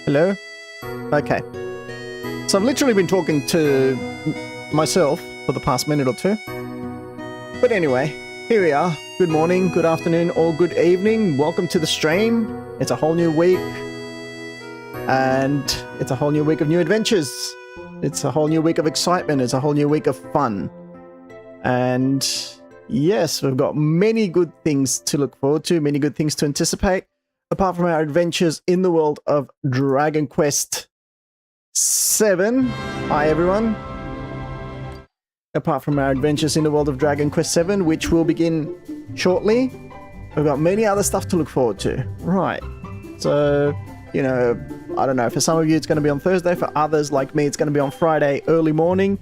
Hello? Okay. So I've literally been talking to myself for the past minute or two. But anyway, here we are. Good morning, good afternoon, or good evening. Welcome to the stream. It's a whole new week. And it's a whole new week of new adventures. It's a whole new week of excitement. It's a whole new week of fun. And yes, we've got many good things to look forward to, many good things to anticipate. Apart from our adventures in the world of Dragon Quest VII. Hi, everyone. Apart from our adventures in the world of Dragon Quest VII, which will begin shortly, we've got many other stuff to look forward to. Right. So, you know, I don't know. For some of you, it's going to be on Thursday. For others, like me, it's going to be on Friday early morning.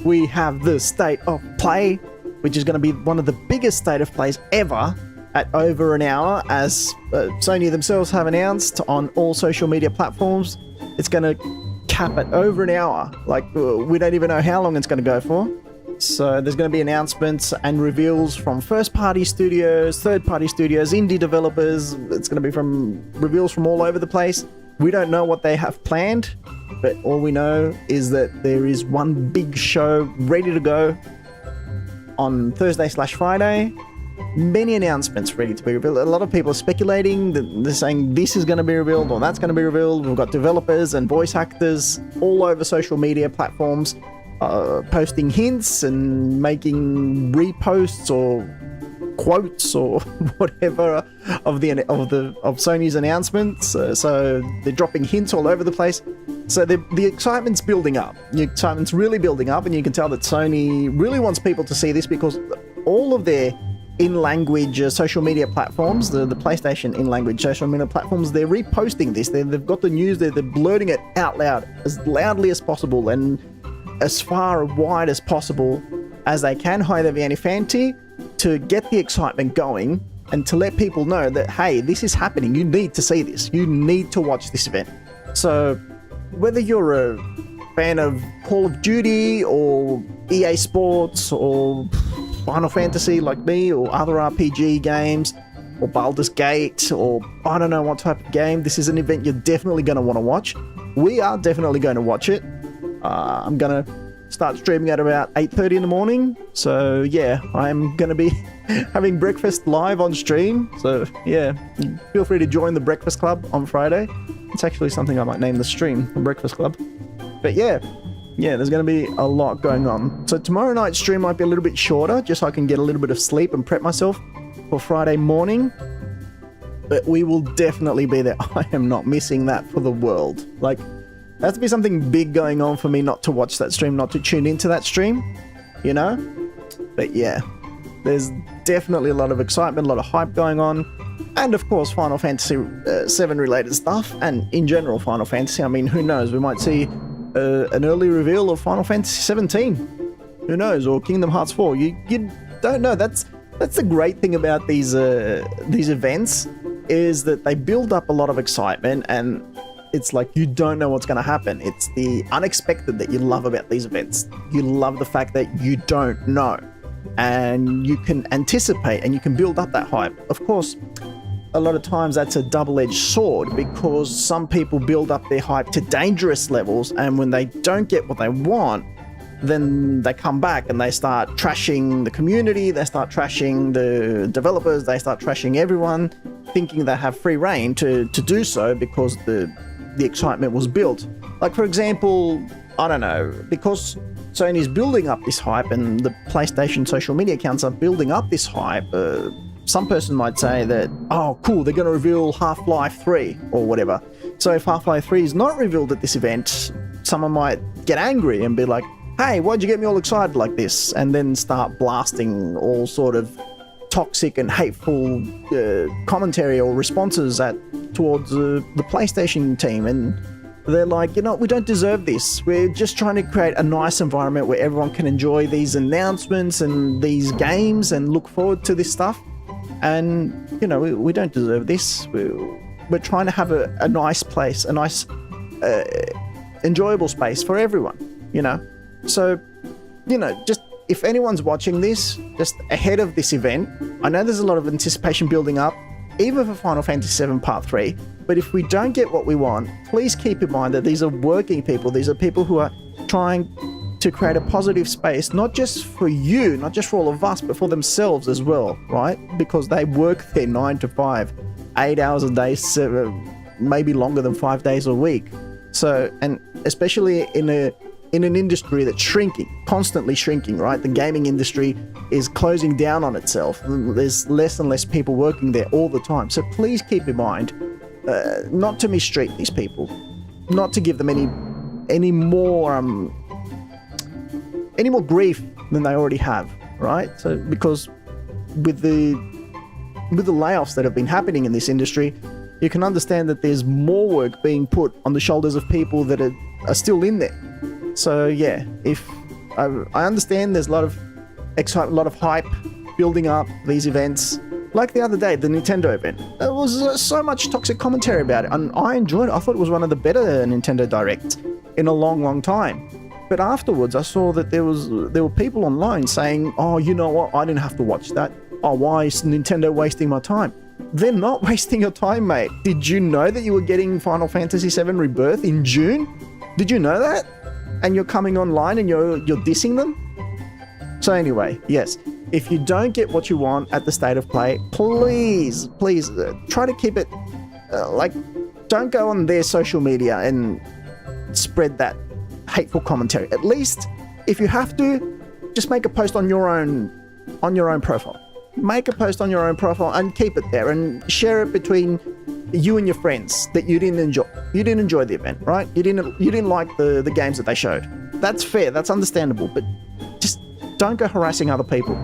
We have the State of Play, which is going to be one of the biggest State of Plays ever, at over an hour, as Sony themselves have announced on all social media platforms. It's going to cap at over an hour. Like, we don't even know how long it's going to go for. So there's going to be announcements and reveals from first-party studios, third-party studios, indie developers. It's going to be from reveals from all over the place. We don't know what they have planned, but all we know is that there is one big show ready to go on Thursday/Friday. Many announcements ready to be revealed. A lot of people are speculating. They're saying this is going to be revealed or that's going to be revealed. We've got developers and voice actors all over social media platforms posting hints and making reposts or quotes or whatever of Sony's announcements. So they're dropping hints all over the place. So the excitement's building up. The excitement's really building up, and you can tell that Sony really wants people to see this because all of their in-language social media platforms, the PlayStation in-language social media platforms, they're reposting this. They've got the news, they're blurting it out loud, as loudly as possible and as far wide as possible as they can. Hi there, Vianney Fanti, to get the excitement going and to let people know that, hey, this is happening. You need to see this. You need to watch this event. So whether you're a fan of Call of Duty or EA Sports or Final Fantasy like me, or other RPG games, or Baldur's Gate, or I don't know what type of game, this is an event you're definitely going to want to watch. We are definitely going to watch it. I'm going to start streaming at about 8:30 in the morning. So yeah, I'm going to be having breakfast live on stream. So yeah, feel free to join the Breakfast Club on Friday. It's actually something I might name the stream, the Breakfast Club. But yeah, there's going to be a lot going on. So tomorrow night's stream might be a little bit shorter, just so I can get a little bit of sleep and prep myself for Friday morning. But we will definitely be there. I am not missing that for the world. Like, there has to be something big going on for me not to watch that stream, not to tune into that stream, you know? But yeah, there's definitely a lot of excitement, a lot of hype going on. And of course, Final Fantasy VII related stuff, and in general, Final Fantasy. I mean, who knows? We might see an early reveal of Final Fantasy 17. Who knows? Or Kingdom Hearts 4. You don't know. That's the great thing about these events, is that they build up a lot of excitement, and it's like you don't know what's going to happen. It's the unexpected that you love about these events. You love the fact that you don't know, and you can anticipate and you can build up that hype. Of course, a lot of times that's a double-edged sword, because some people build up their hype to dangerous levels, and when they don't get what they want, then they come back and they start trashing the community, they start trashing the developers, they start trashing everyone, thinking they have free reign to do so because the excitement was built. Like, for example, I don't know, because Sony's building up this hype and the PlayStation social media accounts are building up this hype, some person might say that, oh, cool, they're going to reveal Half-Life 3 or whatever. So if Half-Life 3 is not revealed at this event, someone might get angry and be like, hey, why'd you get me all excited like this? And then start blasting all sort of toxic and hateful commentary or responses towards the PlayStation team. And they're like, you know, we don't deserve this. We're just trying to create a nice environment where everyone can enjoy these announcements and these games and look forward to this stuff. And, you know, we don't deserve this. We're trying to have a nice place, a nice, enjoyable space for everyone, you know? So, you know, just if anyone's watching this, just ahead of this event, I know there's a lot of anticipation building up, even for Final Fantasy VII Part 3, But if we don't get what we want, please keep in mind that these are working people. These are people who are trying to create a positive space, not just for you, not just for all of us, but for themselves as well, right? Because they work their 9 to 5, 8 hours a day, maybe longer than 5 days a week. So, and especially in an industry that's shrinking, constantly shrinking, right? The gaming industry is closing down on itself. There's less and less people working there all the time. So please keep in mind not to mistreat these people, not to give them any more grief than they already have, right? So because with the layoffs that have been happening in this industry, you can understand that there's more work being put on the shoulders of people that are still in there. So yeah, if I understand there's a lot of excitement, a lot of hype building up these events. Like the other day, the Nintendo event. There was so much toxic commentary about it, and I enjoyed it. I thought it was one of the better Nintendo Directs in a long, long time. But afterwards, I saw that there were people online saying, "Oh, you know what? I didn't have to watch that. Oh, why is Nintendo wasting my time?" They're not wasting your time, mate. Did you know that you were getting Final Fantasy VII Rebirth in June? Did you know that? And you're coming online and you're dissing them? So anyway, yes, if you don't get what you want at the State of Play, please try to keep it, don't go on their social media and spread that hateful commentary. At least, if you have to, just make a post on your own profile. Make a post on your own profile and keep it there and share it between you and your friends that you didn't enjoy. You didn't enjoy the event, right? You didn't like the games that they showed. That's fair, that's understandable, but just don't go harassing other people.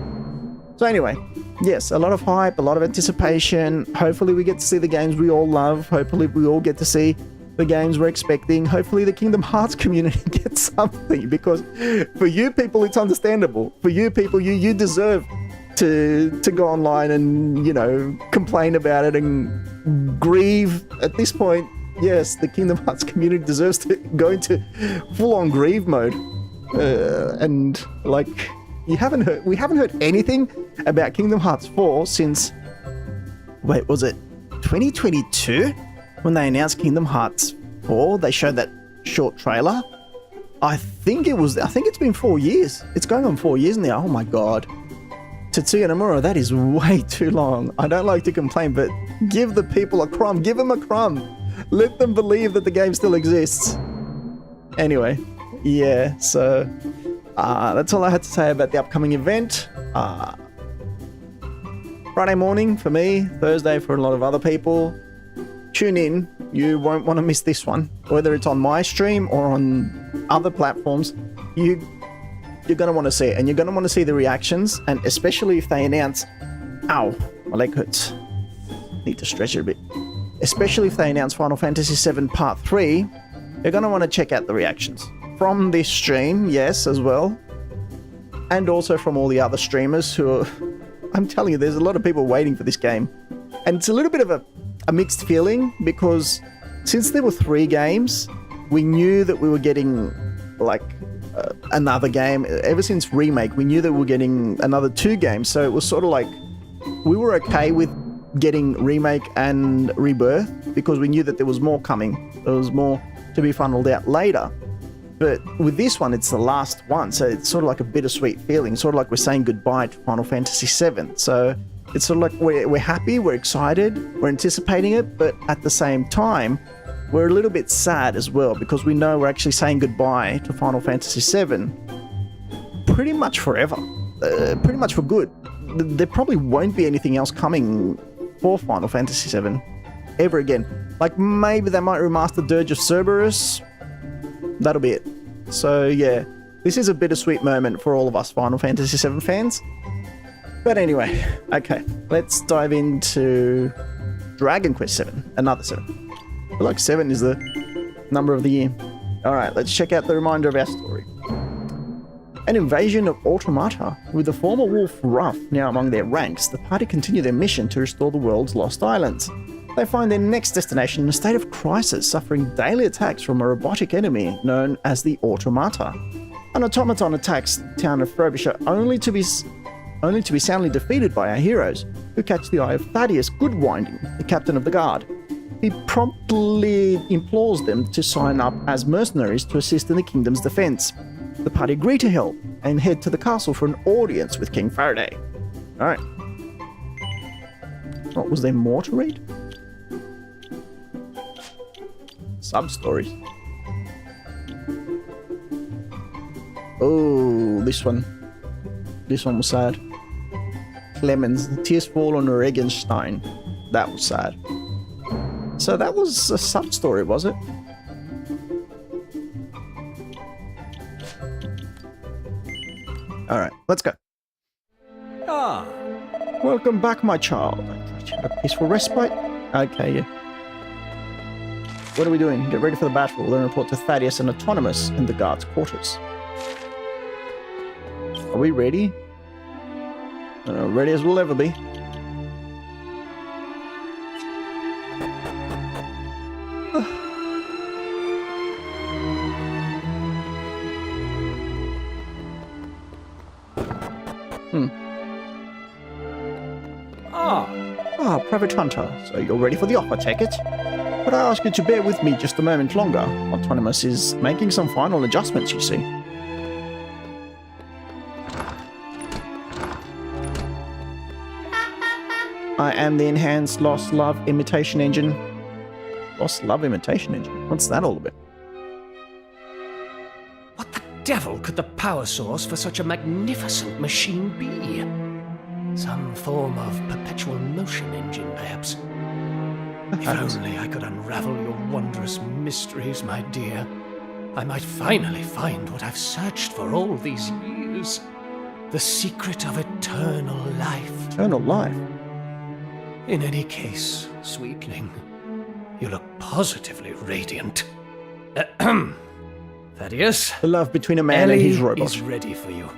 So anyway, yes, a lot of hype, a lot of anticipation. Hopefully we get to see the games we all love. Hopefully we all get to see the games we're expecting. Hopefully the Kingdom Hearts community gets something, because for you people, it's understandable. For you people, you deserve to go online and, complain about it and grieve. At this point, yes, the Kingdom Hearts community deserves to go into full-on grieve mode. And we haven't heard anything about Kingdom Hearts 4 since, was it 2022 when they announced Kingdom Hearts 4? They showed that short trailer. I think it's been 4 years. It's going on 4 years now. Oh my god. Tetsuya Nomura, that is way too long. I don't like to complain, but give the people a crumb. Give them a crumb. Let them believe that the game still exists. Anyway, yeah, so that's all I had to say about the upcoming event. Friday morning for me, Thursday for a lot of other people. Tune in. You won't want to miss this one. Whether it's on my stream or on other platforms, you're going to want to see it, and you're going to want to see the reactions, and especially if they announce, ow, my leg hurts, need to stretch it a bit, especially if they announce Final Fantasy VII Part 3, you're going to want to check out the reactions from this stream, yes, as well, and also from all the other streamers who are, I'm telling you, there's a lot of people waiting for this game, and it's a little bit of a mixed feeling, because since there were 3 games, we knew that we were getting, another game. Ever since Remake, we knew that we were getting another 2 games, so it was sort of like we were okay with getting Remake and Rebirth because we knew that there was more coming. There was more to be funneled out later. But with this one, it's the last one, so it's sort of like a bittersweet feeling, sort of like we're saying goodbye to Final Fantasy VII. So it's sort of like we're happy, we're excited, we're anticipating it, but at the same time, we're a little bit sad as well, because we know we're actually saying goodbye to Final Fantasy VII pretty much forever, pretty much for good. There probably won't be anything else coming for Final Fantasy VII ever again. Like maybe they might remaster Dirge of Cerberus. That'll be it. So yeah, this is a bittersweet moment for all of us Final Fantasy VII fans. But anyway, okay, let's dive into Dragon Quest VII, another 7. I feel like 7 is the number of the year. Alright, let's check out the reminder of our story. An invasion of Automata. With the former wolf Ruff now among their ranks, the party continue their mission to restore the world's lost islands. They find their next destination in a state of crisis, suffering daily attacks from a robotic enemy known as the Automata. An automaton attacks the town of Frobisher only to be soundly defeated by our heroes, who catch the eye of Thaddeus Goodwinding, the captain of the guard. he promptly implores them to sign up as mercenaries to assist in the kingdom's defense. The party agree to help and head to the castle for an audience with King Faraday. Alright. What, was there more to read? Sub-stories. Oh, this one. This one was sad. Clemens, the tears fall on Regenstein. That was sad. So that was a sub-story, was it? Alright, let's go. Ah. Welcome back, my child. A peaceful respite? Okay, yeah. What are we doing? Get ready for the battle, then report to Thaddeus and Autonymus in the guards' quarters. Are we ready? Ready as we'll ever be. Private Hunter, so you're ready for the offer, take it? But I ask you to bear with me just a moment longer. Autonymus is making some final adjustments, you see. I am the enhanced Lost Love Imitation Engine. Lost Love Imitation Engine? What's that all about? What the devil could the power source for such a magnificent machine be? Some form of perpetual motion engine, perhaps. If only I could unravel your wondrous mysteries, my dear. I might finally find what I've searched for all these years. The secret of eternal life. Eternal life? In any case, sweetling, you look positively radiant. Thaddeus? The love between a man and his robot. Is ready for you.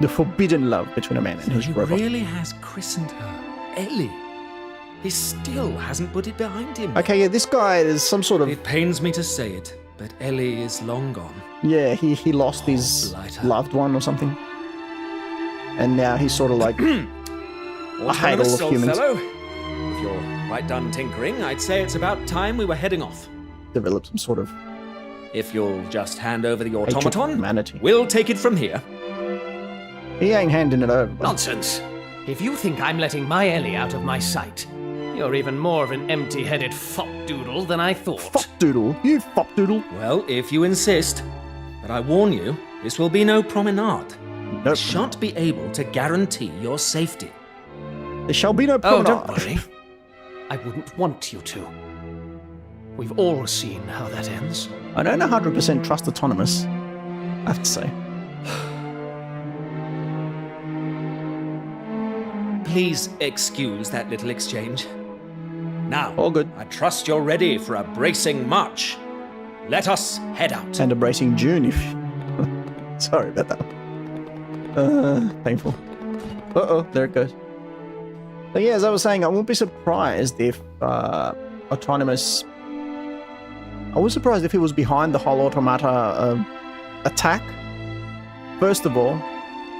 The forbidden love between a man and his robot. He really has christened her Ellie. He still hasn't put it behind him. Okay, yeah, this guy is some sort of... It pains me to say it, but Ellie is long gone. Yeah, he lost his loved one or something. And now he's sort of like... I hate all of humans. Fellow. If you're quite done tinkering, I'd say it's about time we were heading off. Develop some sort of... If you'll just hand over the hatred for automaton, humanity. we'll take it from here. He ain't handing it over. Nonsense. If you think I'm letting my Ellie out of my sight, you're even more of an empty-headed fopdoodle than I thought. Fopdoodle? You fopdoodle? Well, if you insist. But I warn you, this will be no promenade. Nope. I shan't be able to guarantee your safety. There shall be no Oh, promenade. don't worry. I wouldn't want you to. We've all seen how that ends. I don't 100% trust Autonomous, I have to say. Please excuse that little exchange. Now, All good. I trust you're ready for a bracing march. Let us head out. And a bracing June if... Sorry about that. Painful. Uh-oh, there it goes. So yeah, as I was saying, I won't be surprised if Autonomous... I was surprised if he was behind the whole Automata attack, first of all.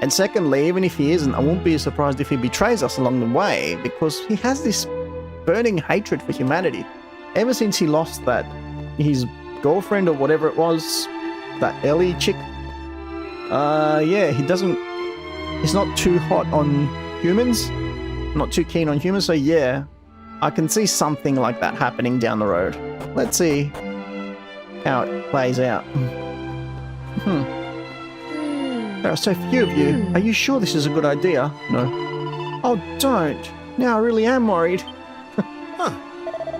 And secondly, even if he isn't, I won't be surprised if he betrays us along the way, because he has this burning hatred for humanity. Ever since he lost that, his girlfriend or whatever it was, that Ellie chick, yeah, he's not too hot on humans, not too keen on humans, so yeah, I can see something like that happening down the road. Let's see how it plays out. There are so few of you. Are you sure this is a good idea? No. Oh, don't. Now I really am worried.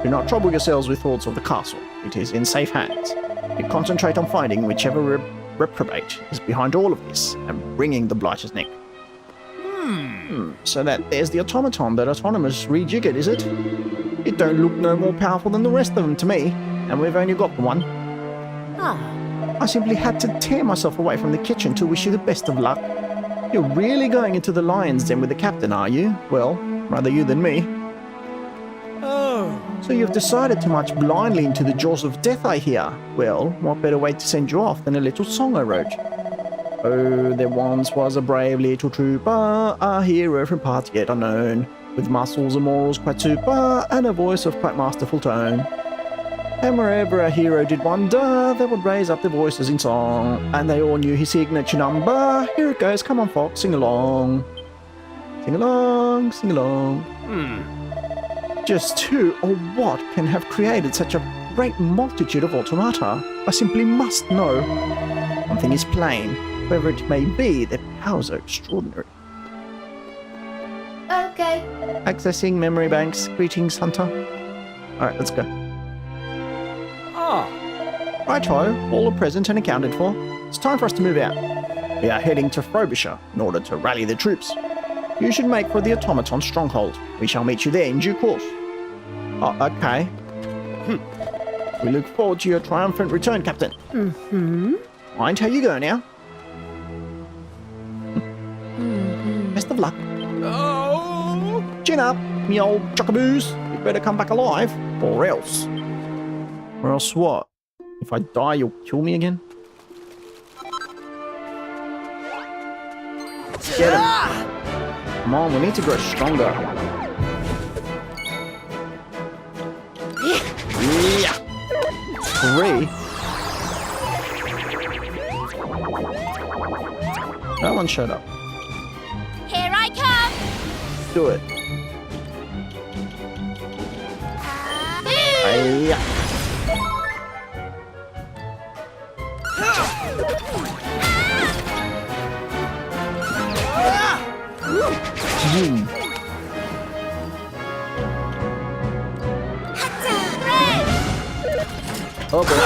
Do not trouble yourselves with thoughts of the castle. It is in safe hands. You concentrate on finding whichever reprobate is behind all of this and bringing the blighter's neck. So that there's the automaton that Autonomous rejiggered, is it? It don't look no more powerful than the rest of them to me, and we've only got the one. I simply had to tear myself away from the kitchen to wish you the best of luck. You're really going into the lion's den with the captain, are you? Well, rather you than me. Oh. So you've decided to march blindly into the jaws of death, I hear. Well, what better way to send you off than a little song I wrote? Oh, there once was a brave little trooper, a hero from parts yet unknown. with muscles and morals quite super, and a voice of quite masterful tone. And wherever a hero did wander, they would raise up their voices in song, and they all knew his signature number. Here it goes, come on Fox, sing along. Sing along, sing along. Just who or what can have created such a great multitude of automata? I simply must know. One thing is plain, whoever it may be, their powers are extraordinary. Okay. Accessing memory banks. Greetings, Hunter. Alright, let's go. Righto, all are present and accounted for. It's time for us to move out. We are heading to Frobisher in order to rally the troops. You should make for the automaton stronghold. We shall meet you there in due course. Oh, okay. We look forward to your triumphant return, Captain. Mind how you go now. Best of luck. Oh! Chin up, me old chockaboos. You better come back alive, or else. Or else what? If I die, you'll kill me again? Get him. Come on, we need to grow stronger. Yeah. 3. No one showed up. Here I come. Do it. Yeah. Oh boy.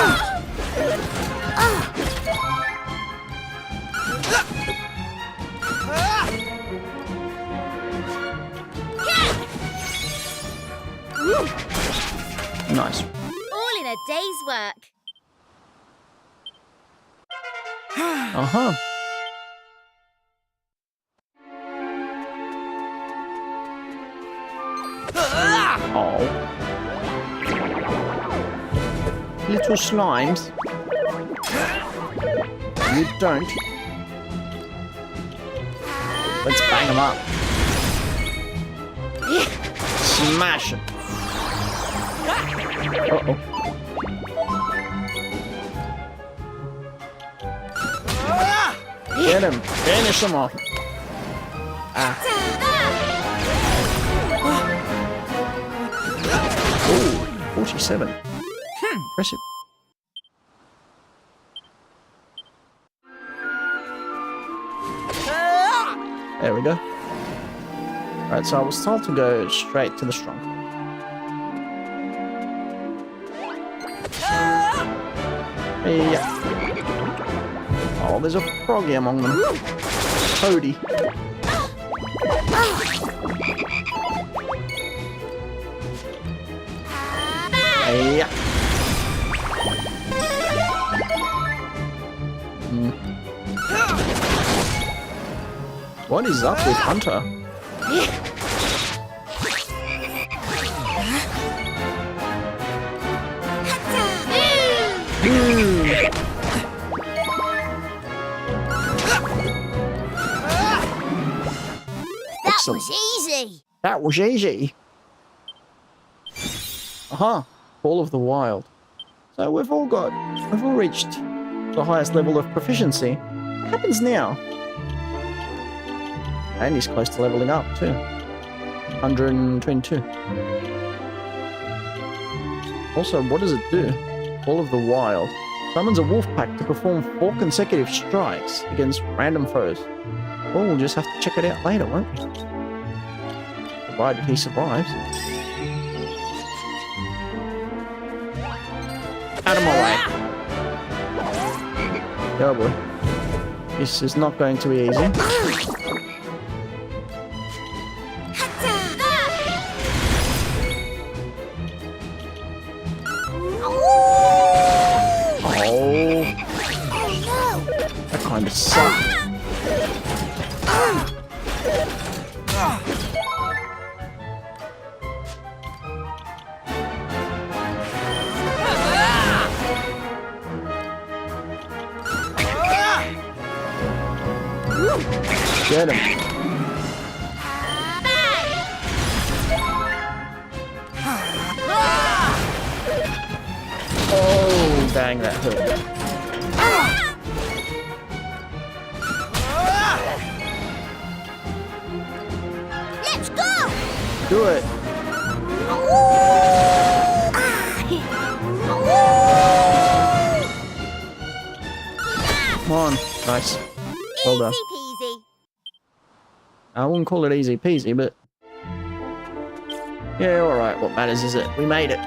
Nice. All in a day's work. Uh-huh. Oh. Little slimes. You don't. Let's bang them up. Smash them. Uh-oh. Get him. Finish him off. Ooh, 47. Impressive. There we go. Alright, so I was told to go straight to the stronghold. Yeah. Oh, there's a froggy among them. Toady. Yeah. What is up with Hunter? That was easy. That was easy. Aha, Call of the Wild. So we've all reached the highest level of proficiency. What happens now? And he's close to leveling up too. 122. Also, what does it do? Call of the Wild. Summons a wolf pack to perform 4 consecutive strikes against random foes. Well, we'll just have to check it out later, won't we? Provided he survives. Out of my way. Oh boy. This is not going to be easy. Oh. That kind of sucked. Get him. Dang, that hurt. Let's go! Do it. Come on. Nice. Well done. Easy peasy. I wouldn't call it easy peasy, but... yeah, alright. What matters is it. We made it.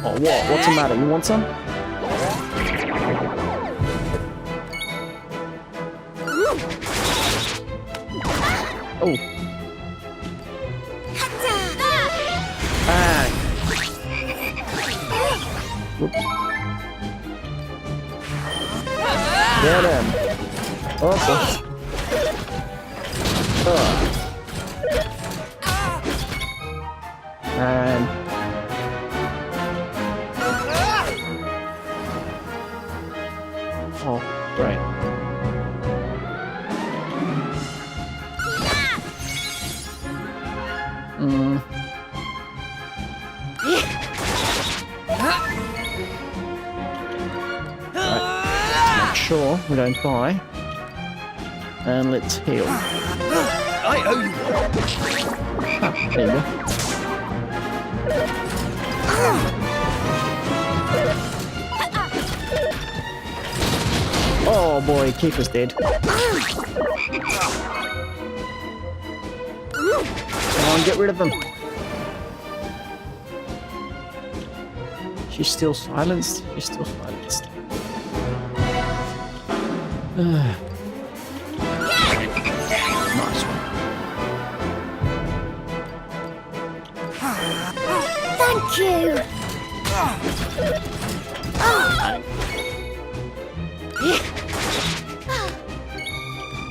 Oh, what? What's the matter? You want some? Oh. Bang. Whoops. Get him. Oh. And... oh, great. Make sure we don't die. And let's heal. I owe you one. Ah, there you go. Oh boy, Keeper's dead. Come on, get rid of them. She's still silenced. She's still silenced. Nice one. Thank you.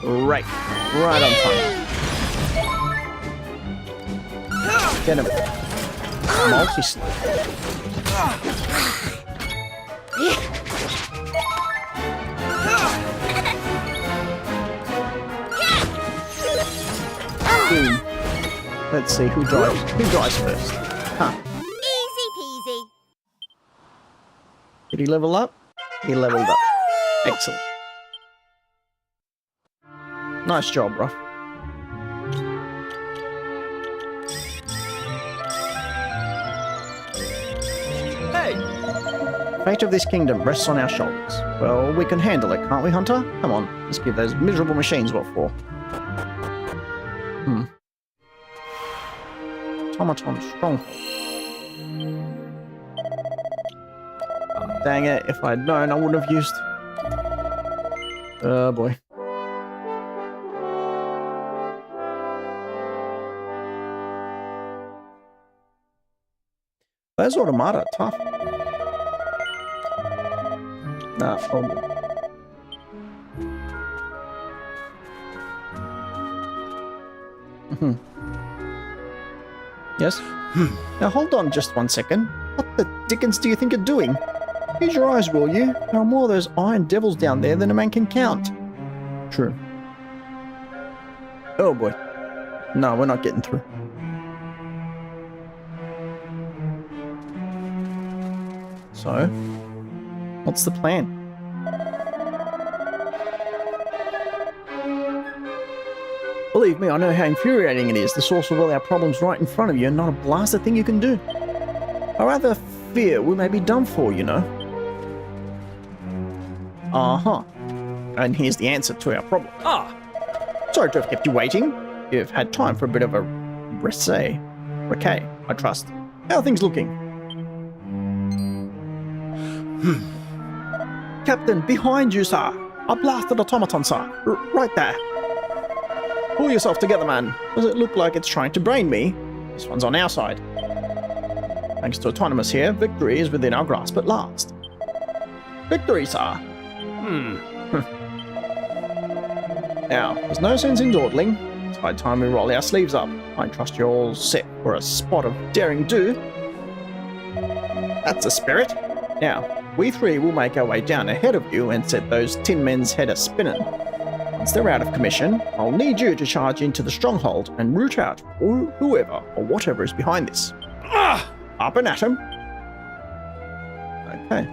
Right. Right on time. Get him. Multi-slide. Boom. Let's see who drives first. Huh. Easy peasy. Did he level up? He leveled up. Excellent. Nice job, bro. Hey! Fate of this kingdom rests on our shoulders. Well, we can handle it, can't we, Hunter? Come on, let's give those miserable machines what for. Automaton stronghold. Oh, dang it, if I'd known, I wouldn't have used... oh boy. Those Automata are tough. Nah, all good. Yes? Now hold on just 1 second. What the dickens do you think you're doing? Use your eyes, will you? There are more of those iron devils down there than a man can count. True. Oh boy. No, we're not getting through. So, what's the plan? Believe me, I know how infuriating it is. The source of all our problems right in front of you and not a blasted thing you can do. I rather fear we may be done for, you know. Uh-huh. And here's the answer to our problem. Ah! Sorry to have kept you waiting. You've had time for a bit of a recay, I trust. How are things looking? Captain, behind you, sir. A blasted automaton, sir. Right there. Pull yourself together, man. Does it look like it's trying to brain me? This one's on our side. Thanks to Autonymus here, victory is within our grasp at last. Victory, sir. Now, there's no sense in dawdling. It's high time we roll our sleeves up. I trust you're all set for a spot of daring do. That's the spirit. Now, we three will make our way down ahead of you and set those tin men's head a spinning. Once they're out of commission, I'll need you to charge into the stronghold and root out whoever or whatever is behind this. Up and at 'em. Okay.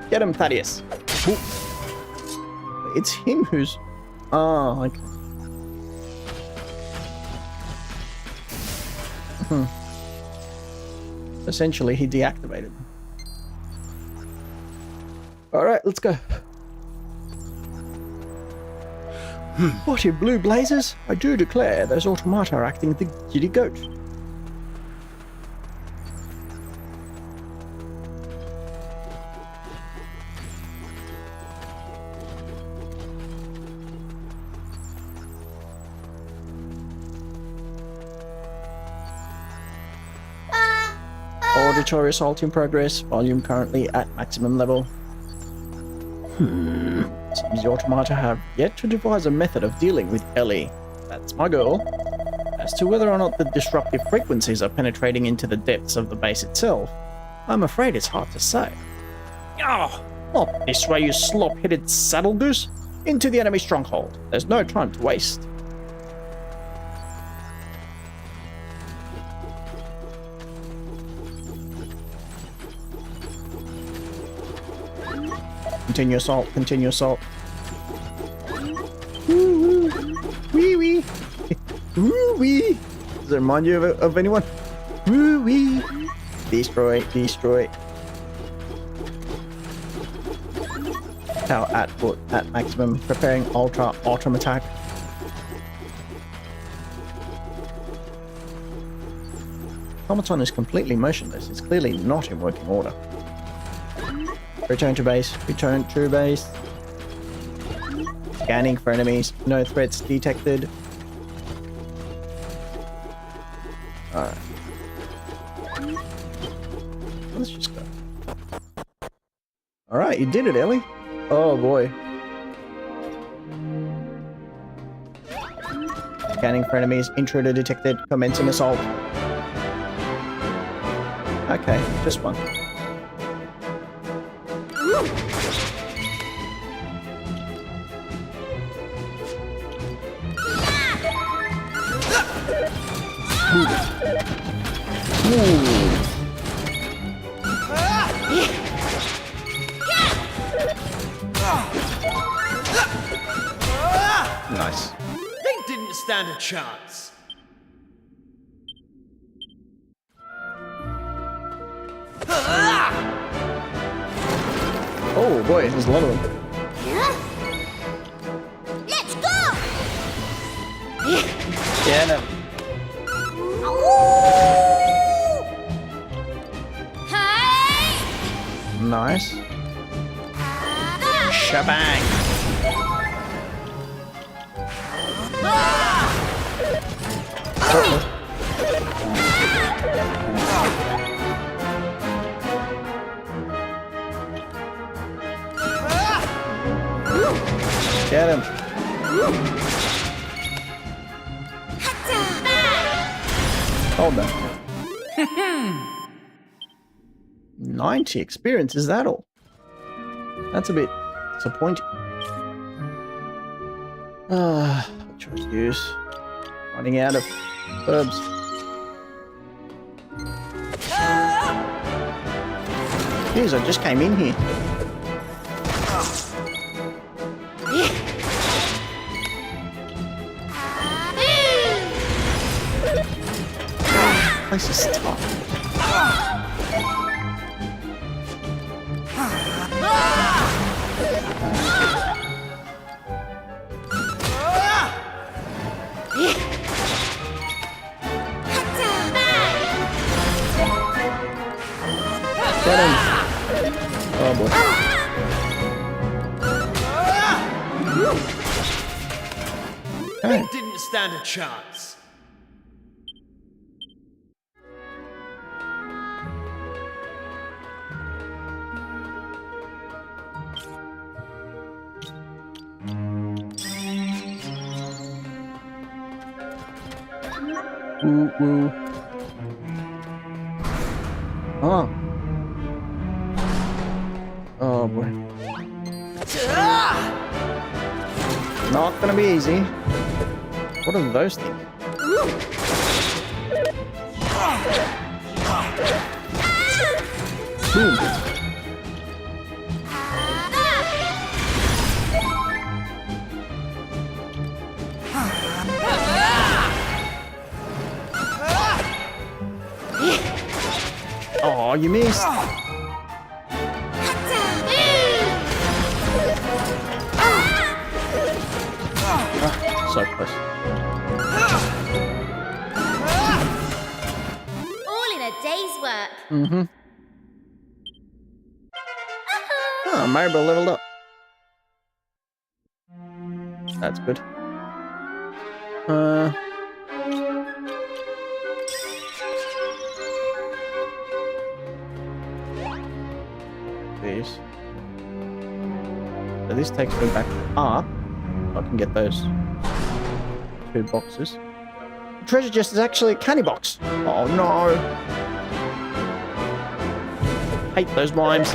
Get him, Thaddeus. Ooh. It's him who's... Oh, okay. Essentially, he deactivated. Alright, let's go. What in blue blazes? I do declare those automata are acting the giddy goat. Auditory assault in progress. Volume currently at maximum level. Seems the Automata have yet to devise a method of dealing with Ellie. That's my goal. As to whether or not the disruptive frequencies are penetrating into the depths of the base itself, I'm afraid it's hard to say. Oh, not this way, you slop-headed saddle goose! Into the enemy stronghold. There's no time to waste. Continue assault, continue assault. Woo woo. Wee wee. Woo wee. Does it remind you of anyone? Woo wee. Destroy, destroy. Power output at maximum. Preparing ultra autumn attack. Automaton is completely motionless. It's clearly not in working order. Return to base. Return to base. Scanning for enemies. No threats detected. Alright. Let's just go. Alright, you did it, Ellie. Oh boy. Scanning for enemies. Intruder detected. Commencing assault. Okay, just one. Nice. They didn't stand a chance. Oh boy, there's a lot of them. Let's go! Yeah, no. Hey! Nice. Shabang. Uh-oh. Get him. Hold on. 90 experience, is that all? That's a bit disappointing. What choice to use? Running out of herbs. Jeez, I just came in here. This place is tough. Get him. Oh boy. They didn't stand a chance. Woo woo. Oh. Oh boy. Not gonna be easy. What are those things? Boom. Oh, you missed. So close. All in a day's work. Mm-hmm. Oh, Maribel leveled up. That's good. These. So this takes me back up. I can get those 2 boxes. The treasure chest is actually a candy box. Oh no. Hate those mimes.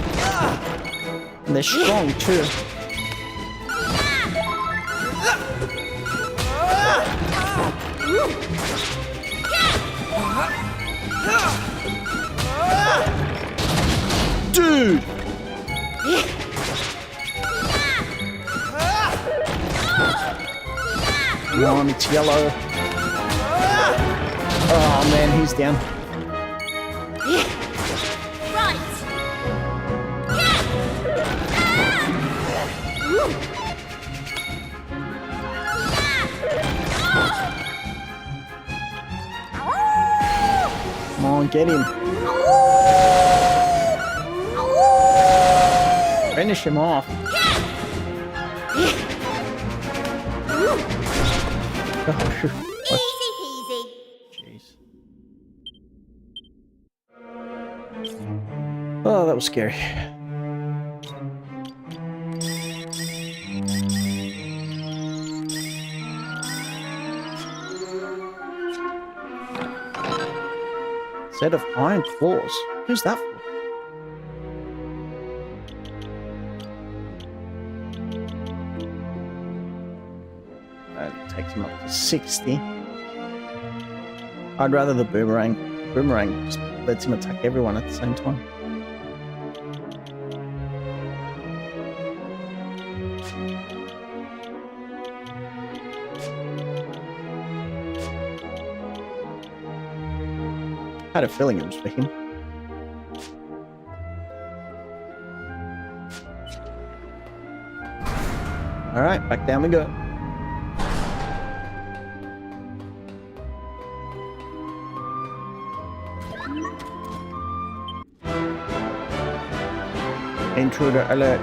And they're strong too. Dude! Come on, it's yellow. Oh man, he's down. Right. Come on, get him. Finish him off. Easy peasy. Jeez. Oh, that was scary. Set of iron claws. Who's that for? That takes him up to 60. I'd rather the boomerang. Boomerang just lets him attack everyone at the same time. I had a feeling it was for him. Alright, back down we go. Intruder alert.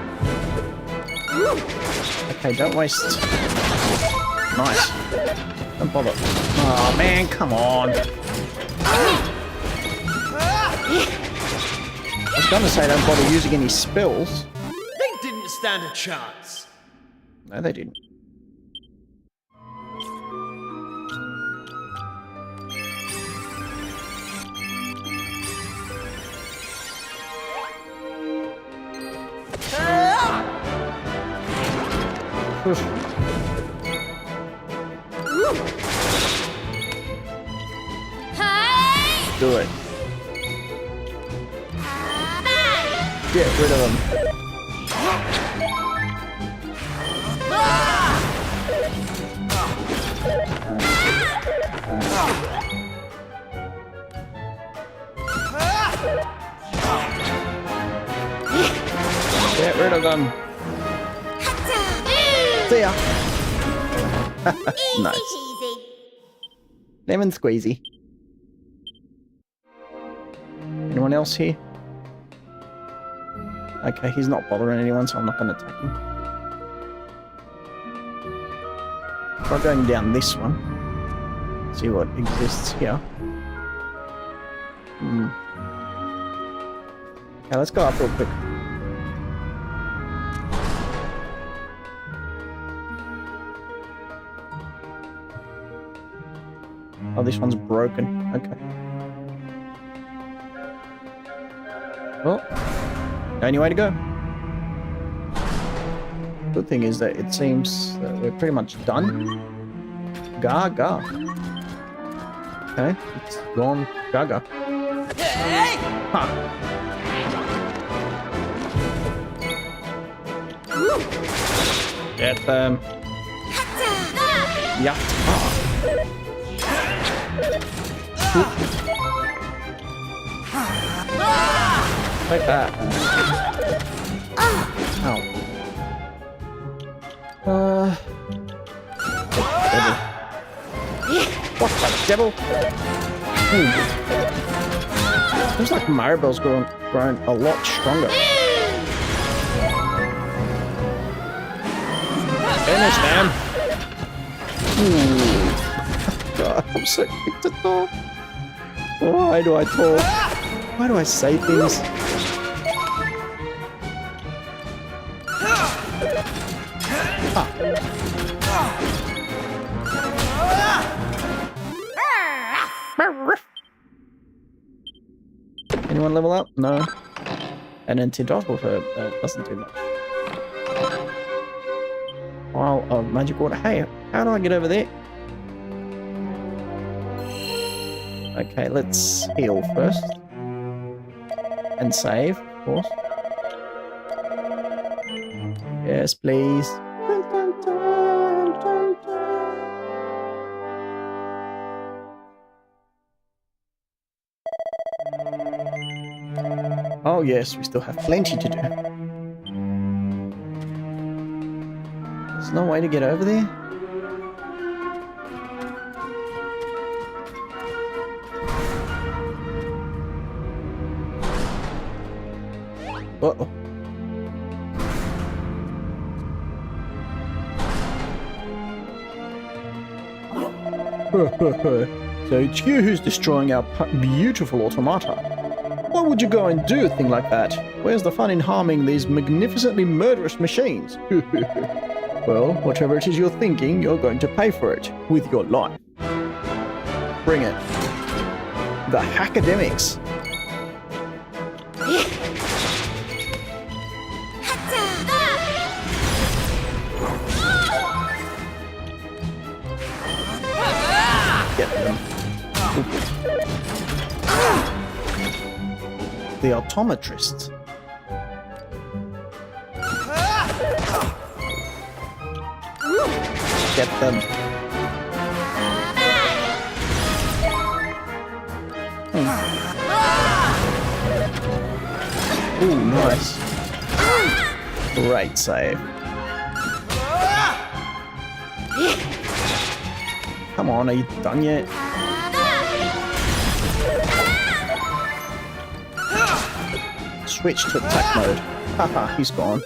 Okay, don't waste. Nice. Don't bother. Oh man, come on. I was gonna say don't bother using any spells. They didn't stand a chance. No, they didn't. Do it. Get rid of them. Get rid of them. See ya. Easy Nice. peasy. Lemon squeezy. Anyone else here? Okay, he's not bothering anyone, so I'm not going to attack him. Try going down this one. See what exists here. Okay, let's go up real quick. Oh, this one's broken. Okay. Well, only way to go. Good thing is that it seems that we're pretty much done. Gaga. Okay, it's gone gaga. Ha. Get them. Yeah. Like that. Ow. What the devil? Seems like Maribel's grown a lot stronger. Finish them. God, I'm so quick to talk. Why do I talk? Why do I say things? Anyone level up? No. And then Tidot with her doesn't do much. Pile of magic water. Hey, how do I get over there? Okay, let's heal first. And save, of course. Yes, please. Dun, dun, dun, dun, dun. Oh yes, we still have plenty to do. There's no way to get over there? Uh-oh. So it's you who's destroying our beautiful automata. Why would you go and do a thing like that? Where's the fun in harming these magnificently murderous machines? Well, whatever it is you're thinking, you're going to pay for it with your life. Bring it. The Hackademics. Get them. The Automatrists. Get them. Ooh, nice. Great save. Come on, are you done yet? Switch to attack mode. Haha, he's gone.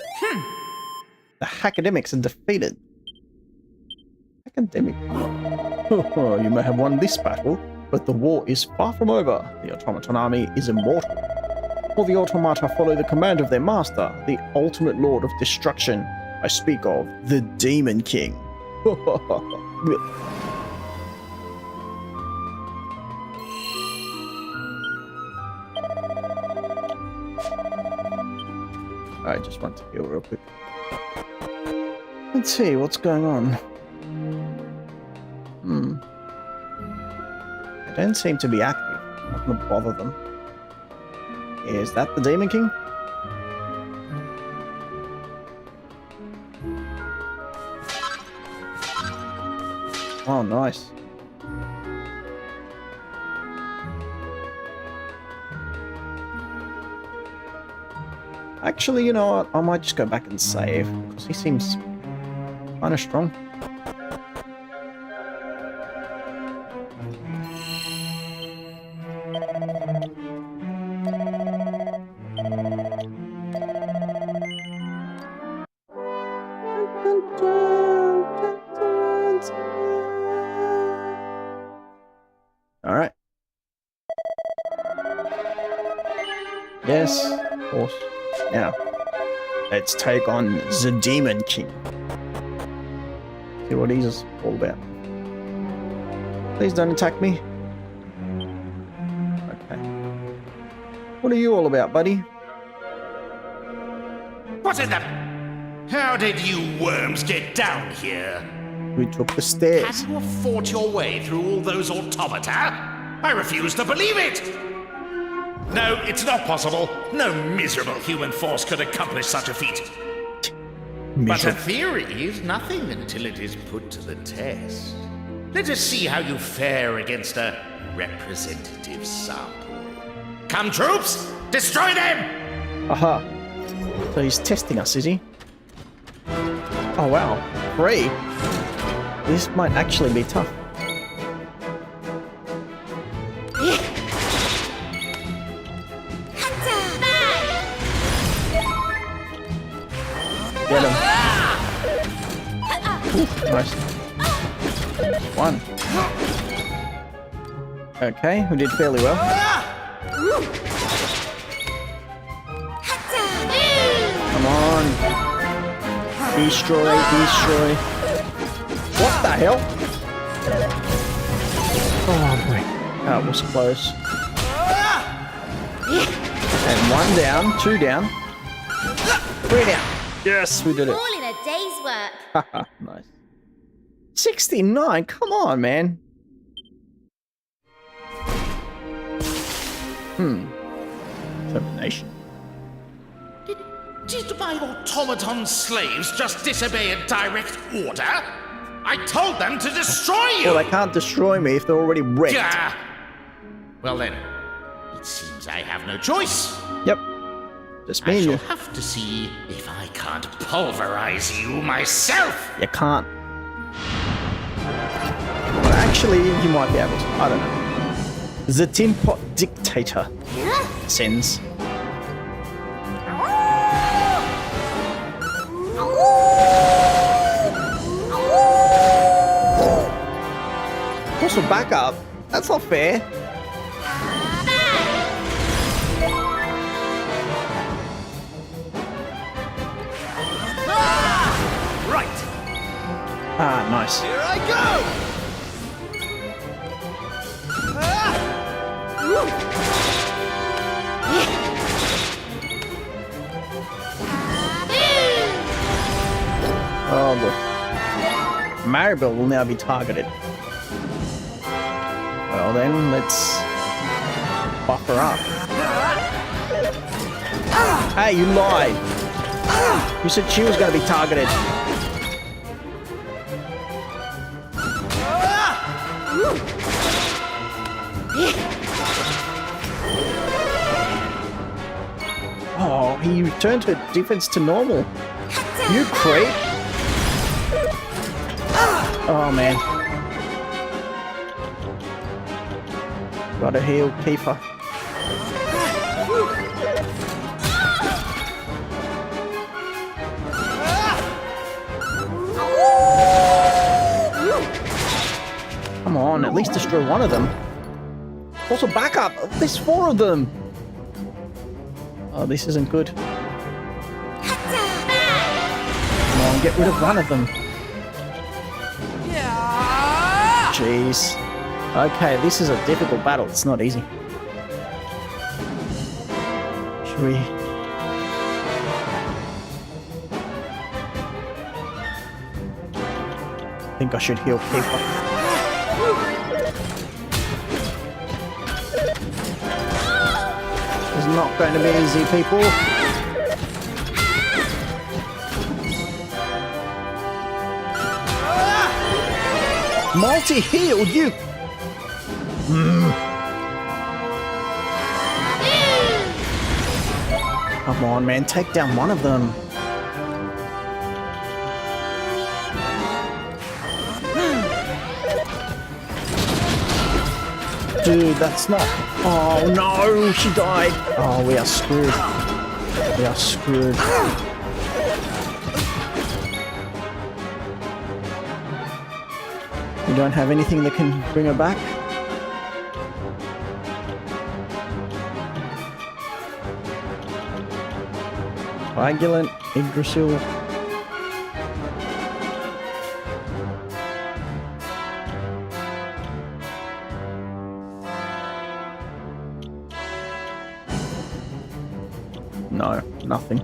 The Hackademics are defeated. Academic. You may have won this battle, but the war is far from over. The Automaton army is immortal. For the Automata follow the command of their master, the ultimate lord of destruction. I speak of the Demon King. I just want to heal real quick. Let's see what's going on. They don't seem to be active. I'm not gonna bother them. Is that the Demon King? Oh, nice. Actually, you know what? I might just go back and save, because he seems kind of strong. Alright. Yes, of course. Now, let's take on the Demon King. See what he's all about. Please don't attack me. Okay. What are you all about, buddy? What is that? How did you worms get down here? We took the stairs. Have you fought your way through all those automata? I refuse to believe it! No, it's not possible. No miserable human force could accomplish such a feat. But a theory is nothing until it is put to the test. Let us see how you fare against a representative sample. Come, troops! Destroy them! Aha. So he's testing us, is he? Oh wow. 3. This might actually be tough. Get him. Ooh, nice. 1. Okay, we did fairly well. Come on. Destroy, destroy. What the hell? Oh boy. That was close. And 1 down, 2 down, 3 down. Yes, we did it. All in a day's work. Haha, nice. 69, come on, man. Termination. Did my automaton slaves just disobey a direct order? I told them to destroy you! Well, they can't destroy me if they're already wrecked. Yeah. Well then, it seems I have no choice. Yep. Just me I and shall you. have to see if I can't pulverize you myself. You can't. Well, actually, you might be able to. I don't know. The Tin Pot Dictator sends. Also, back up. That's not fair. Right. Ah, nice. Here I go. Oh, boy. Maribel will now be targeted. Well then, let's buff her up. Hey, you lied. You said she was going to be targeted. Oh, he returned her defense to normal. You creep. Oh, man. Gotta heal Kiefer. Come on, at least destroy one of them. Also, back up! There's 4 of them! Oh, this isn't good. Come on, get rid of one of them. Jeez. Okay, this is a difficult battle. It's not easy. Should we... I think I should heal Kiefer. It's not going to be easy, people. Multi-heal, you... Come on, man. Take down one of them. Dude, that's not... Oh, no. She died. Oh, we are screwed. We are screwed. We don't have anything that can bring her back. Coagulant, Yggdrasil. No, nothing.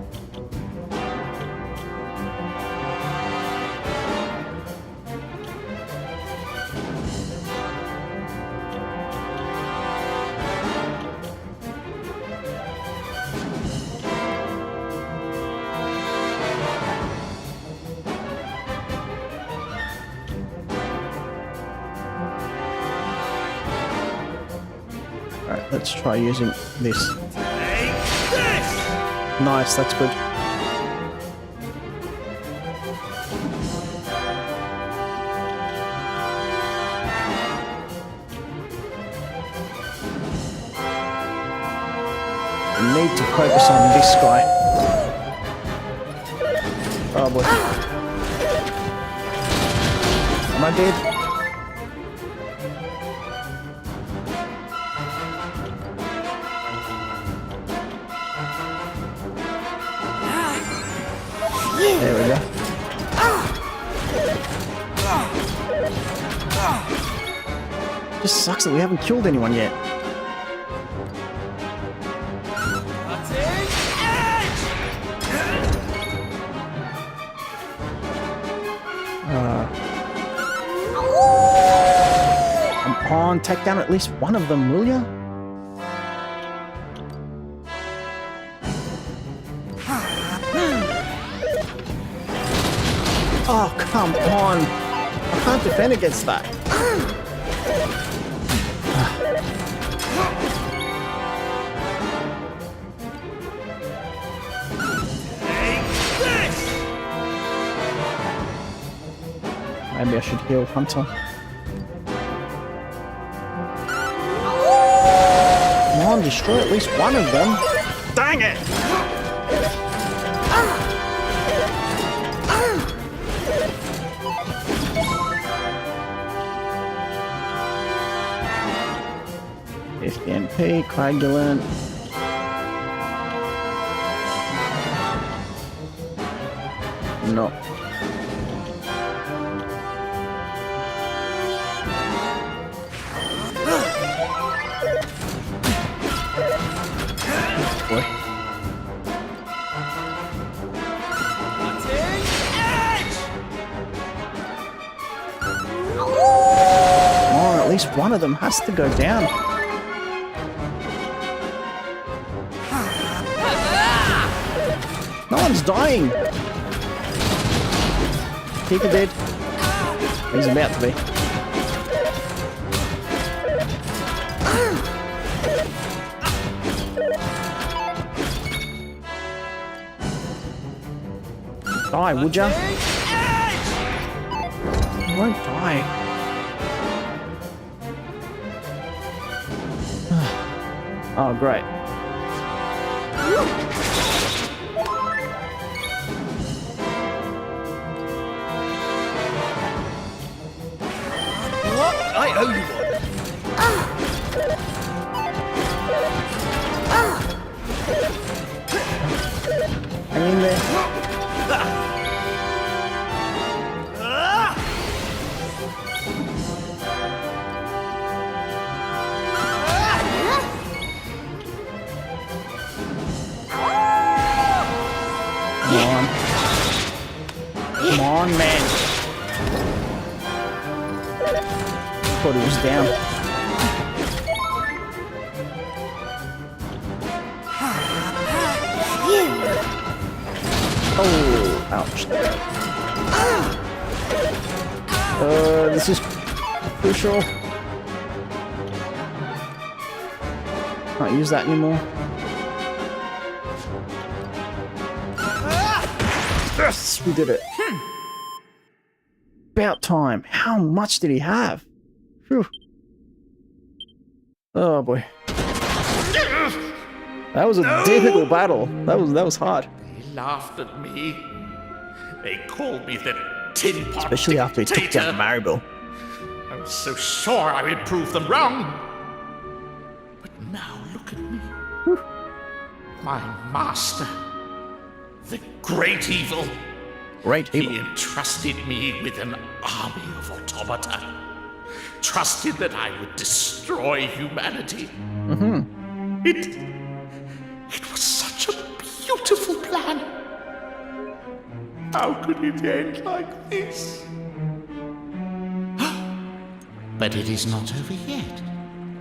Let's try using this. Nice, that's good. I need to focus on this guy. Oh boy. Am I dead? There we go. Just sucks that we haven't killed anyone yet. Come on, take down at least one of them, will ya? Oh, come on. I can't defend against that. Maybe I should heal Hunter. Come on, destroy at least one of them. Dang it! FDNP, coagulant. No. Boy. Oh, at least one of them has to go down. No one's dying. Keep it dead. He's about to be. Die, would ya? You won't die. Oh, great. I owe you one. Hang in there. Come on, man. Thought he was down. Oh, ouch. This is crucial. Can't use that anymore. Yes, we did it. About time. How much did he have? Whew. Oh boy. That was a difficult battle. That was hard. They laughed at me. They called me the tin pot Especially after he took dictator. down Maribel. I was so sure I would prove them wrong. But now look at me. My master. The great evil. Great evil. He entrusted me with an army of automata. Trusted that I would destroy humanity. It was such a beautiful plan. How could it end like this? But it is not over yet.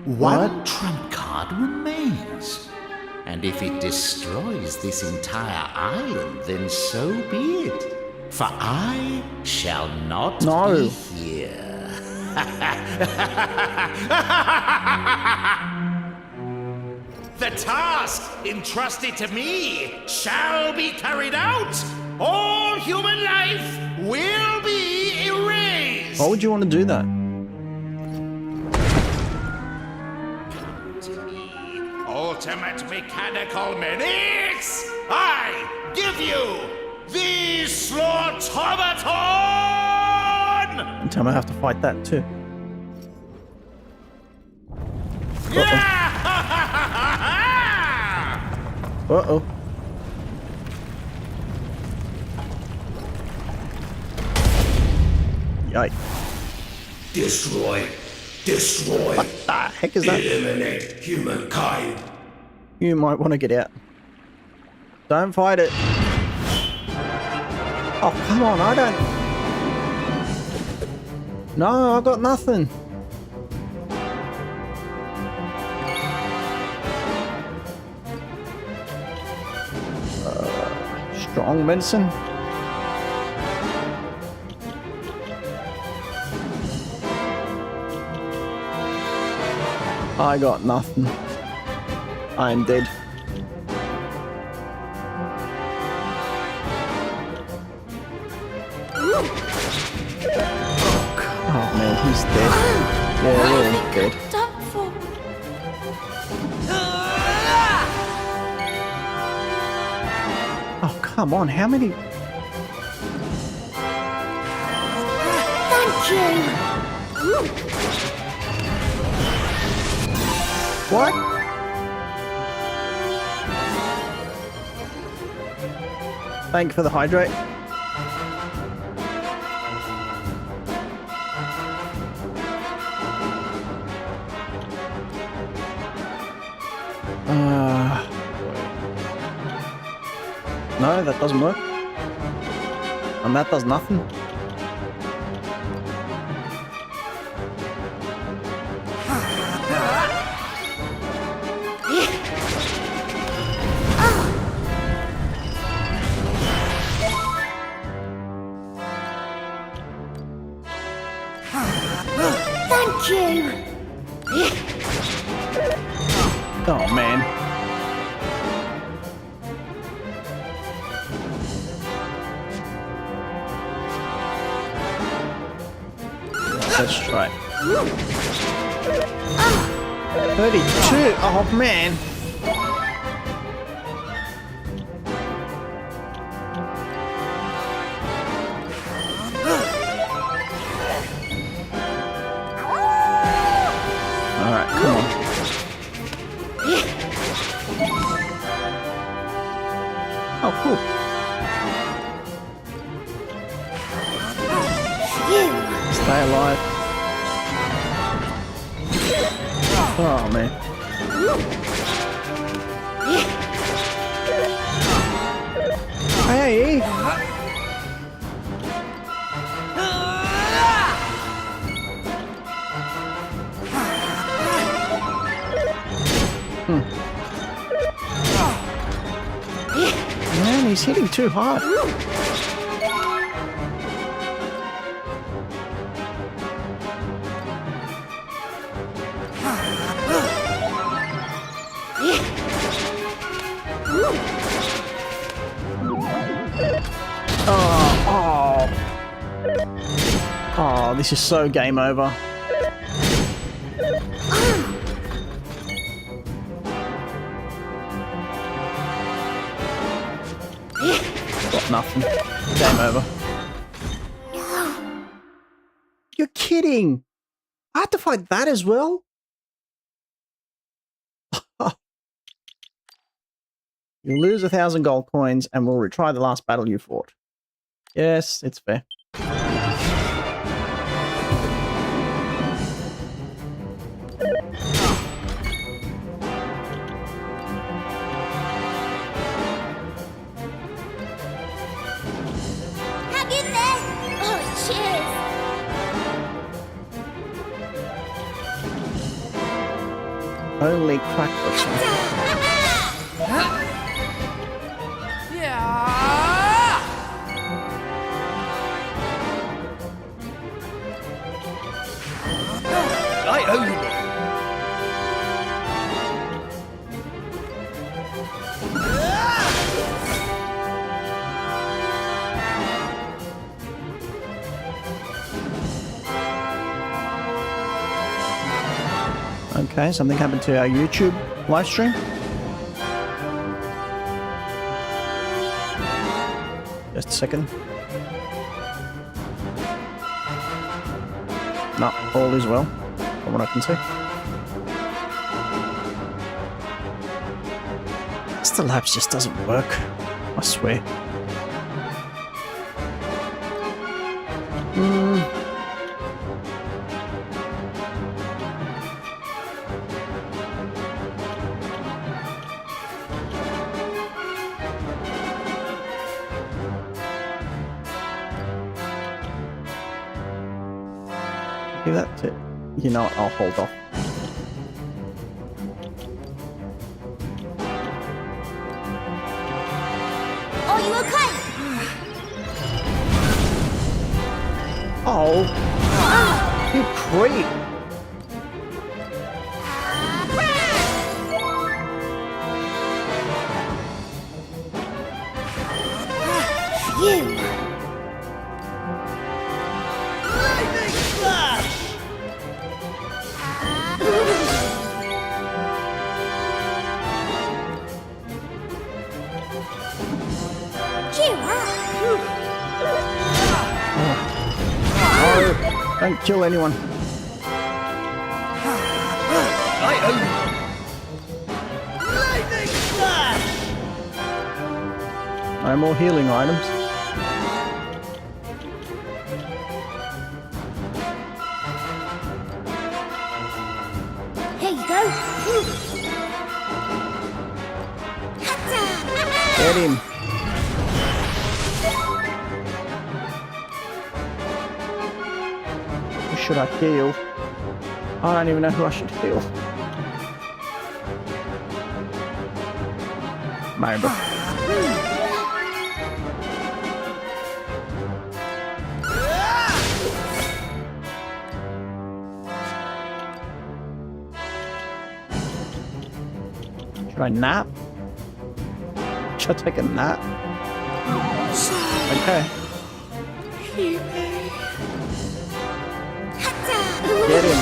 One trump card remains. And if it destroys this entire island, then so be it. For I shall not be here. The task entrusted to me shall be carried out. All human life will be erased. Why would you want to do that? To me, ultimate mechanical menace, I give you the Slaughtomaton! And tell me I have to fight that too. Uh-oh. Yikes. Destroy. Destroy. What the heck is that? Eliminate humankind. You might want to get out. Don't fight it. Oh, come on, I don't... No, I got nothing. Strong medicine. I got nothing. I am dead. Oh man, he's dead. Yeah, we're all dead. Done for. Oh, come on, how many... Thank you. What? Thank you for the hydrate. No, that doesn't work. And that does nothing. Thank you. Oh man. Let's try. 32. Oh man. Alright, come on. Oh, cool. Stay alive. Oh man. Hey. Man, he's hitting too hard. Oh, this is so game over. Got nothing. Game over. You're kidding! I had to fight that as well? You lose 1,000 gold coins and we'll retry the last battle you fought. Yes, it's fair. Hang in there. Oh, cheers. Only crackers. I owe you one. Okay, something happened to our YouTube live stream. Just a second. No, all is well, from what I can see. The labs just doesn't work, I swear. Give that to... You know what, I'll hold off. Are you okay? Oh! You creep! You. No! Don't kill anyone. No more healing items. Here you go. Get him. Who should I heal? I don't even know who I should heal. Maybe. Should I nap? Should I take a nap? Okay. Get him.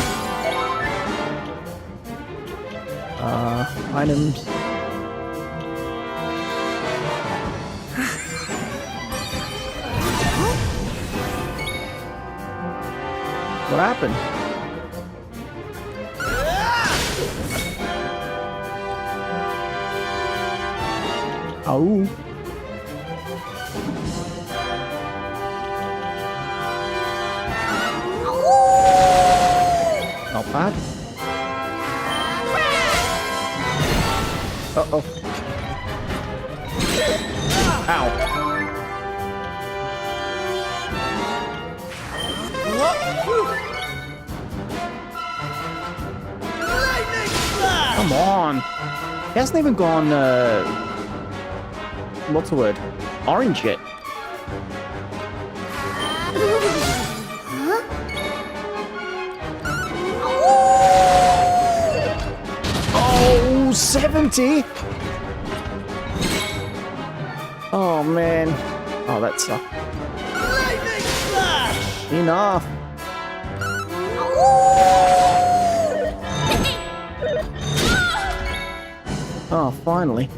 Items. What happened? Oh. Not bad. Uh-oh. Ow. Come on. He hasn't even gone, what's the word? Orange yet. Oh, 70? Oh, man. Oh, that sucked. Enough. Oh, finally.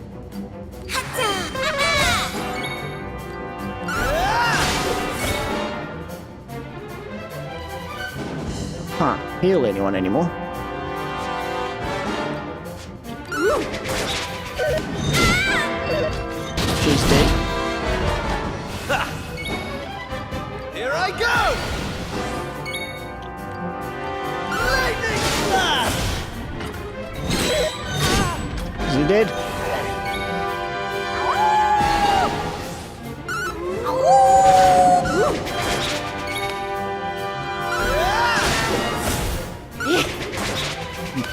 Can't heal anyone anymore. She's dead. Here I go! Lightning flash! Is he dead?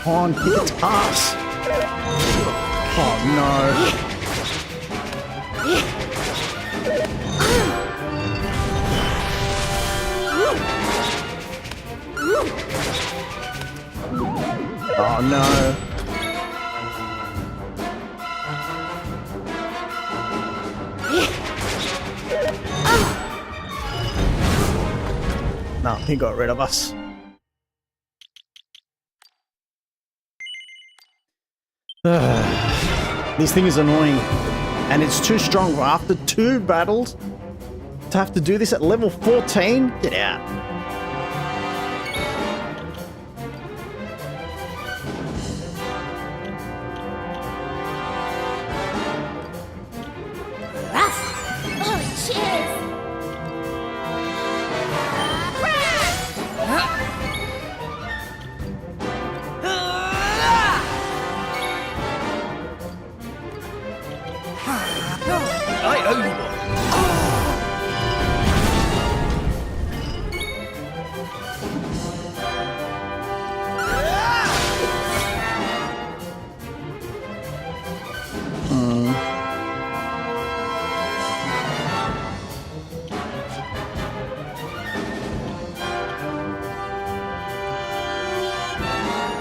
Come on, kick its ass. Oh no. Oh no. No, he got rid of us. This thing is annoying. And it's too strong. After 2 battles, to have to do this at level 14? Get out. Rough. Oh, cheers. I owe you one.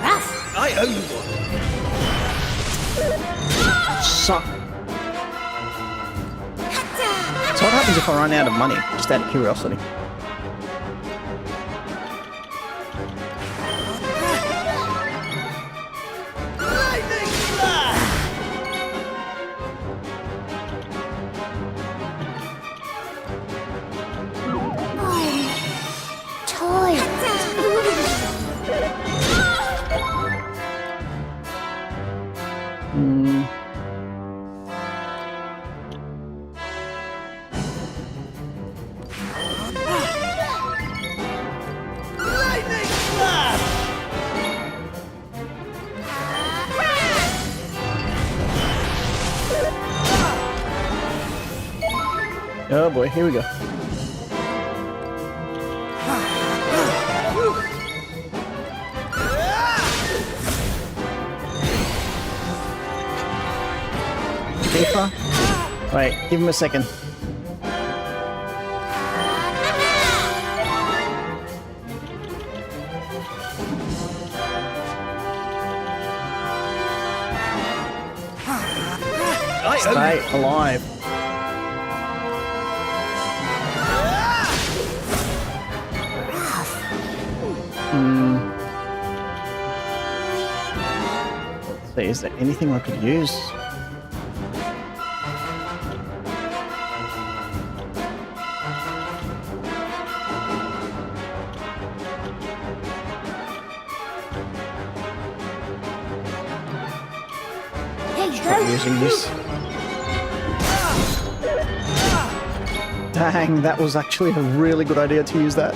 Rough. I owe you one. Suck. So what happens if I run out of money? Just out of curiosity. Oh boy, here we go. Keeper? Wait, give him a second. I owe you. Stay alive. Let's see, is there anything I could use? There you Not go. using this. Dang, that was actually a really good idea to use that.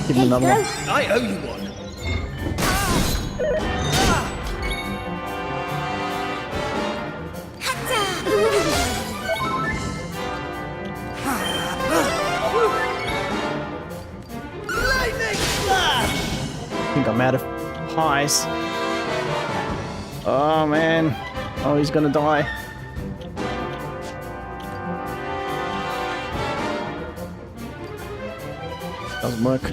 Give him another one. I owe you one. I think I'm out of pies. Oh man. Oh, he's gonna die. Doesn't work.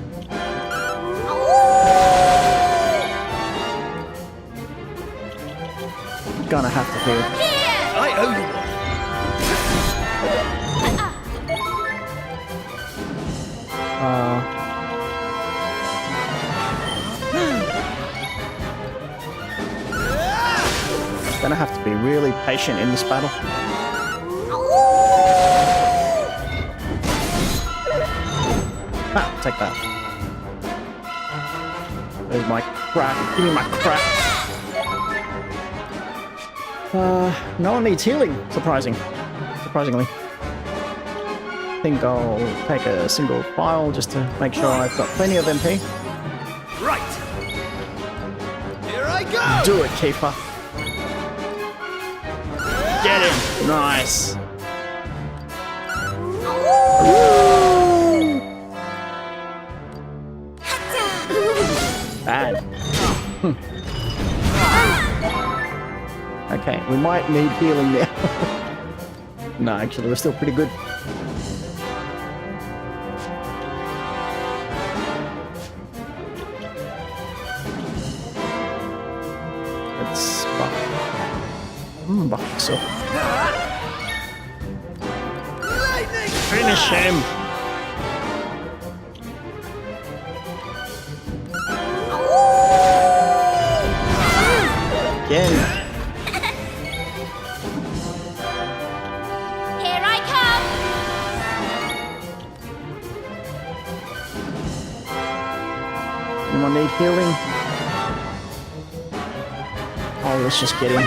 Gonna have to heal. I owe you one. Gonna have to be really patient in this battle. Ah, take that. There's my crap. Give me my crap. No one needs healing. Surprisingly. I think I'll take a single file just to make sure I've got plenty of MP. Right. Here I go. Do it, Kiefer. Get him. Nice. Bad. Okay, we might need healing now. No, actually, we're still pretty good. Let's buff. Buff so. Finish him. Again. Here I come. Anyone need healing? Oh, let's just get him.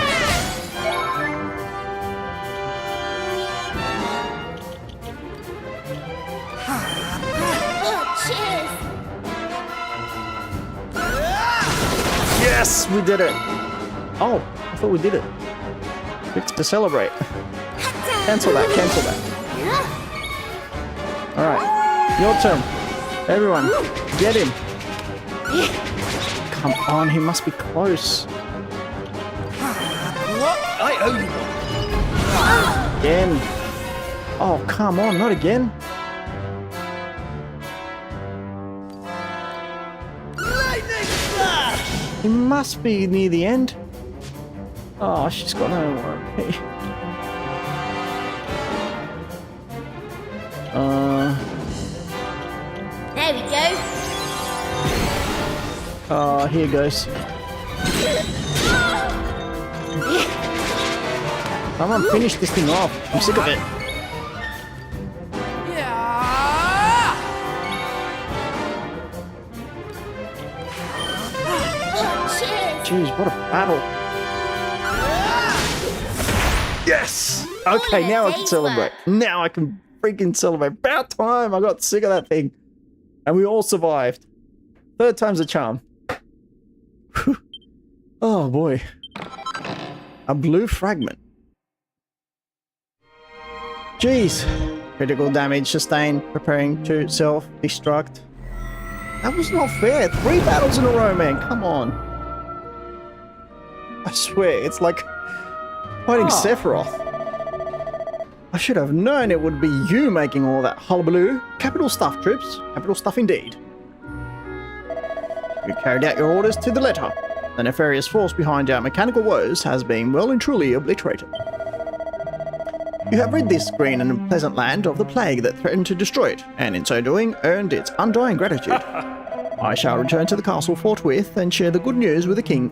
Oh, cheers. Yes, we did it. Oh, I thought we did it. Quick to celebrate. Cancel that, cancel that. Alright, your turn. Everyone, get him. Come on, he must be close. What? I owe you one. Again. Oh, come on, not again. Lightning flash! He must be near the end. Oh, she's got no more. There we go. Oh, here goes. Come on, finish this thing off. I'm sick of it. Oh, cheers. Jeez, what a battle. Yes! Okay, All now I your can days celebrate. Now I can freaking celebrate. About time! I got sick of that thing. And we all survived. Third time's a charm. Whew. Oh boy. A blue fragment. Jeez. Critical damage sustained, preparing to self-destruct. That was not fair. 3 battles in a row, man. Come on. I swear, it's like fighting Sephiroth. I should have known it would be you making all that hullabaloo. Capital stuff, troops. Capital stuff indeed. You carried out your orders to the letter. The nefarious force behind our mechanical woes has been well and truly obliterated. You have rid this green and pleasant land of the plague that threatened to destroy it, and in so doing, earned its undying gratitude. I shall return to the castle forthwith and share the good news with the king.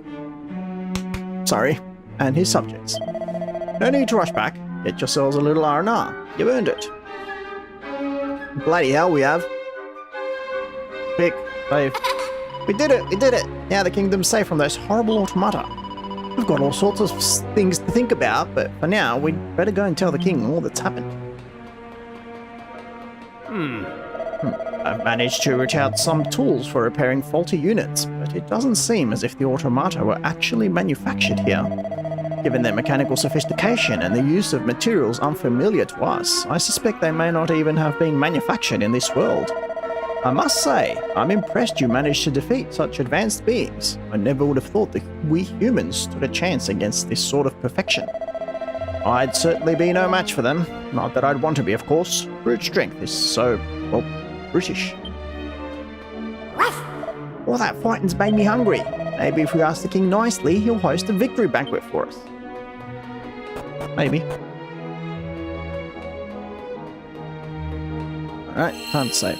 Sorry, and his subjects. No need to rush back. Get yourselves a little R&R. You've earned it. Bloody hell, we have. Quick, save. We did it, we did it. Now the kingdom's safe from those horrible automata. We've got all sorts of things to think about, but for now, we'd better go and tell the king all that's happened. I've managed to root out some tools for repairing faulty units, but it doesn't seem as if the automata were actually manufactured here. Given their mechanical sophistication and the use of materials unfamiliar to us, I suspect they may not even have been manufactured in this world. I must say, I'm impressed you managed to defeat such advanced beings. I never would have thought that we humans stood a chance against this sort of perfection. I'd certainly be no match for them. Not that I'd want to be, of course. Brute strength is so, well, British. All that fighting's made me hungry. Maybe if we ask the king nicely, he'll host a victory banquet for us. Maybe. Alright, time to save.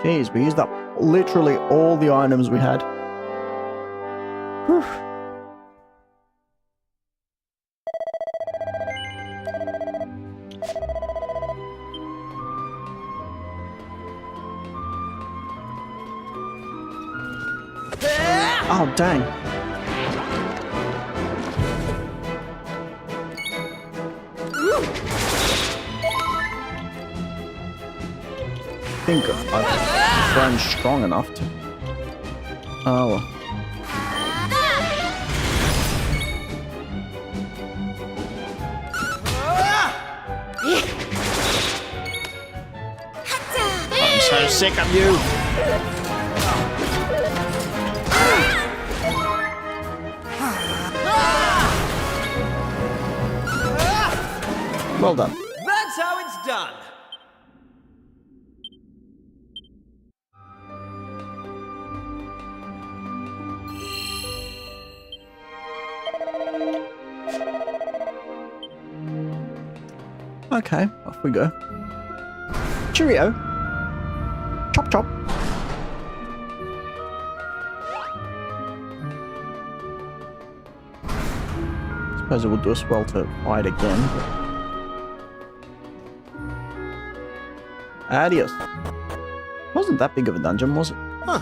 Jeez, we used up literally all the items we had. Whew. Oh, dang. I think I've grown strong enough to... Oh, well. I'm so sick of you. Well done. That's how it's done. Okay, off we go. Cheerio. Chop chop. Suppose it would do us well to fight again. But... Adios. Wasn't that big of a dungeon, was it? Huh.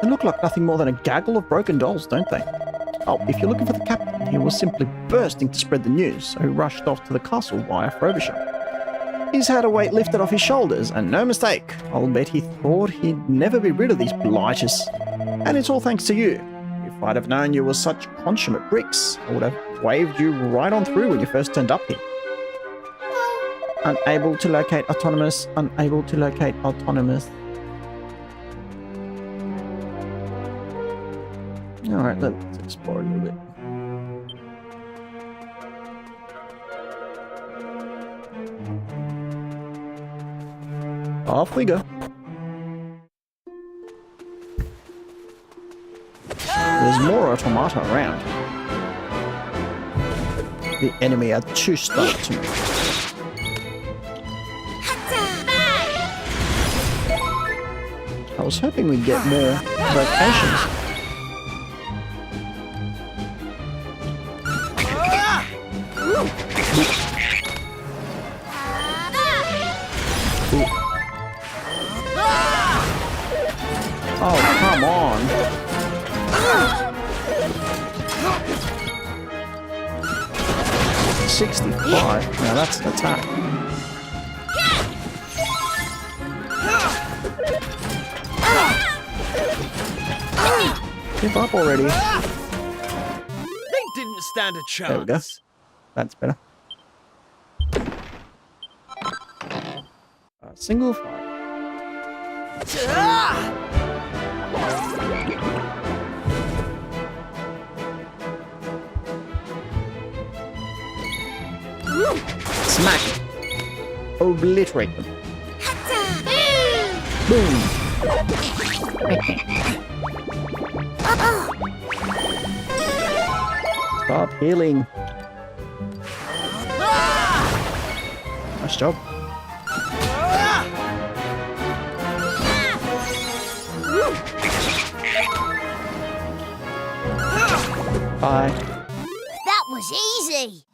They look like nothing more than a gaggle of broken dolls, don't they? Oh, if you're looking for the captain, he was simply bursting to spread the news, so he rushed off to the castle via Frobisher. He's had a weight lifted off his shoulders, and no mistake. I'll bet he thought he'd never be rid of these blighters. And it's all thanks to you. If I'd have known you were such consummate bricks, I would have waved you right on through when you first turned up here. Unable to locate Autonomous, unable to locate Autonomous. Alright, let's explore a little bit. Off we go. There's more Automata around. The enemy are too stark to me. I was hoping we'd get more vocations. Oh, come on. 65. Now that's an attack. Give up already. They didn't stand a chance. There we go. That's better. Single fire. Smack. Obliterate them. Boom. Stop healing. Nice job. Bye. That was easy.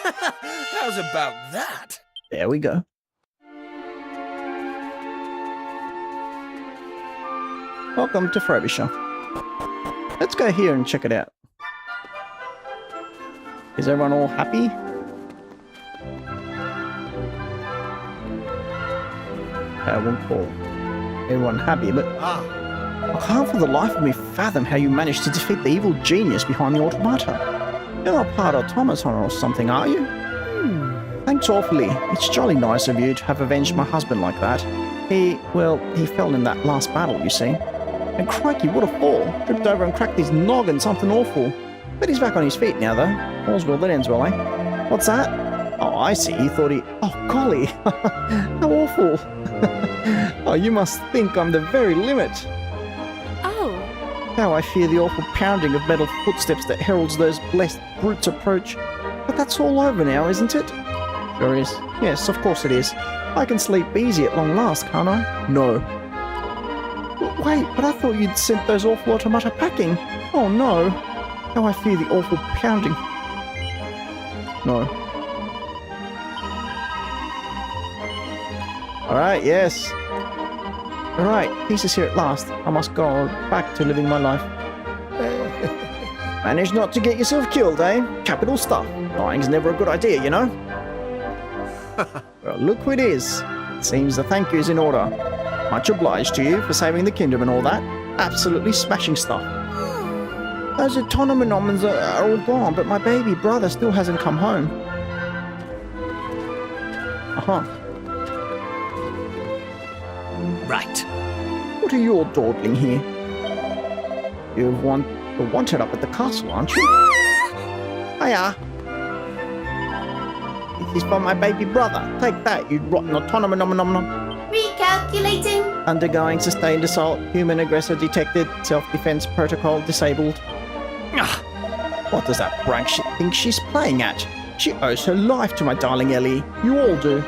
How's about that? There we go. Welcome to Frobisher. Let's go here and check it out. Is everyone all happy? I won't call everyone happy, but I can't for the life of me fathom how you managed to defeat the evil genius behind the Automata. You're not part automaton or something, are you? Thanks awfully. It's jolly nice of you to have avenged my husband like that. He fell in that last battle, you see. And crikey, what a fall. Tripped over and cracked his noggin, something awful. But he's back on his feet now, though. All's well that ends well, eh? What's that? Oh, I see. He thought he... Oh, golly. How awful. Oh, you must think I'm the very limit. Oh. How I fear the awful pounding of metal footsteps that heralds those blessed brutes' approach. But that's all over now, isn't it? Sure is. Yes, of course it is. I can sleep easy at long last, can't I? No. Wait, but I thought you'd sent those awful automata packing. Oh no. How I fear the awful pounding. No. Alright, yes. Alright, peace is here at last. I must go back to living my life. Manage not to get yourself killed, eh? Capital stuff. Dying's never a good idea, you know? Well, look who it is. It seems the thank you's in order. Much obliged to you for saving the kingdom and all that. Absolutely smashing stuff. Those Autonomons are all gone, but my baby brother still hasn't come home. Uh-huh. Right. What are you all dawdling here? You're wanted up at the castle, aren't you? Hiya. This is for my baby brother. Take that, you rotten Autonomon. Recalculating. Undergoing sustained assault. Human aggressor detected. Self-defense protocol disabled. What does that brag shit think she's playing at? She owes her life to my darling Ellie. You all do.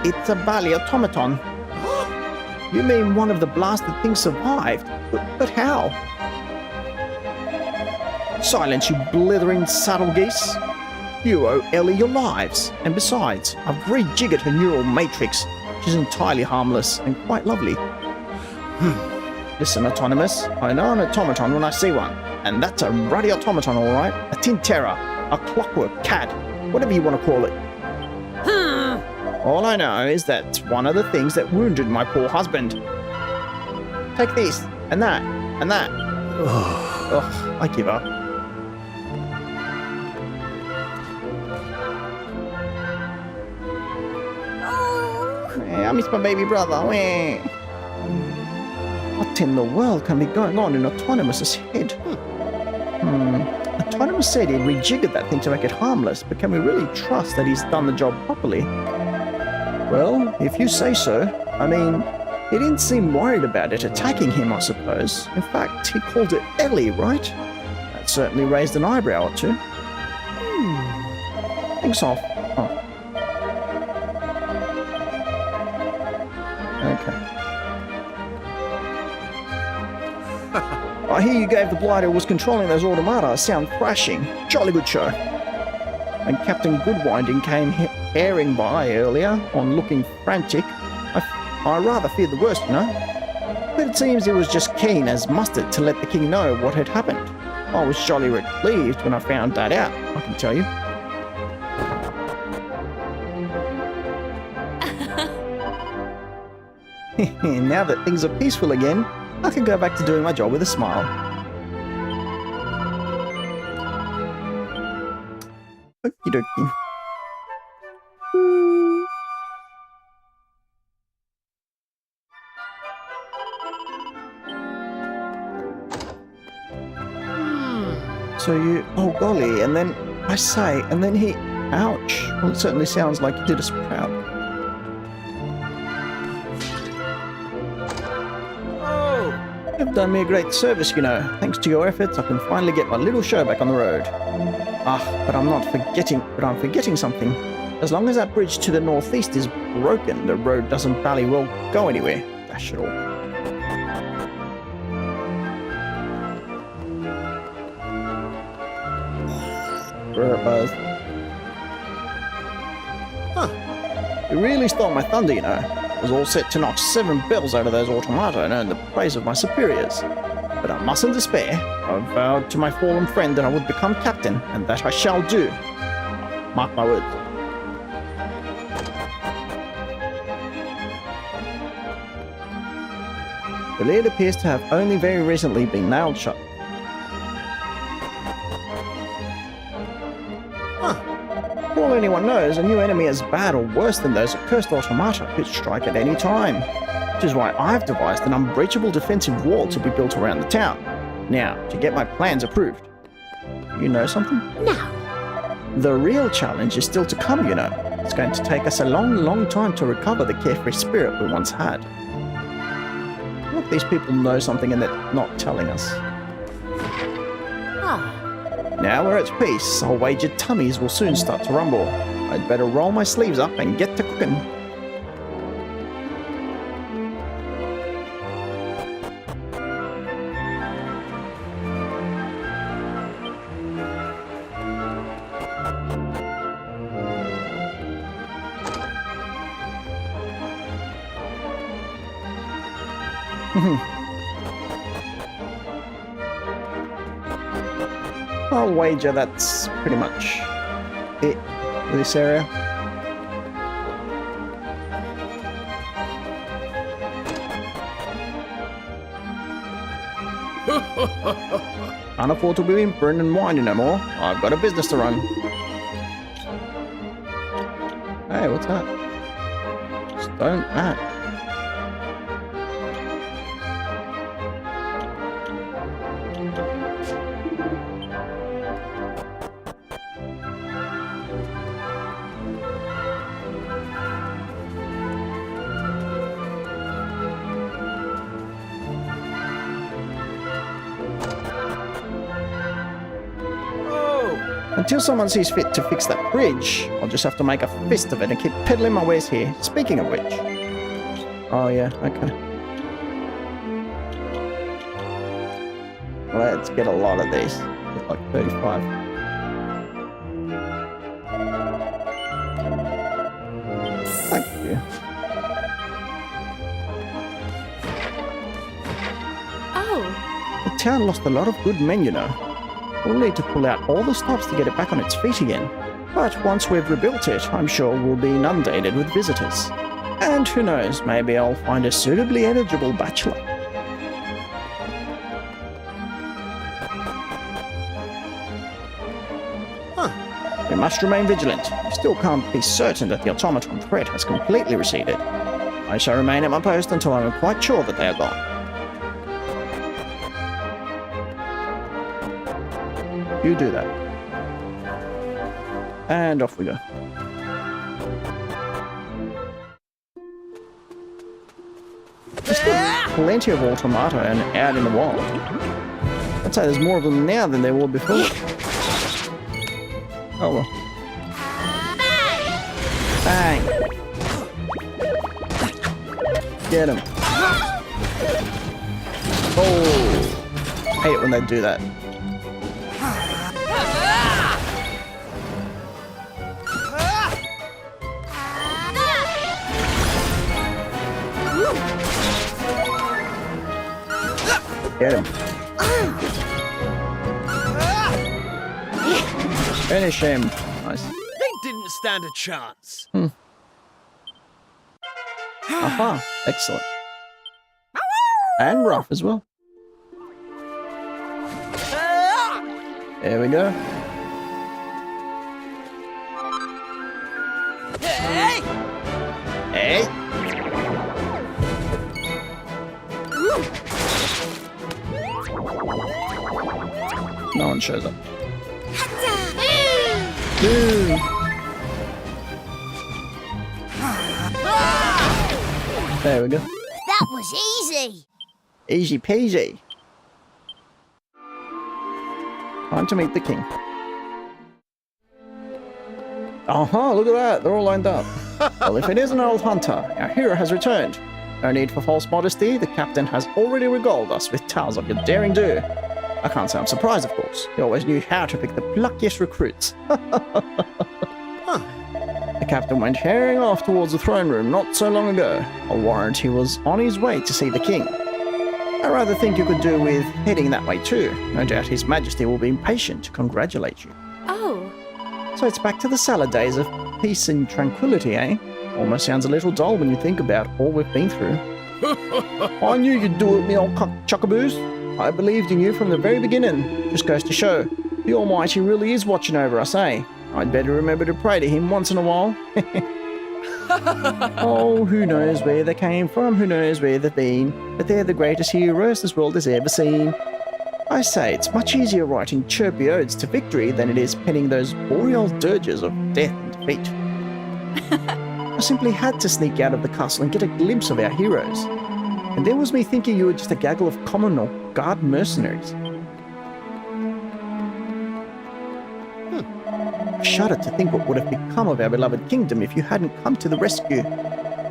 It's a bally automaton. You mean one of the blasted things survived? But how? Silence, you blithering saddle geese. You owe Ellie your lives. And besides, I've rejiggered her neural matrix. She's entirely harmless and quite lovely. Listen, Autonomous, I know an automaton when I see one. And that's a ruddy automaton, all right? A tin terror, a clockwork cat, whatever you want to call it. All I know is that's one of the things that wounded my poor husband. Take this, and that, and that. Ugh, I give up. I miss my baby brother. What in the world can be going on in Autonomous's head? Autonomous said he'd rejiggered that thing to make it harmless, but can we really trust that he's done the job properly? Well, if you say so. I mean, he didn't seem worried about it attacking him, I suppose. In fact, he called it Ellie, right? That certainly raised an eyebrow or two. Thanks off. Oh. Okay. I hear you gave the blighter who was controlling those automata a sound thrashing. Jolly good show. When Captain Goodwinding came herring by earlier on looking frantic, I rather feared the worst, you know. But it seems he was just keen as mustard to let the king know what had happened. I was jolly relieved when I found that out, I can tell you. Now that things are peaceful again, I can go back to doing my job with a smile. Okie dokie. So you, oh golly, and then, I say, and then he, ouch. Well, it certainly sounds like you did us proud. You've done me a great service, you know. Thanks to your efforts, I can finally get my little show back on the road. But I'm forgetting something. As long as that bridge to the northeast is broken, the road doesn't bally well go anywhere. Dash it all. You really stole my thunder, you know. I was all set to knock 7 bells out of those automata and earn the praise of my superiors. But I mustn't despair. I vowed to my fallen friend that I would become captain, and that I shall do. Mark my words. The lid appears to have only very recently been nailed shut. For all anyone knows, a new enemy as bad or worse than those accursed automata could strike at any time. Which is why I've devised an unbreachable defensive wall to be built around the town. Now, to get my plans approved. You know something? No. The real challenge is still to come, you know. It's going to take us a long, long time to recover the carefree spirit we once had. What if these people know something and they're not telling us? Now we're at peace, I'll wager tummies will soon start to rumble. I'd better roll my sleeves up and get to cooking. I'll wager that's pretty much it for this area. Can't afford to be whimpering and whining no more. I've got a business to run. Hey, what's that? Stone mat. Until someone sees fit to fix that bridge, I'll just have to make a fist of it and keep peddling my wares here. Speaking of which... Oh yeah, okay. Let's get a lot of these. Like 35. Thank you. Oh, The town lost a lot of good men, you know. We'll need to pull out all the stops to get it back on its feet again. But once we've rebuilt it, I'm sure we'll be inundated with visitors. And who knows, maybe I'll find a suitably eligible bachelor. We must remain vigilant. We still can't be certain that the automaton threat has completely receded. I shall remain at my post until I'm quite sure that they are gone. You do that. And off we go. There's still plenty of automata out in the wild. I'd say there's more of them now than there were before. Oh well. Bang! Get him. Oh! I hate it when they do that. Get him. Finish him. Nice. They didn't stand a chance. Aha. Excellent. And rough as well. There we go. Hey! Hey! No one shows up. Dude. There we go. that was easy. Easy peasy. Time to meet the king. Aha, look at that. They're all lined up. Well, if it is an old hunter, our hero has returned. No need for false modesty. The captain has already regaled us with tales of your daring do. I can't say I'm surprised, of course. He always knew how to pick the pluckiest recruits. The captain went herring off towards the throne room not so long ago. I'll warrant he was on his way to see the king. I rather think you could do with heading that way too. No doubt His Majesty will be impatient to congratulate you. Oh, So it's back to the salad days of peace and tranquility, eh? Almost sounds a little dull when you think about all we've been through. I knew you'd do it, me old chuckaboos. I believed in you from the very beginning. Just goes to show, the Almighty really is watching over us, eh? I'd better remember to pray to him once in a while. Oh, who knows where they came from, who knows where they've been, but they're the greatest heroes this world has ever seen. I say, it's much easier writing chirpy odes to victory than it is penning those boreal dirges of death and defeat. I simply had to sneak out of the castle and get a glimpse of our heroes. And there was me thinking you were just a gaggle of common or guard mercenaries. I shudder to think what would have become of our beloved kingdom if you hadn't come to the rescue.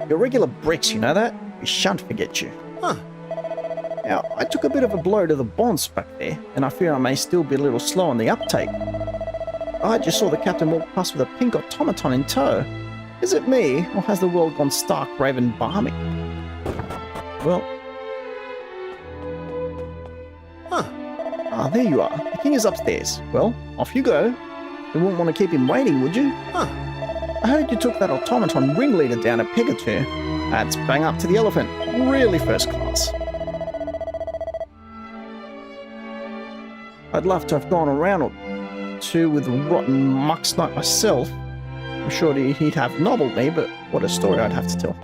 You're regular bricks, you know that? We shan't forget you. Now, I took a bit of a blow to the bonds back there, and I fear I may still be a little slow on the uptake. I just saw the captain walk past with a pink automaton in tow. Is it me, or has the world gone stark raven balmy? Well... Ah, there you are. The king is upstairs. Well, off you go. You wouldn't want to keep him waiting, would you? I heard you took that automaton ringleader down a peg or two. That's bang up to the elephant. Really first class. I'd love to have gone around or two with a rotten muck snipe myself. I'm sure he'd have nobbled me, but what a story I'd have to tell.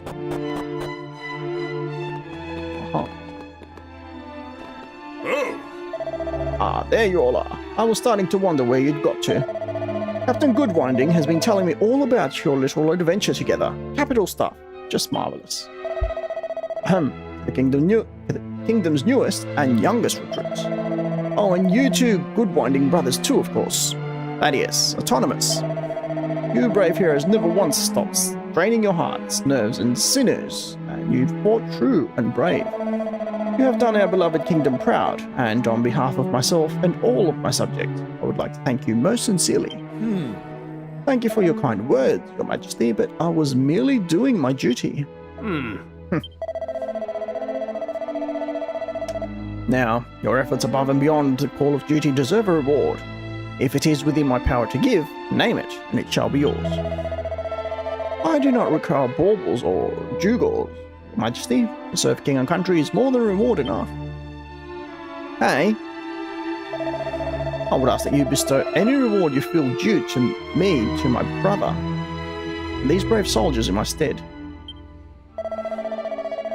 Ah, there you all are. I was starting to wonder where you'd got to. Captain Goodwinding has been telling me all about your little adventure together. Capital stuff. Just marvelous. The kingdom's newest and youngest recruits. Oh, and you two Goodwinding brothers too, of course. Thaddeus, Autonomous. You brave heroes never once stopped straining your hearts, nerves, and sinews, and you fought true and brave. You have done our beloved kingdom proud, and on behalf of myself and all of my subjects, I would like to thank you most sincerely. Thank you for your kind words, Your Majesty, but I was merely doing my duty. Now, your efforts above and beyond the call of duty deserve a reward. If it is within my power to give, name it, and it shall be yours. I do not require baubles or gewgaws, Your Majesty. To serve king and country is more than reward enough. Hey, I would ask that you bestow any reward you feel due to me, to my brother, and these brave soldiers in my stead.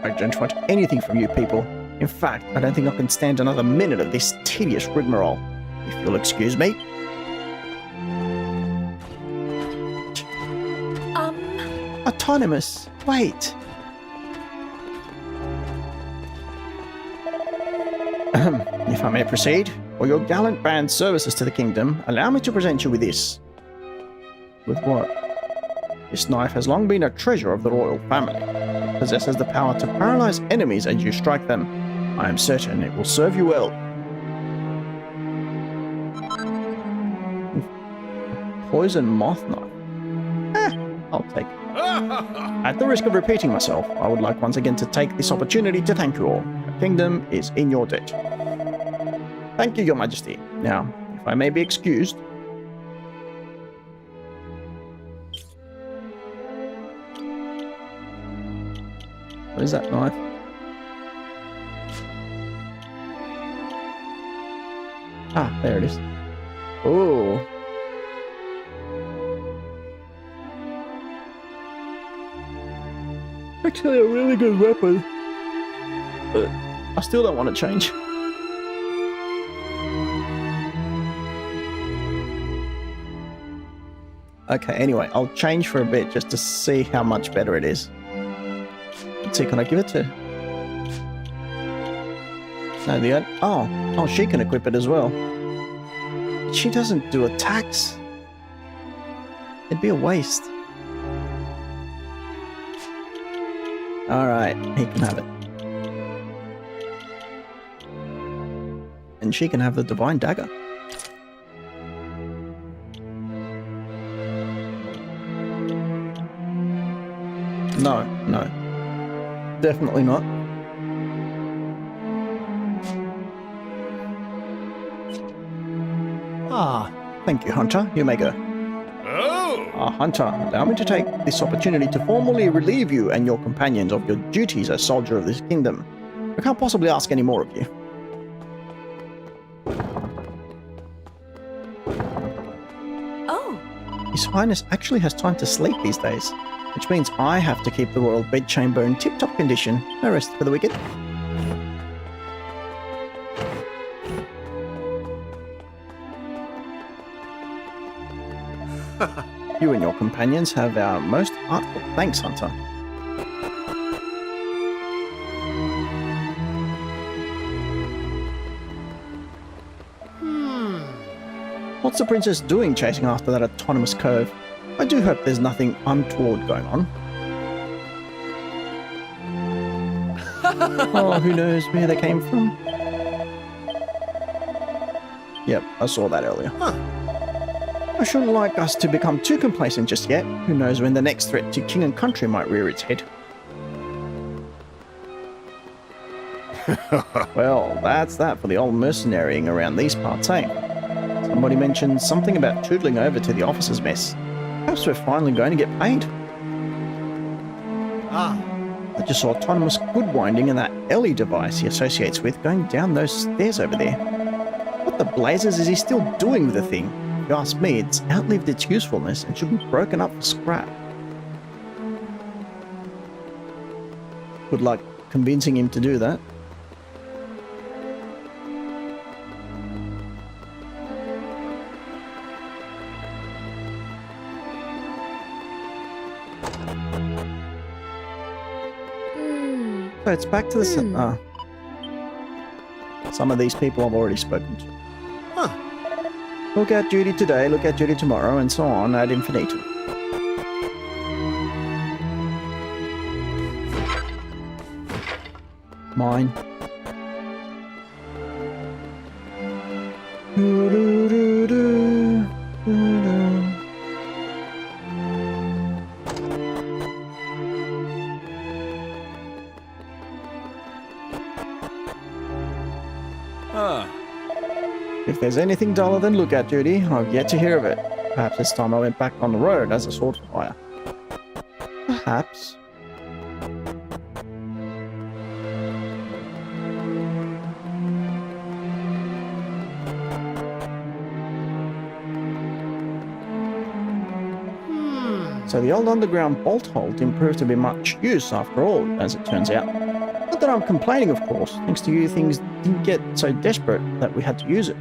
I don't want anything from you people. In fact, I don't think I can stand another minute of this tedious rigmarole, if you'll excuse me. Autonomous, wait. If I may proceed, for your gallant band's services to the kingdom, allow me to present you with this. With what? This knife has long been a treasure of the royal family. It possesses the power to paralyze enemies as you strike them. I am certain it will serve you well. Poison moth knife. I'll take it. At the risk of repeating myself, I would like once again to take this opportunity to thank you all. The kingdom is in your debt. Thank you, Your Majesty. Now, if I may be excused. What is that knife? Ah, there it is. Oh. Actually a really good weapon. But I still don't want to change. Okay, anyway, I'll change for a bit just to see how much better it is. Let's see, can I give it to... No, the... Oh, she can equip it as well. But she doesn't do attacks. It'd be a waste. Alright, he can have it. And she can have the Divine Dagger. No, no. Definitely not. Ah, thank you, Hunter. You may go. Hunter, allow me to take this opportunity to formally relieve you and your companions of your duties as soldier of this kingdom. I can't possibly ask any more of you. Oh. His Highness actually has time to sleep these days, which means I have to keep the royal bedchamber in tip-top condition. No rest for the wicked. You and your companions have our most heartfelt thanks, Hunter. What's the princess doing chasing after that autonomous cove? I do hope there's nothing untoward going on. Oh, who knows where they came from? Yep, I saw that earlier. I shouldn't like us to become too complacent just yet. Who knows when the next threat to king and country might rear its head. Well, that's that for the old mercenarying around these parts, eh? Somebody mentioned something about tootling over to the officers' mess. Perhaps we're finally going to get paid. I just saw Autonomous Goodwinding and that E.L.L.I.E device he associates with going down those stairs over there. What the blazes is he still doing with the thing? If you ask me, it's outlived its usefulness and should be broken up for scrap. Good luck convincing him to do that. So it's back to the... Some of these people I've already spoken to. Look at duty today, look at duty tomorrow, and so on ad infinitum. Mine. If there's anything duller than lookout duty, I've yet to hear of it. Perhaps it's time I went back on the road as a sword fire. Perhaps. So the old underground bolt hole didn't prove to be much use after all, as it turns out. Not that I'm complaining, of course. Thanks to you, things didn't get so desperate that we had to use it.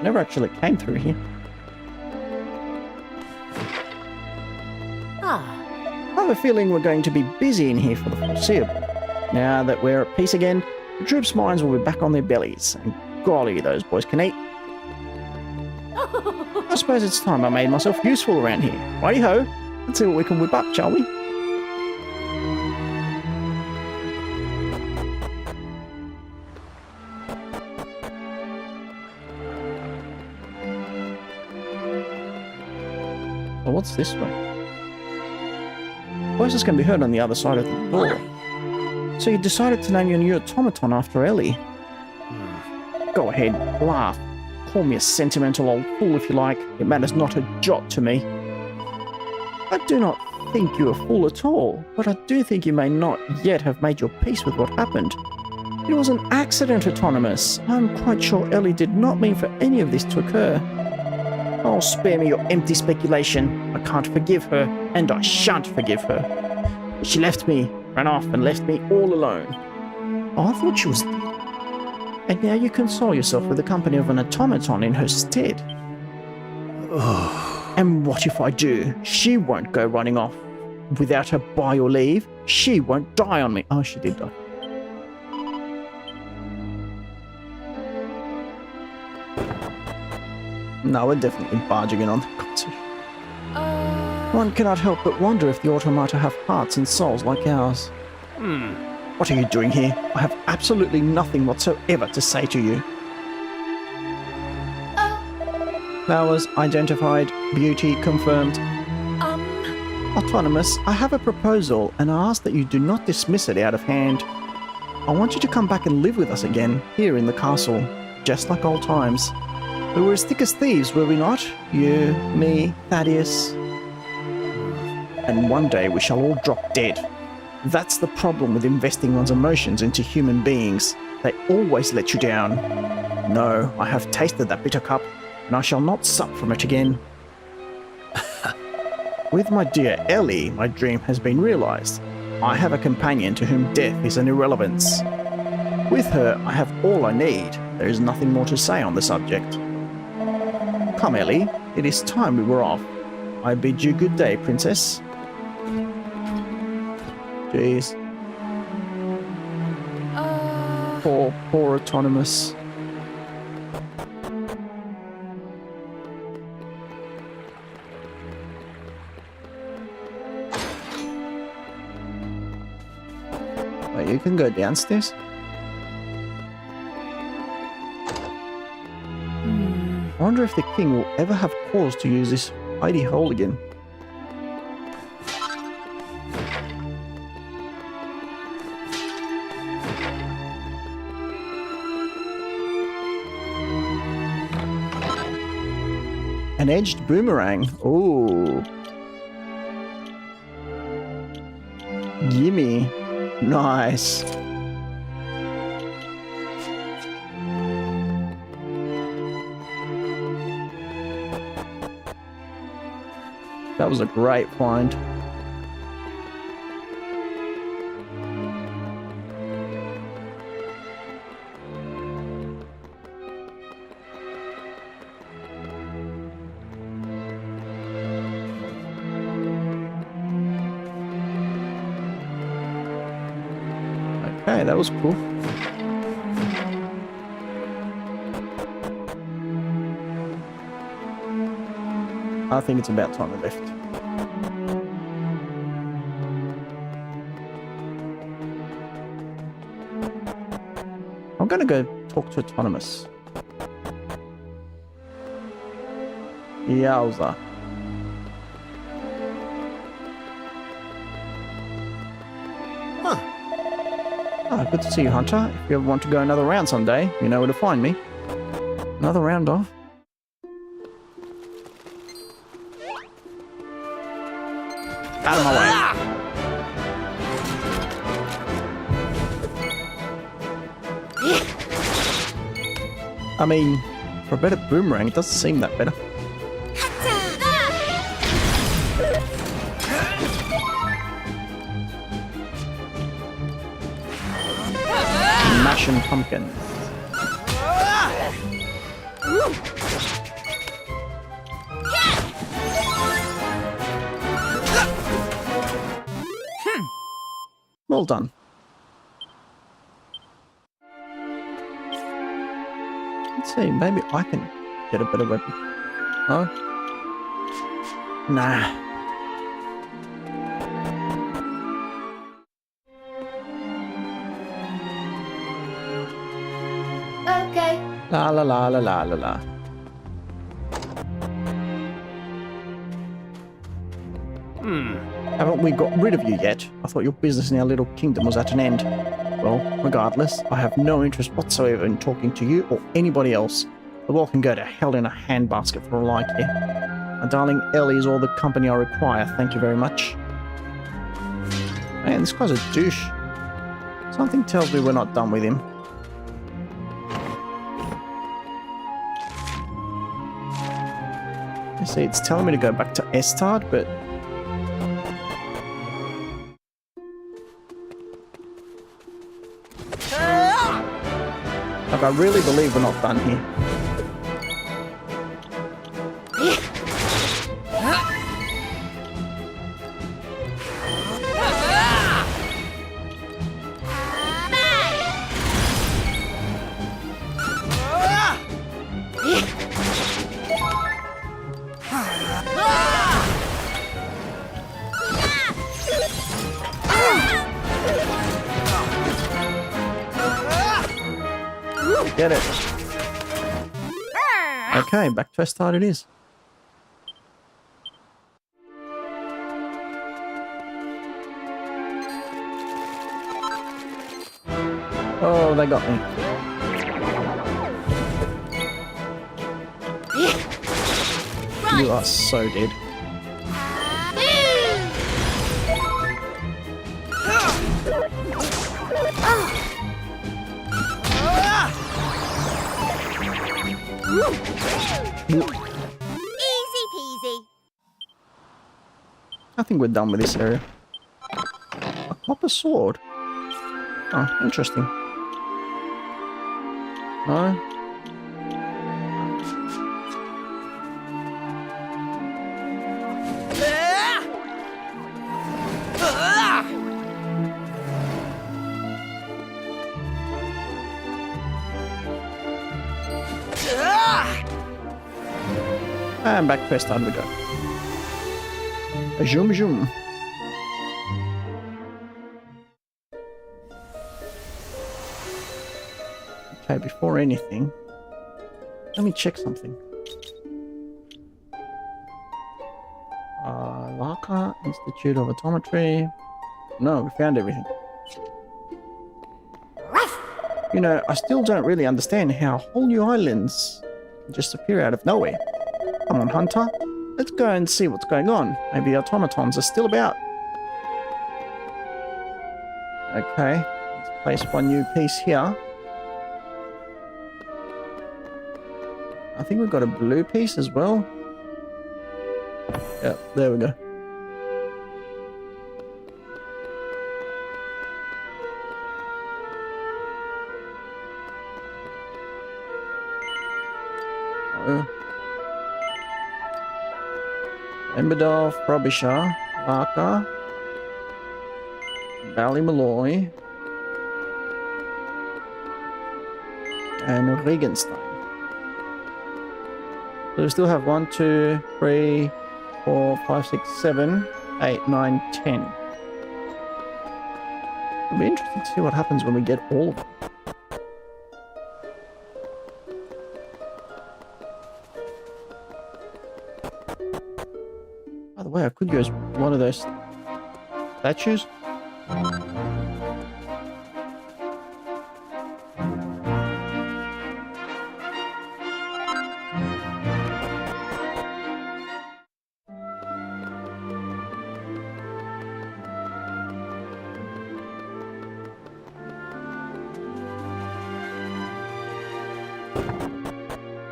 Never actually came through here. I have a feeling we're going to be busy in here for the foreseeable. Now that we're at peace again, the troops' minds will be back on their bellies, and golly, those boys can eat. I suppose it's time I made myself useful around here. Righty-ho, let's see what we can whip up, shall we? Well, what's this way? Voices can be heard on the other side of the door. So you decided to name your new automaton after Ellie. Go ahead, laugh. Call me a sentimental old fool if you like. It matters not a jot to me. I do not think you a fool at all, but I do think you may not yet have made your peace with what happened. It was an accident, Autonomous. I'm quite sure Ellie did not mean for any of this to occur. Oh, spare me your empty speculation. I can't forgive her, and I shan't forgive her. She left me, ran off, and left me all alone. Oh, I thought she was dead. And now you console yourself with the company of an automaton in her stead. And what if I do? She won't go running off. Without her by your leave, she won't die on me. Oh, she did die. No, we're definitely barging in on the conversation. One cannot help but wonder if the Automata have hearts and souls like ours. What are you doing here? I have absolutely nothing whatsoever to say to you. Flowers identified, beauty confirmed. Autonomous, I have a proposal, and I ask that you do not dismiss it out of hand. I want you to come back and live with us again, here in the castle, just like old times. We were as thick as thieves, were we not? You, me, Thaddeus. And one day we shall all drop dead. That's the problem with investing one's emotions into human beings. They always let you down. No, I have tasted that bitter cup, and I shall not sup from it again. With my dear Ellie, my dream has been realized. I have a companion to whom death is an irrelevance. With her, I have all I need. There is nothing more to say on the subject. Come, Ellie, it is time we were off. I bid you good day, Princess. Jeez. Poor Autonomous. Wait, you can go downstairs? I wonder if the king will ever have cause to use this hidey hole again. An edged boomerang. Ooh. Gimme. Nice. That was a great find. Okay, that was cool. I think it's about time I left. I'm gonna go talk to Autonomous. Yowza. Huh. Oh, good to see you, Hunter. If you ever want to go another round someday, you know where to find me. Another round of. Out of my way. I mean, for a better boomerang, it doesn't seem that better. Mashing pumpkins. Well done. Let's see, maybe I can get a better weapon. No? Nah. Okay. La la la la la la la. Haven't we got rid of you yet? I thought your business in our little kingdom was at an end. Well, regardless, I have no interest whatsoever in talking to you or anybody else. The world can go to hell in a handbasket for all I care. My darling Ellie is all the company I require, thank you very much. Man, this guy's a douche. Something tells me we're not done with him. You see, it's telling me to go back to Estard, but... Like, I really believe we're not done here. Get it. Okay, back to Estard it is. Oh, they got me. You are so dead. Easy peasy. I think we're done with this area. A copper sword. Oh, interesting. No? And back to Estard we go. Zoom zoom. Okay, before anything, let me check something. Laka, Institute of Autometry. No, we found everything. You know, I still don't really understand how whole new islands just appear out of nowhere. Come on, Hunter. Let's go and see what's going on. Maybe the automatons are still about. Okay, let's place one new piece here. I think we've got a blue piece as well. Yep, there we go. Embedolf, Frobisher, Laka, Ballymalloy, and Regenstein. So we still have 1, 2, 3, 4, 5, 6, 7, 8, 9, 10. It'll be interesting to see what happens when we get all of them. By the way, I could use one of those statues.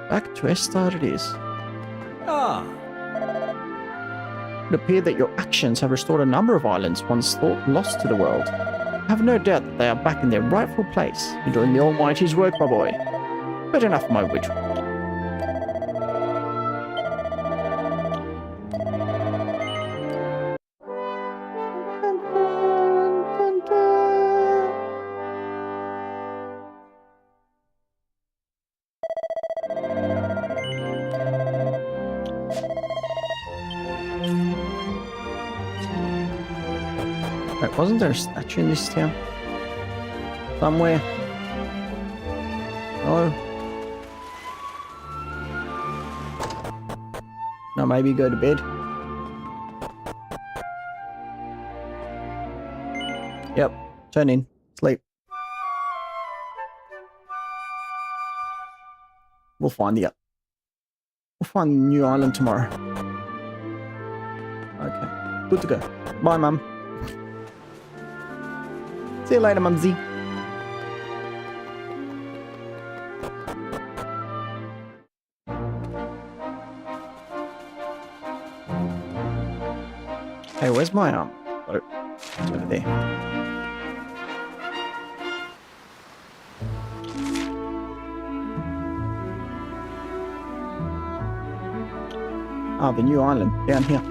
Back to Estar it is. Ah, It appears that your actions have restored a number of islands once thought lost to the world. I have no doubt that they are back in their rightful place. You're doing the Almighty's work, my boy. But enough of my witchery. Wait, wasn't there a statue in this town? Somewhere? No. No, maybe go to bed. Yep, turn in. Sleep. We'll find the new island tomorrow. Okay, good to go. Bye, Mum. See you later, Mumsy. Hey, where's my arm? Oh, it's over there. Ah, the new island down here.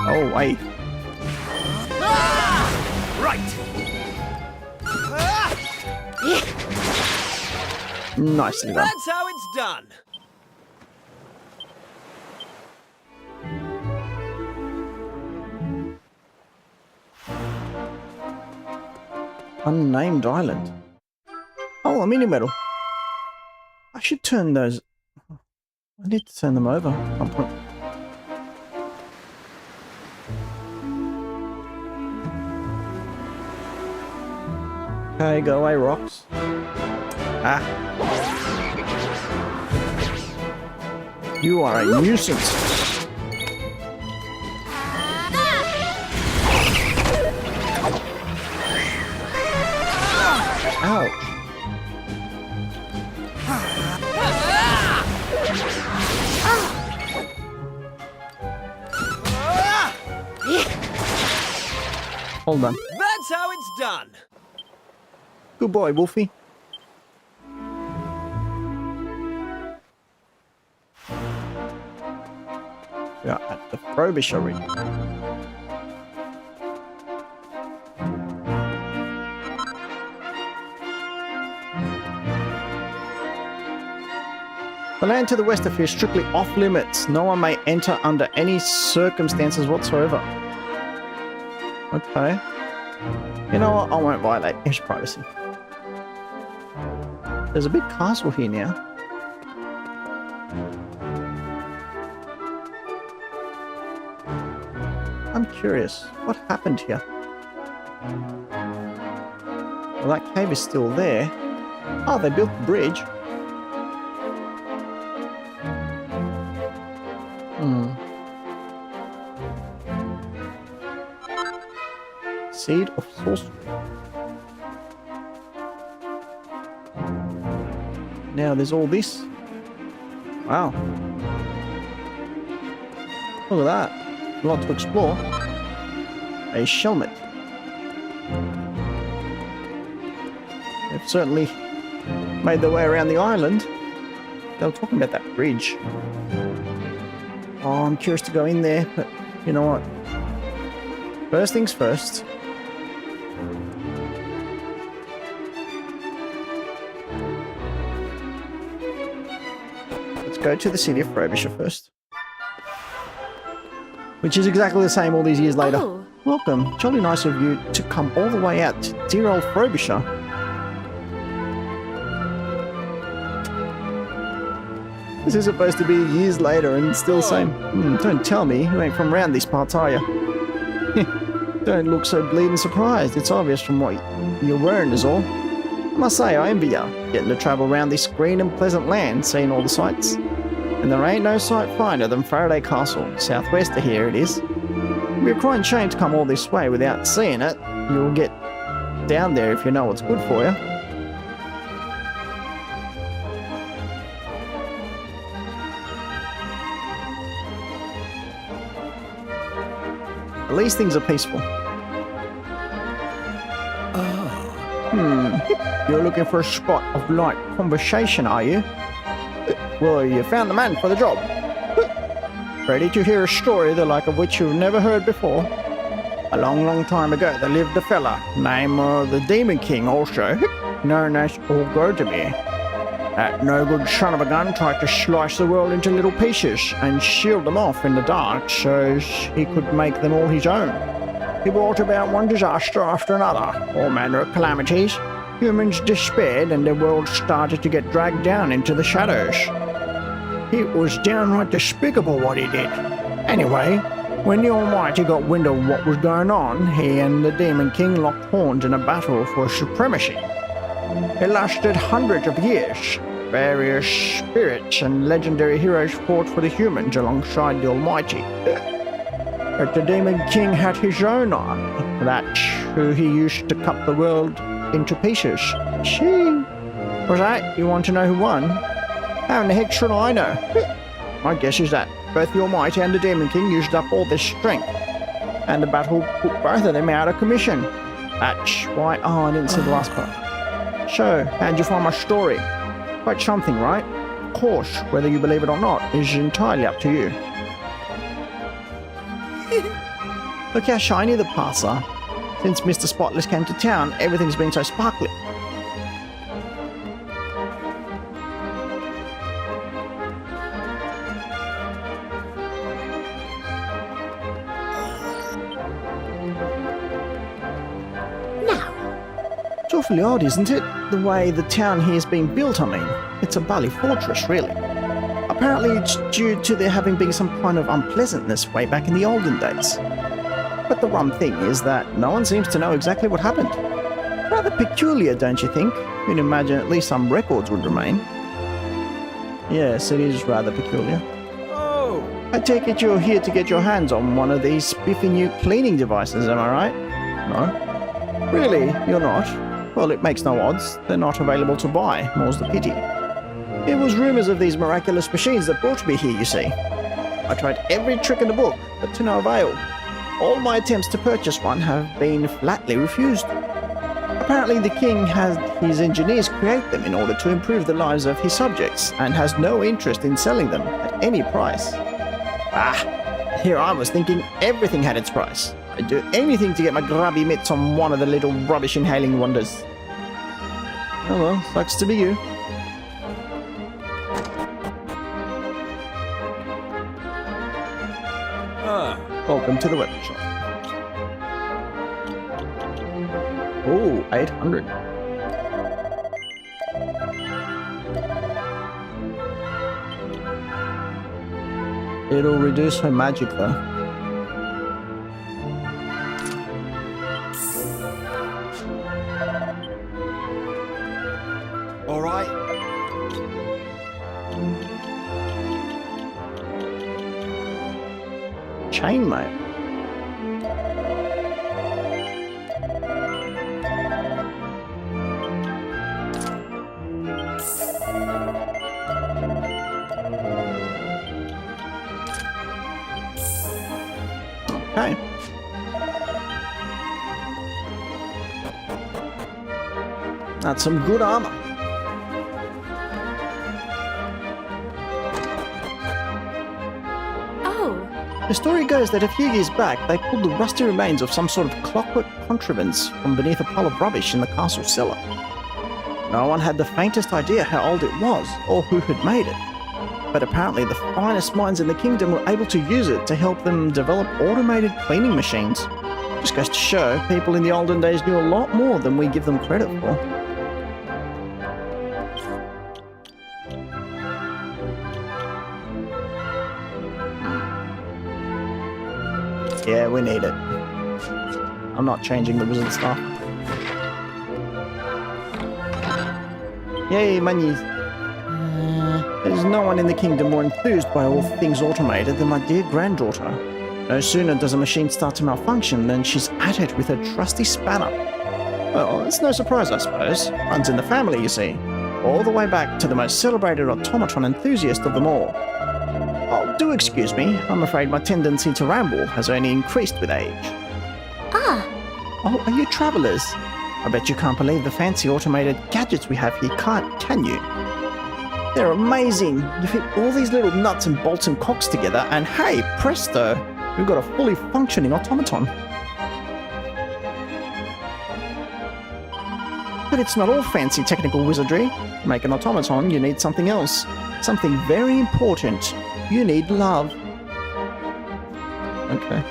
Oh, wait. Nicely done. that's how it's done. Unnamed island. Oh, a mini medal. I should turn those. I need to turn them over at some point. Okay, go away, rocks. Ah. You are a nuisance. Ouch. Hold on. That's how it's done. Good boy, Wolfie. We are at the Frobisher. The land to the west of here is strictly off limits. No one may enter under any circumstances whatsoever. Okay. You know what? I won't violate his privacy. There's a big castle here now. I'm curious. What happened here? Well, that cave is still there. Oh, they built the bridge. Seed of sorcery. Now there's all this. Wow. Look at that. lot to explore. A shelmet. They've certainly made their way around the island. They were talking about that bridge. Oh, I'm curious to go in there, but you know what? First things first. Let's go to the city of Frobisher first. Which is exactly the same all these years later. Oh. Welcome. Jolly nice of you to come all the way out to dear old Frobisher. This is supposed to be years later and still the same. Don't tell me you ain't from round these parts, are you? Don't look so bleeding surprised. It's obvious from what you're wearing is all. I must say, I envy ya, getting to travel around this green and pleasant land, seeing all the sights. And there ain't no sight finer than Faraday Castle, southwest of here it is. It'd be a crying shame to come all this way without seeing it. You'll get down there if you know what's good for you. At least things are peaceful. You're looking for a spot of light conversation, are you? Well, you found the man for the job. Ready to hear a story the like of which you've never heard before? A long, long time ago there lived a fella named the Demon King, also known as Orgodemy. That no good son of a gun tried to slice the world into little pieces and shield them off in the dark so he could make them all his own. He brought about one disaster after another, all manner of calamities. Humans despaired and the world started to get dragged down into the shadows. It was downright despicable what he did. Anyway, when the Almighty got wind of what was going on, he and the Demon King locked horns in a battle for supremacy. It lasted hundreds of years. Various spirits and legendary heroes fought for the humans alongside the Almighty. But the Demon King had his own army. That's who he used to cut the world into pieces. Gee. Was that? You want to know who won? How in the heck should I know? My guess is that both the Almighty and the Demon King used up all their strength. And the battle put both of them out of commission. That's why... Oh, I didn't see the last part. So, how'd you find my story? Quite something, right? Of course, whether you believe it or not is entirely up to you. Look how shiny the parts are. Since Mr. Spotless came to town, everything's been so sparkly. It's awfully odd, isn't it? The way the town here's been built, I mean. It's a bally fortress, really. Apparently it's due to there having been some kind of unpleasantness way back in the olden days. But the one thing is that no one seems to know exactly what happened. Rather peculiar, don't you think? You'd imagine at least some records would remain. Yes, it is rather peculiar. Oh! I take it you're here to get your hands on one of these spiffy new cleaning devices, am I right? No? Really? You're not? Well, it makes no odds. They're not available to buy, more's the pity. It was rumours of these miraculous machines that brought me here, you see. I tried every trick in the book, but to no avail. All my attempts to purchase one have been flatly refused. Apparently the king had his engineers create them in order to improve the lives of his subjects, and has no interest in selling them at any price. Ah, here I was thinking everything had its price. I'd do anything to get my grubby mitts on one of the little rubbish-inhaling wonders. Oh well, sucks to be you. Welcome to the weapon shop. Oh, 800. It'll reduce her magic though. All right. Chainmail. Okay. That's some good armor. Oh, The story goes that a few years back, they pulled the rusty remains of some sort of clockwork contrivance from beneath a pile of rubbish in the castle cellar. No one had the faintest idea how old it was or who had made it, but apparently the finest minds in the kingdom were able to use it to help them develop automated cleaning machines. Just goes to show people in the olden days knew a lot more than we give them credit for. Yeah, we need it. I'm not changing the wizard stuff. Yay, monies. There's no one in the kingdom more enthused by all things automated than my dear granddaughter. No sooner does a machine start to malfunction than she's at it with her trusty spanner. Well, it's no surprise, I suppose. Runs in the family, you see. All the way back to the most celebrated automaton enthusiast of them all. Oh, do excuse me. I'm afraid my tendency to ramble has only increased with age. ah, Oh, are you travellers? I bet you can't believe the fancy automated gadgets we have here, can you? They're amazing. You fit all these little nuts and bolts and cocks together and hey, presto, we've got a fully functioning automaton. But it's not all fancy technical wizardry. To make an automaton, you need something else. Something very important. You need love. Okay.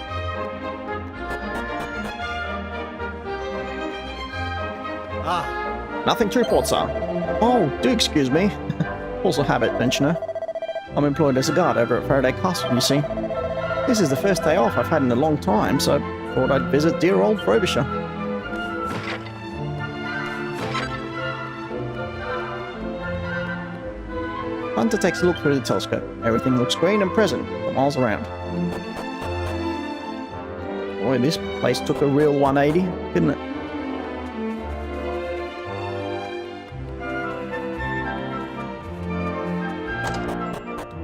Nothing to report, sir. Oh, do excuse me. Also habit, don't you know? I'm employed as a guard over at Faraday Castle, you see. This is the first day off I've had in a long time, so I thought I'd visit dear old Frobisher. Hunter takes a look through the telescope. Everything looks green and present for miles around. Boy, this place took a real 180, didn't it?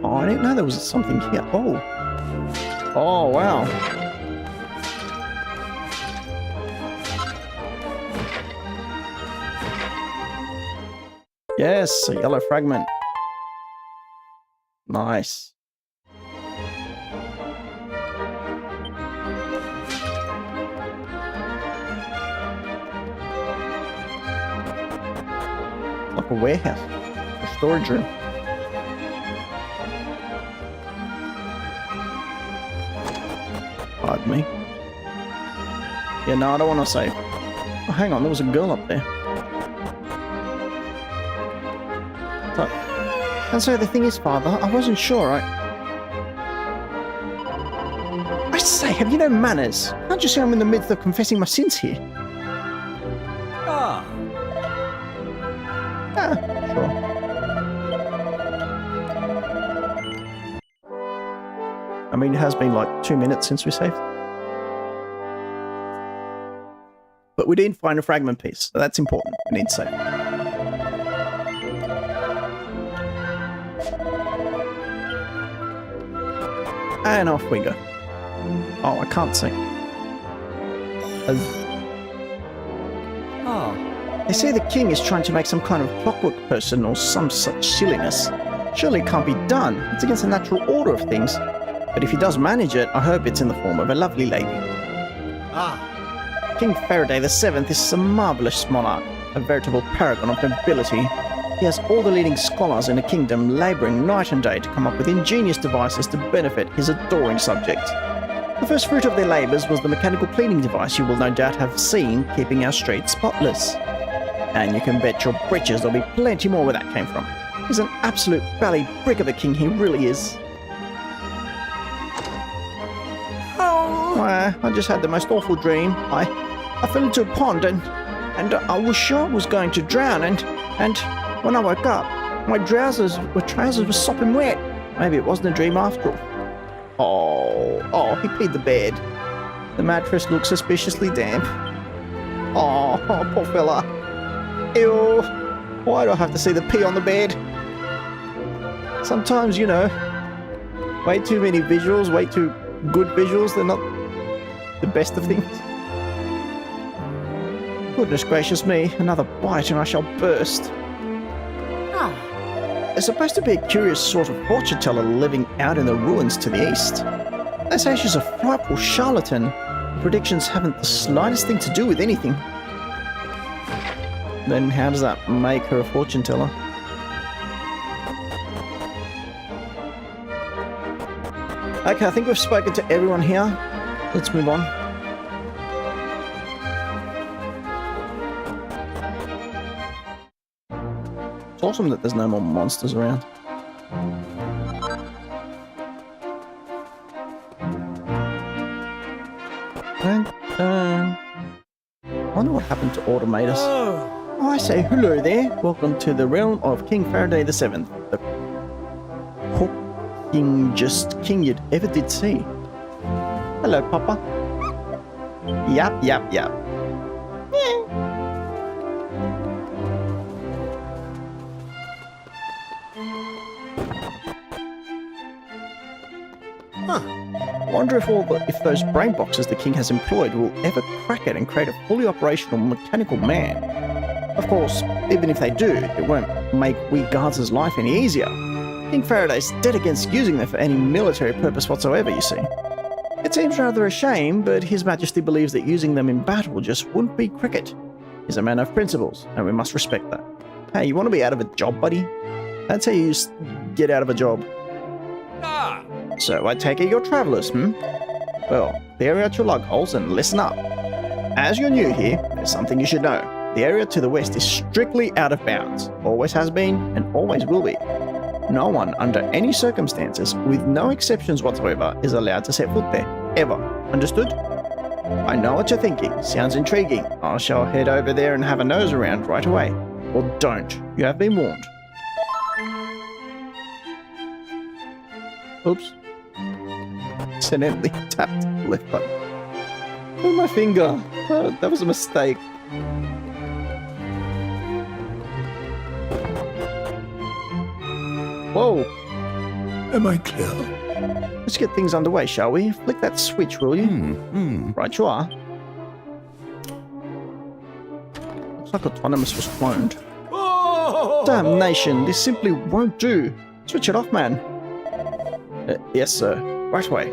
Oh, I didn't know there was something here. Oh. Oh, wow. Yes, a yellow fragment. Nice. Like a warehouse. A storage room. Pardon me. Yeah, no, I don't want to save. Oh, hang on, there was a girl up there. So, and so the thing is, Father, I wasn't sure. I say, have you no manners? Can't you see I'm in the midst of confessing my sins here? Ah, Ah, sure. I mean, it has been like 2 minutes since we saved. But we did find a fragment piece, so that's important. We need to save. And off we go. Oh, I can't see. They say the king is trying to make some kind of clockwork person or some such silliness. Surely it can't be done. It's against the natural order of things. But if he does manage it, I hope it's in the form of a lovely lady. King Faraday VII is a marvellous monarch, a veritable paragon of nobility. He has all the leading scholars in the kingdom labouring night and day to come up with ingenious devices to benefit his adoring subjects. The first fruit of their labours was the mechanical cleaning device you will no doubt have seen keeping our streets spotless. And you can bet your britches there'll be plenty more where that came from. He's an absolute bally brick of a king, he really is. Why, I just had the most awful dream. I fell into a pond and I was sure I was going to drown and when I woke up, my trousers were sopping wet. Maybe it wasn't a dream after all. Oh, he peed the bed. The mattress looked suspiciously damp. Oh, poor fella. Ew. Why do I have to see the pee on the bed? Sometimes, you know, way too many visuals, way too good visuals, they're not the best of things. Goodness gracious me, another bite and I shall burst. Ah. There's supposed to be a curious sort of fortune teller living out in the ruins to the east. They say she's a frightful charlatan. The predictions haven't the slightest thing to do with anything. Then how does that make her a fortune teller? Okay, I think we've spoken to everyone here. Let's move on. It's awesome that there's no more monsters around. I wonder what happened to Automatus. Oh, I say hello there. Welcome to the realm of King Faraday the Seventh, the just king you'd ever did see. Hello, Papa. Yap, yap, yap. I wonder if those brain boxes the king has employed will ever crack it and create a fully operational mechanical man. Of course, even if they do, it won't make we guards' life any easier. King Faraday's dead against using them for any military purpose whatsoever, you see. It seems rather a shame, but His Majesty believes that using them in battle just wouldn't be cricket. He's a man of principles, and we must respect that. Hey, you want to be out of a job, buddy? That's how you get out of a job. So I take it you're travellers, Well, clear out your lug holes and listen up. As you're new here, there's something you should know. The area to the west is strictly out of bounds. Always has been, and always will be. No one, under any circumstances, with no exceptions whatsoever, is allowed to set foot there. Ever. Understood? I know what you're thinking. Sounds intriguing. I shall head over there and have a nose around right away. Or don't. You have been warned. Oops. Accidentally tapped the left button. Oh, my finger. Oh, that was a mistake. Whoa. Am I clear? Let's get things underway, shall we? Flick that switch, will you? Right you are. Looks like Autonomous was cloned. Damnation, this simply won't do. Switch it off, man. Yes, sir. Right away.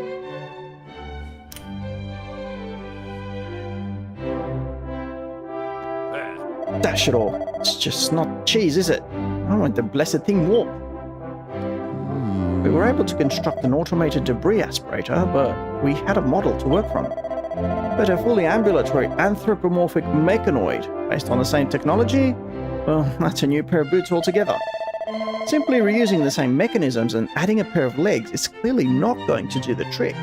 Dash it all. It's just not cheese, is it? I want the blessed thing warp. We were able to construct an automated debris aspirator, but we had a model to work from. But a fully ambulatory anthropomorphic mechanoid based on the same technology? Well, that's a new pair of boots altogether. Simply reusing the same mechanisms and adding a pair of legs is clearly not going to do the trick.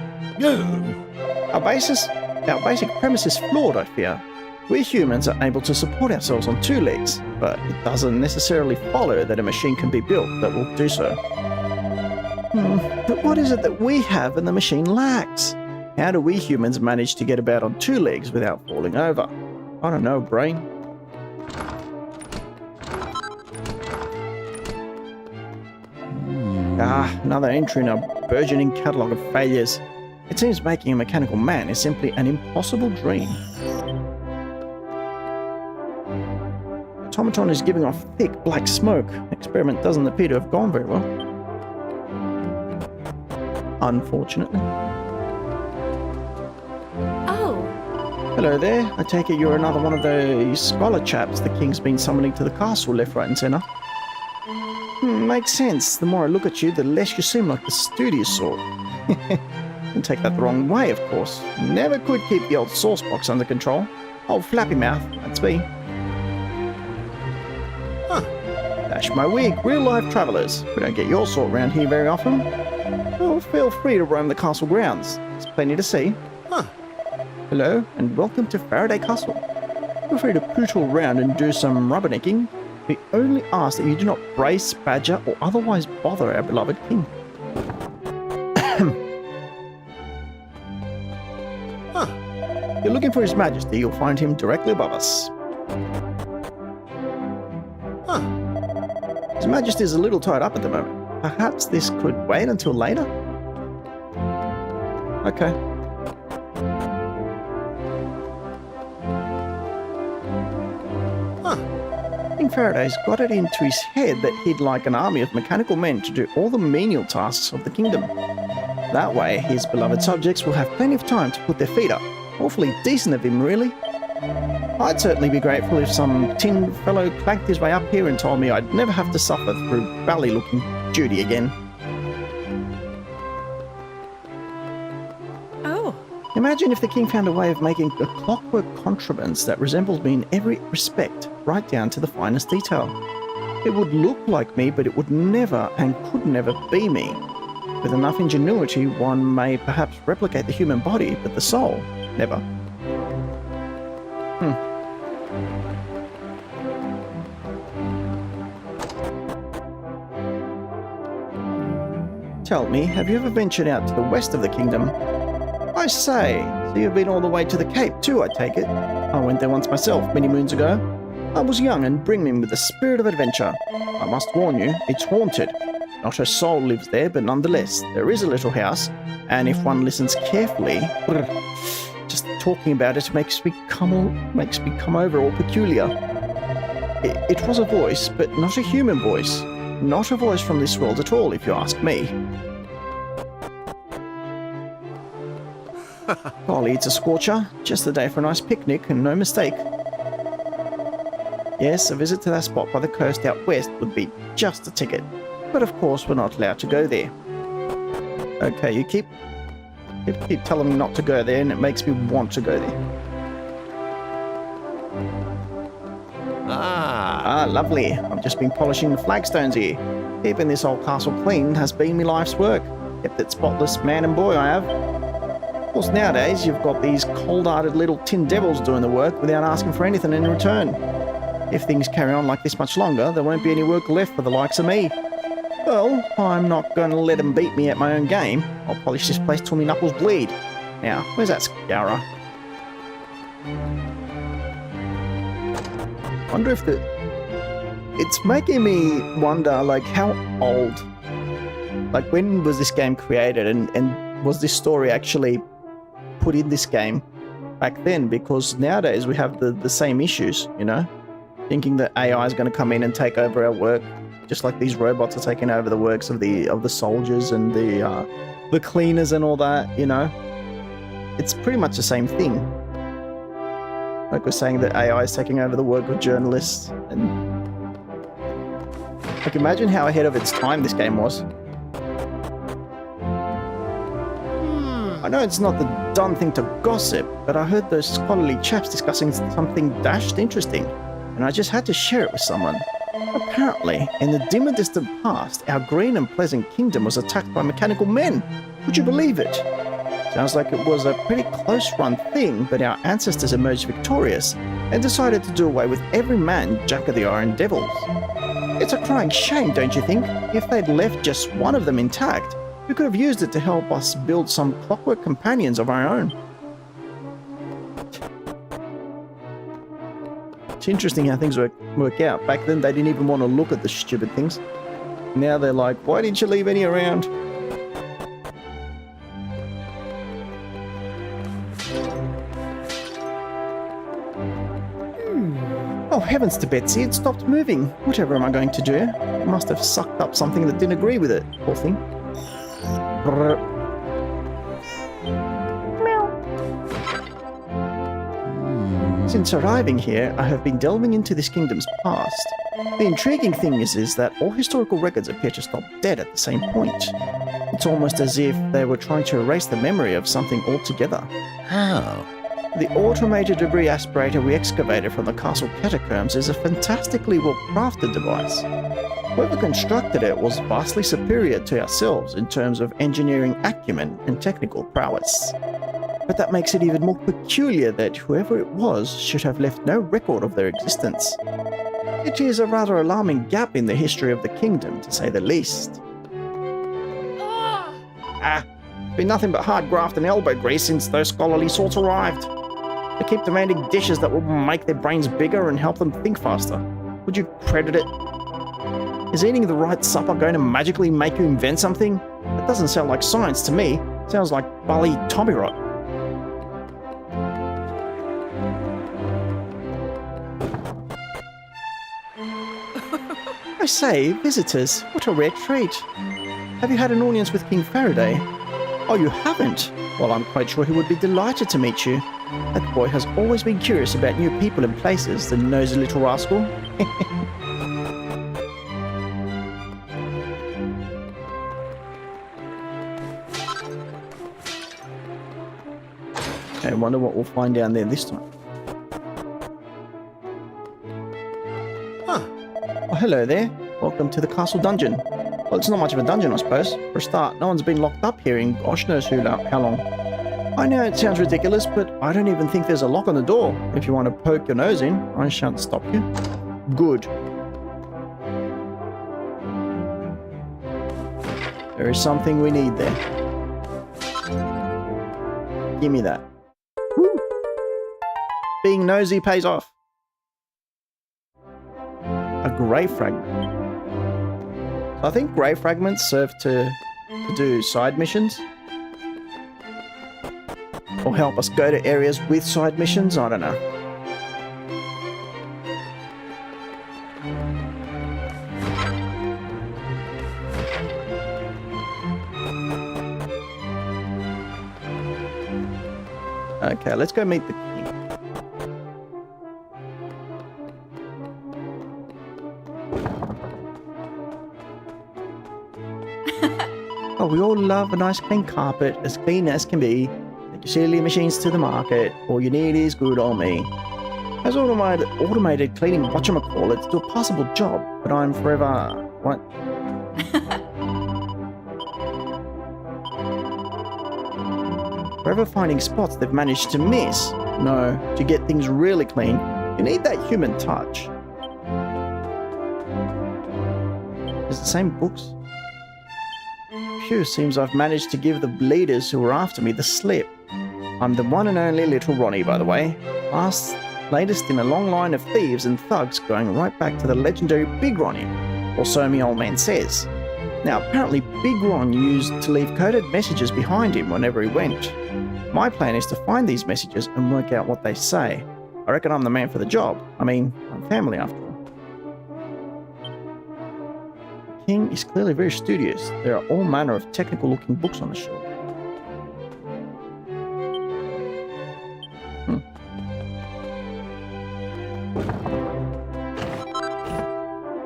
Our basic premise is flawed, I fear. We humans are able to support ourselves on two legs, but it doesn't necessarily follow that a machine can be built that will do so. But what is it that we have and the machine lacks? How do we humans manage to get about on two legs without falling over? I don't know, brain. Another entry in a burgeoning catalogue of failures. It seems making a mechanical man is simply an impossible dream. Automaton is giving off thick black smoke. Experiment doesn't appear to have gone very well. Unfortunately. Oh. Hello there. I take it you're another one of those scholar chaps the king's been summoning to the castle left, right and centre. Makes sense. The more I look at you, the less you seem like the studious sort. Don't take that the wrong way, of course. Never could keep the old sauce box under control. Old flappy mouth, that's me. Dash my wig, real life travellers. We don't get your sort round here very often. Well, feel free to roam the castle grounds. There's plenty to see. Hello, and welcome to Faraday Castle. Feel free to pootle around and do some rubbernecking. We only ask that you do not brace, badger, or otherwise bother our beloved king. If you're looking for His Majesty, you'll find him directly above us. His Majesty is a little tied up at the moment. Perhaps this could wait until later? Okay. King Faraday's got it into his head that he'd like an army of mechanical men to do all the menial tasks of the kingdom. That way, his beloved subjects will have plenty of time to put their feet up. Awfully decent of him, really. I'd certainly be grateful if some tin fellow clanked his way up here and told me I'd never have to suffer through bally-looking duty again. Oh. Imagine if the king found a way of making a clockwork contrivance that resembles me in every respect, right down to the finest detail. It would look like me, but it would never and could never be me. With enough ingenuity, one may perhaps replicate the human body, but the soul, never. Tell me, have you ever ventured out to the west of the kingdom? I say, so you've been all the way to the Cape too, I take it? I went there once myself, many moons ago. I was young and brimming with the spirit of adventure. I must warn you, it's haunted. Not a soul lives there, but nonetheless, there is a little house, and if one listens carefully, just talking about it makes me come over all peculiar. It was a voice, but not a human voice. Not a voice from this world at all, if you ask me. Golly, it's a scorcher. Just the day for a nice picnic, and no mistake. Yes, a visit to that spot by the coast out west would be just a ticket. But of course, we're not allowed to go there. Okay, you keep telling me not to go there, and it makes me want to go there. Ah, lovely. I've just been polishing the flagstones here. Keeping this old castle clean has been my life's work. Kept it spotless, man and boy I have. Of course, nowadays you've got these cold-hearted little tin devils doing the work without asking for anything in return. If things carry on like this much longer, there won't be any work left for the likes of me. Well, I'm not going to let them beat me at my own game. I'll polish this place till my knuckles bleed. Now, where's that scourer? Wonder if it's making me wonder, like, how old, like, when was this game created, and was this story actually put in this game back then? Because nowadays we have the same issues, you know, thinking that AI is going to come in and take over our work, just like these robots are taking over the works of the soldiers and the cleaners and all that, you know. It's pretty much the same thing. Like we're saying that AI is taking over the work of journalists, and like imagine how ahead of its time this game was. I know it's not the done thing to gossip, but I heard those scholarly chaps discussing something dashed interesting, and I just had to share it with someone. Apparently, in the dim and distant past, our green and pleasant kingdom was attacked by mechanical men. Would you believe it? Sounds like it was a pretty close-run thing, but our ancestors emerged victorious and decided to do away with every man Jack of the Iron Devils. It's a crying shame, don't you think? If they'd left just one of them intact, we could have used it to help us build some clockwork companions of our own. It's interesting how things work out. Back then, they didn't even want to look at the stupid things. Now they're like, why didn't you leave any around? Oh, heavens to Betsy, it stopped moving. Whatever am I going to do? It must have sucked up something that didn't agree with it, poor thing. Brrr. Since arriving here, I have been delving into this kingdom's past. The intriguing thing is that all historical records appear to stop dead at the same point. It's almost as if they were trying to erase the memory of something altogether. How? The automated debris aspirator we excavated from the castle catacombs is a fantastically well-crafted device. Whoever constructed it was vastly superior to ourselves in terms of engineering acumen and technical prowess. But that makes it even more peculiar that whoever it was should have left no record of their existence. It is a rather alarming gap in the history of the kingdom, to say the least. It's been nothing but hard graft and elbow grease since those scholarly sorts arrived. They keep demanding dishes that will make their brains bigger and help them think faster. Would you credit it? Is eating the right supper going to magically make you invent something? That doesn't sound like science to me. It sounds like bally tommyrot. I say, visitors, what a rare treat. Have you had an audience with King Faraday? Oh, you haven't? Well, I'm quite sure he would be delighted to meet you. That boy has always been curious about new people and places, the nosy little rascal. Okay, I wonder what we'll find down there this time. Oh, hello there. Welcome to the castle dungeon. Well, it's not much of a dungeon, I suppose. For a start, no one's been locked up here in gosh knows how long. I know it sounds ridiculous, but I don't even think there's a lock on the door. If you want to poke your nose in, I shan't stop you. Good. There is something we need there. Give me that. Woo. Being nosy pays off. A grey fragment. So I think grey fragments serve to do side missions. Or help us go to areas with side missions, I don't know. Okay, let's go meet the king. Oh, we all love a nice clean carpet, as clean as can be. Take your silly machines to the market. All you need is good on me. As automated cleaning whatchamacallits do a possible job, but I'm forever... What? Forever finding spots they've managed to miss. No, to get things really clean, you need that human touch. Is it the same books? Phew, seems I've managed to give the leaders who were after me the slip. I'm the one and only little Ronnie, by the way. Latest in a long line of thieves and thugs going right back to the legendary Big Ronnie, or so me old man says. Now, apparently Big Ron used to leave coded messages behind him whenever he went. My plan is to find these messages and work out what they say. I reckon I'm the man for the job. I mean, I'm family after all. The king is clearly very studious. There are all manner of technical looking books on the shelf.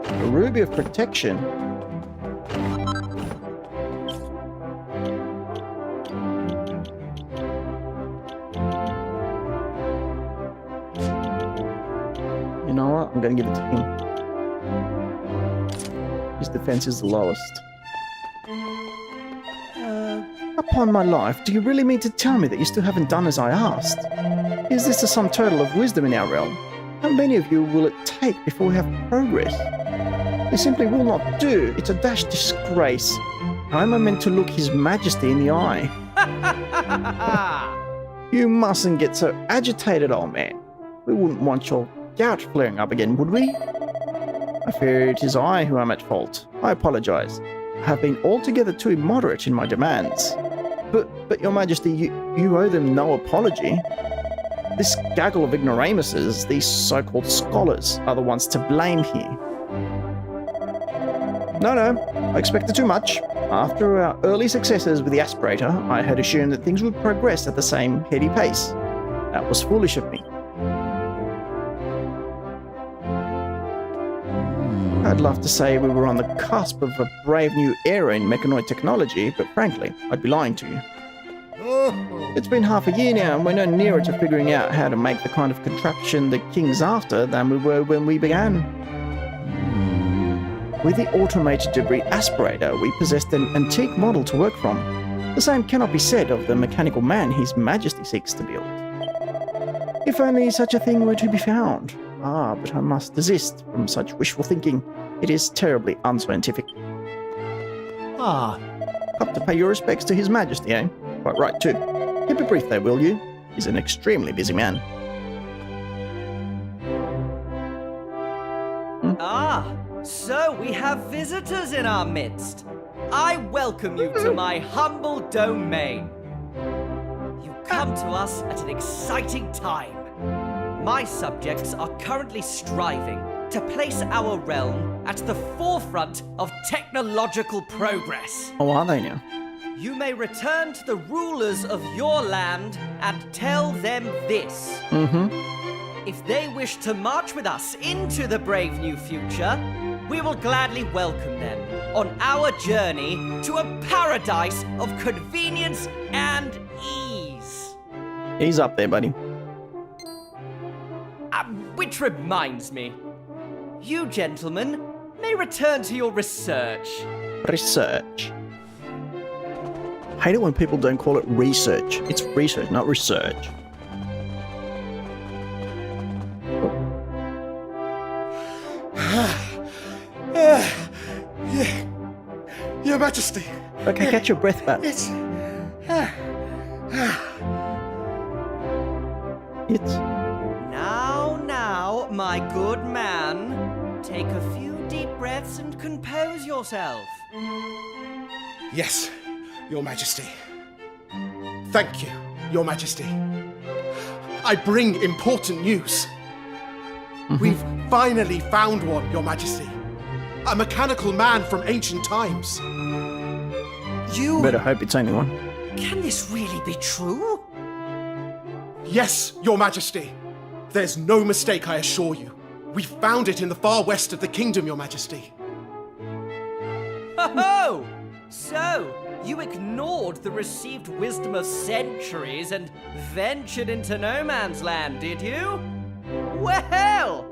A ruby of protection. You know what? I'm gonna give it to him. His defense is the lowest. Upon my life, do you really mean to tell me that you still haven't done as I asked? Is this the sum total of wisdom in our realm? How many of you will it take before we have progress? They simply will not do. It's a dash disgrace. How am I meant to look His Majesty in the eye? You mustn't get so agitated, old man. We wouldn't want your gout flaring up again, would we? I fear it is I who am at fault. I apologize. I have been altogether too immoderate in my demands. But Your Majesty, you owe them no apology. This gaggle of ignoramuses, these so-called scholars, are the ones to blame here. No, I expected too much. After our early successes with the aspirator, I had assumed that things would progress at the same heady pace. That was foolish of me. I'd love to say we were on the cusp of a brave new era in mechanoid technology, but frankly, I'd be lying to you. It's been half a year now, and we're no nearer to figuring out how to make the kind of contraption the king's after than we were when we began. With the automated debris aspirator, we possessed an antique model to work from. The same cannot be said of the mechanical man His Majesty seeks to build. If only such a thing were to be found. Ah, but I must desist from such wishful thinking. It is terribly unscientific. Ah, Up to pay your respects to His Majesty, eh? Quite right, too. Keep it brief there, will you? He's an extremely busy man. Ah, so we have visitors in our midst. I welcome you to my humble domain. You come to us at an exciting time. My subjects are currently striving to place our realm at the forefront of technological progress. Oh, are they now? You may return to the rulers of your land and tell them this. If they wish to march with us into the brave new future, we will gladly welcome them on our journey to a paradise of convenience and ease. He's up there, buddy. Which reminds me, you gentlemen may return to your research. Research. Hate it when people don't call it research. It's research, not research. Your Majesty. Okay, catch your breath back. It's... It's... Now, my good man, take a few deep breaths and compose yourself. Yes, Your Majesty. Thank you, Your Majesty. I bring important news. We've finally found one, Your Majesty. A mechanical man from ancient times. You... Better hope it's only one. Can this really be true? Yes, Your Majesty. There's no mistake, I assure you. We found it in the far west of the kingdom, Your Majesty. Oh! So, you ignored the received wisdom of centuries and ventured into no man's land, did you? Well,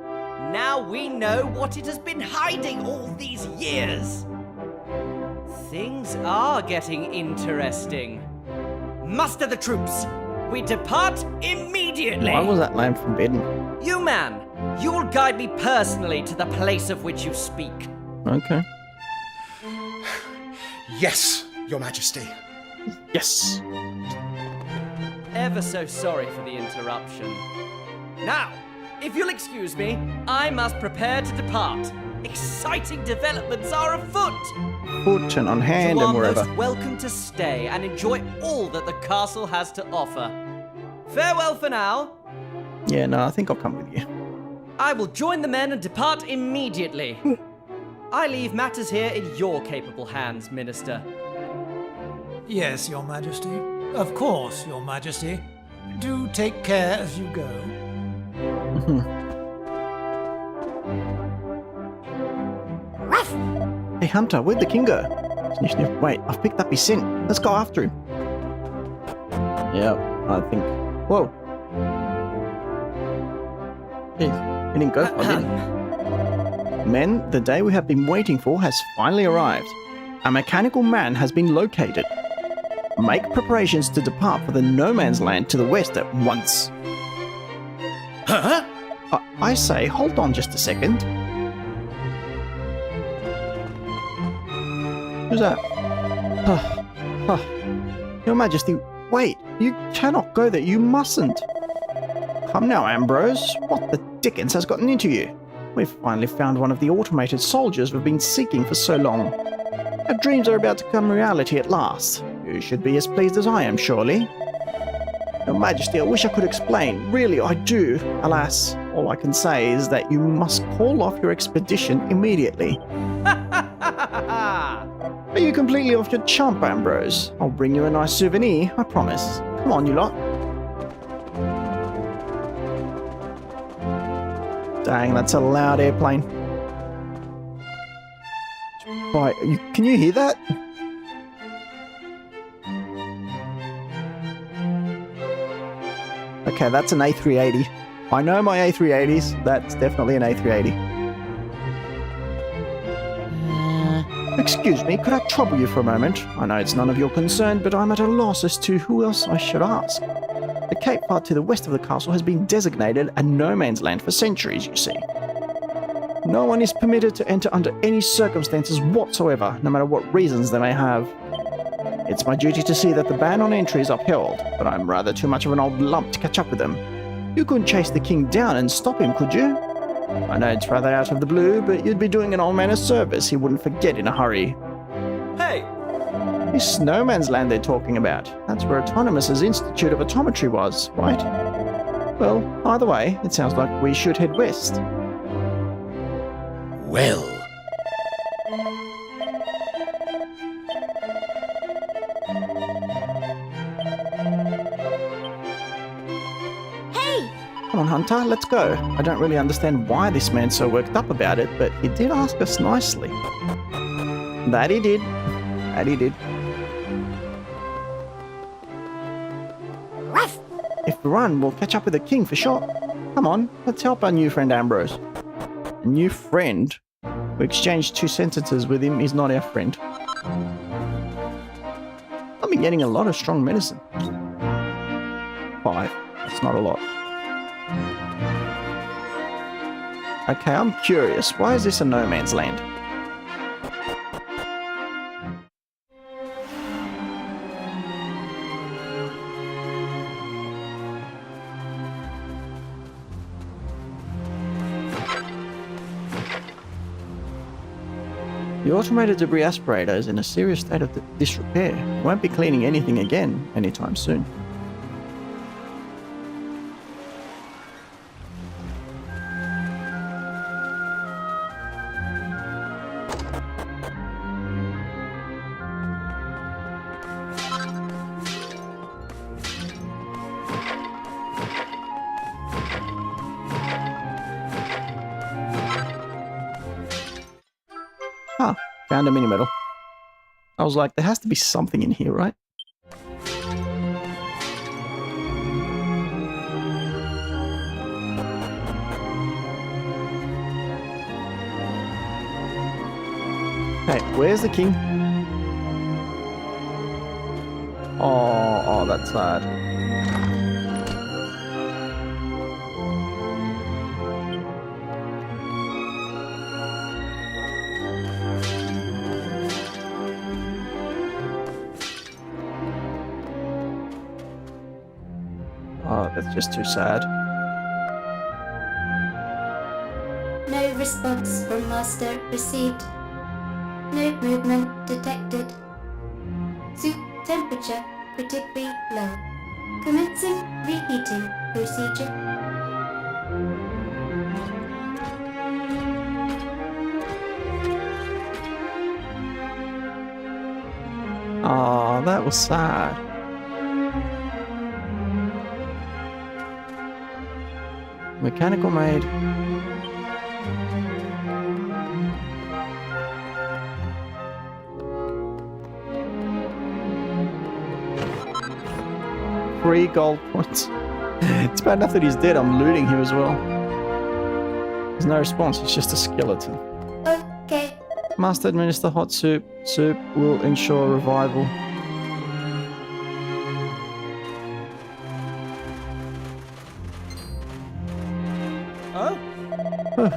now we know what it has been hiding all these years. Things are getting interesting. Muster the troops. We depart immediately. Why was that land forbidden? You, man, you will guide me personally to the place of which you speak. Okay. Yes, Your Majesty. Yes. Ever so sorry for the interruption. Now, if you'll excuse me, I must prepare to depart. Exciting developments are afoot. Foot and on hand You and are wherever. most welcome to stay and enjoy all that the castle has to offer. Farewell for now. Yeah, no, I think I'll come with you. I will join the men and depart immediately. I leave matters here in your capable hands, Minister. Yes, Your Majesty. Of course, Your Majesty. Do take care as you go. Hey, Hunter, where'd the king go? Sniff, sniff. Wait, I've picked up his scent. Let's go after him. Yeah, I think... Whoa. Jeez, he didn't go far, did he? Men, the day we have been waiting for has finally arrived. A mechanical man has been located. Make preparations to depart for the no man's land to the west at once. Huh? I say, hold on just a second. Who's that? Your Majesty, wait, you cannot go there, you mustn't. Come now, Ambrose, what the dickens has gotten into you? We've finally found one of the automated soldiers we've been seeking for so long. Our dreams are about to become reality at last. You should be as pleased as I am, surely. Your Majesty, I wish I could explain. Really, I do. Alas, all I can say is that you must call off your expedition immediately. Are you completely off your chump, Ambrose? I'll bring you a nice souvenir, I promise. Come on, you lot. Dang, that's a loud airplane. Right, can you hear that? Okay, that's an A380. I know my A380s. That's definitely an A380. Excuse me, could I trouble you for a moment? I know it's none of your concern, but I'm at a loss as to who else I should ask. The Cape part to the west of the castle has been designated a no man's land for centuries, you see. No one is permitted to enter under any circumstances whatsoever, no matter what reasons they may have. It's my duty to see that the ban on entry is upheld, but I'm rather too much of an old lump to catch up with them. You couldn't chase the king down and stop him, could you? I know it's rather out of the blue, but you'd be doing an old man a service he wouldn't forget in a hurry. Hey! This no man's land they're talking about. That's where Autonymus' Institute of Autometry was, right? Well, either way, it sounds like we should head west. well. Hey! Come on, Hunter, let's go. I don't really understand why this man's so worked up about it, but he did ask us nicely. That he did. That he did. If we run, we'll catch up with the king for sure. Come on, let's help our new friend Ambrose. A new friend? We exchanged 2 sentences with him. He's not our friend. I've been getting a lot of strong medicine. 5. That's not a lot. Okay, I'm curious. Why is this a no man's land? The automated debris aspirator is in a serious state of disrepair. It won't be cleaning anything again anytime soon. Huh, found a mini medal. I was like, there has to be something in here, right? Hey, where's the king? Oh, that's sad. Oh, that's just too sad. No response from master received. No movement detected. Suit temperature critically low. Commencing reheating procedure. Oh, that was sad. Mechanical maid. Three gold points. It's bad enough that he's dead. I'm looting him as well. There's no response. It's just a skeleton. Okay. Master, administer hot soup. Soup will ensure revival.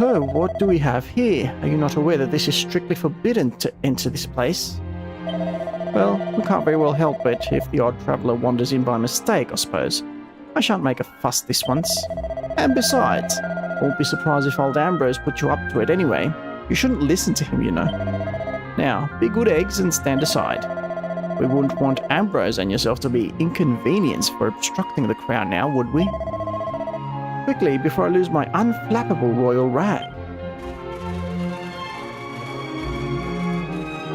Oh, what do we have here? Are you not aware that this is strictly forbidden to enter this place? Well, we can't very well help it if the odd traveller wanders in by mistake, I suppose. I shan't make a fuss this once. And besides, I won't be surprised if old Ambrose put you up to it anyway. You shouldn't listen to him, you know. Now, be good eggs and stand aside. We wouldn't want Ambrose and yourself to be inconvenienced for obstructing the crown now, would we? Quickly, before I lose my unflappable royal rag.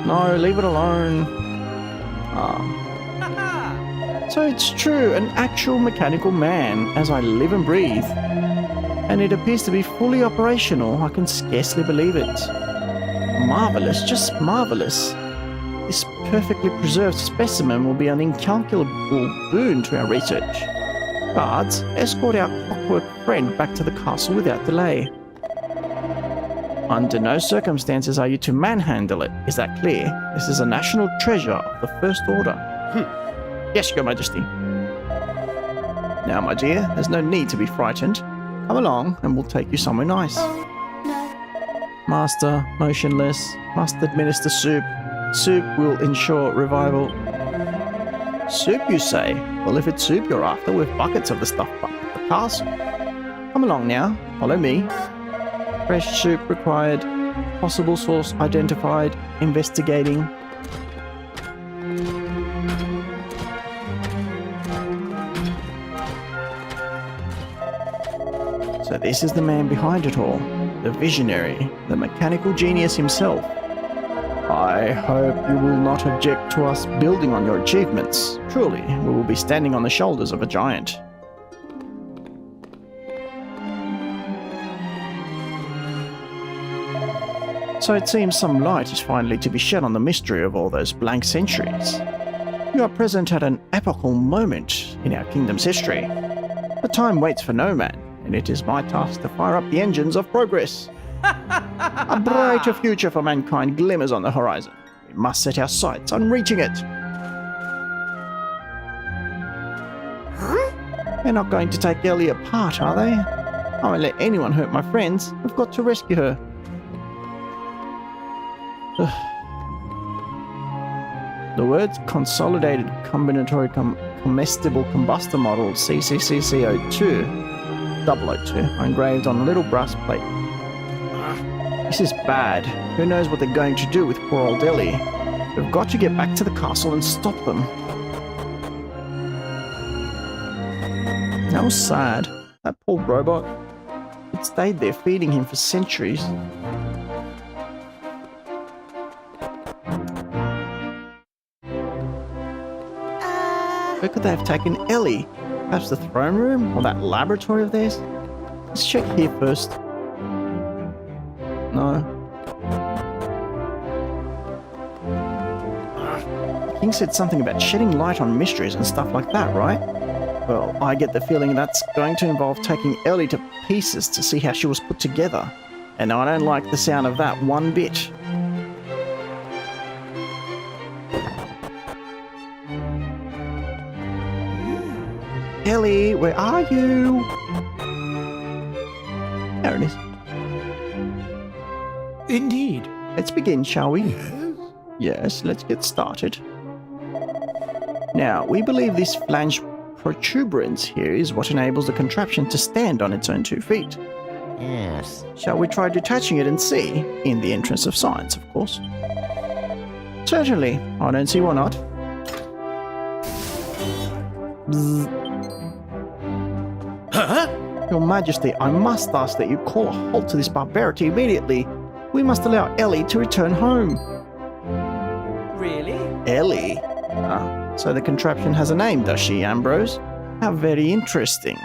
No, leave it alone. So it's true, an actual mechanical man, as I live and breathe. And it appears to be fully operational. I can scarcely believe it. Marvelous, just marvelous. This perfectly preserved specimen will be an incalculable boon to our research. Guards, escort our clockwork friend back to the castle without delay. Under no circumstances are you to manhandle it, is that clear? This is a national treasure of the First Order. Yes, Your Majesty. Now, my dear, there's no need to be frightened. Come along and we'll take you somewhere nice. Oh, no. Master, motionless, must administer soup. Soup will ensure revival. Soup, you say? Well, if it's soup you're after, we've buckets of the stuff back at the castle. Come along now, follow me. Fresh soup required. Possible source identified. Investigating. So this is the man behind it all. the visionary, the mechanical genius himself. I hope you will not object to us building on your achievements. Truly, we will be standing on the shoulders of a giant. So it seems some light is finally to be shed on the mystery of all those blank centuries. You are present at an epochal moment in our kingdom's history. The time waits for no man, and it is my task to fire up the engines of progress. A brighter future for mankind glimmers on the horizon. We must set our sights on reaching it. They're not going to take Ellie apart, are they? I won't let anyone hurt my friends. We've got to rescue her. The words Consolidated Combinatory Comestible Combustor Model CCCCO2 002 are engraved on a little brass plate. This is bad. Who knows what they're going to do with poor old Ellie? We've got to get back to the castle and stop them. That was sad. That poor robot. It stayed there feeding him for centuries. Where could they have taken Ellie? Perhaps the throne room? Or that laboratory of theirs? Let's check here first. No. The king said something about shedding light on mysteries and stuff like that, right? Well, I get the feeling that's going to involve taking Ellie to pieces to see how she was put together. And I don't like the sound of that one bit. Ellie, where are you? There it is. Indeed. Let's begin, shall we? Yes, let's get started. Now, we believe this flange protuberance here is what enables the contraption to stand on its own 2 feet. Yes. Shall we try detaching it and see? In the interest of science, of course. Certainly. I don't see why not. Bzz. Huh? Your Majesty, I must ask that you call a halt to this barbarity immediately. We must allow Ellie to return home. Really? Ellie? So the contraption has a name, does she, Ambrose? How very interesting.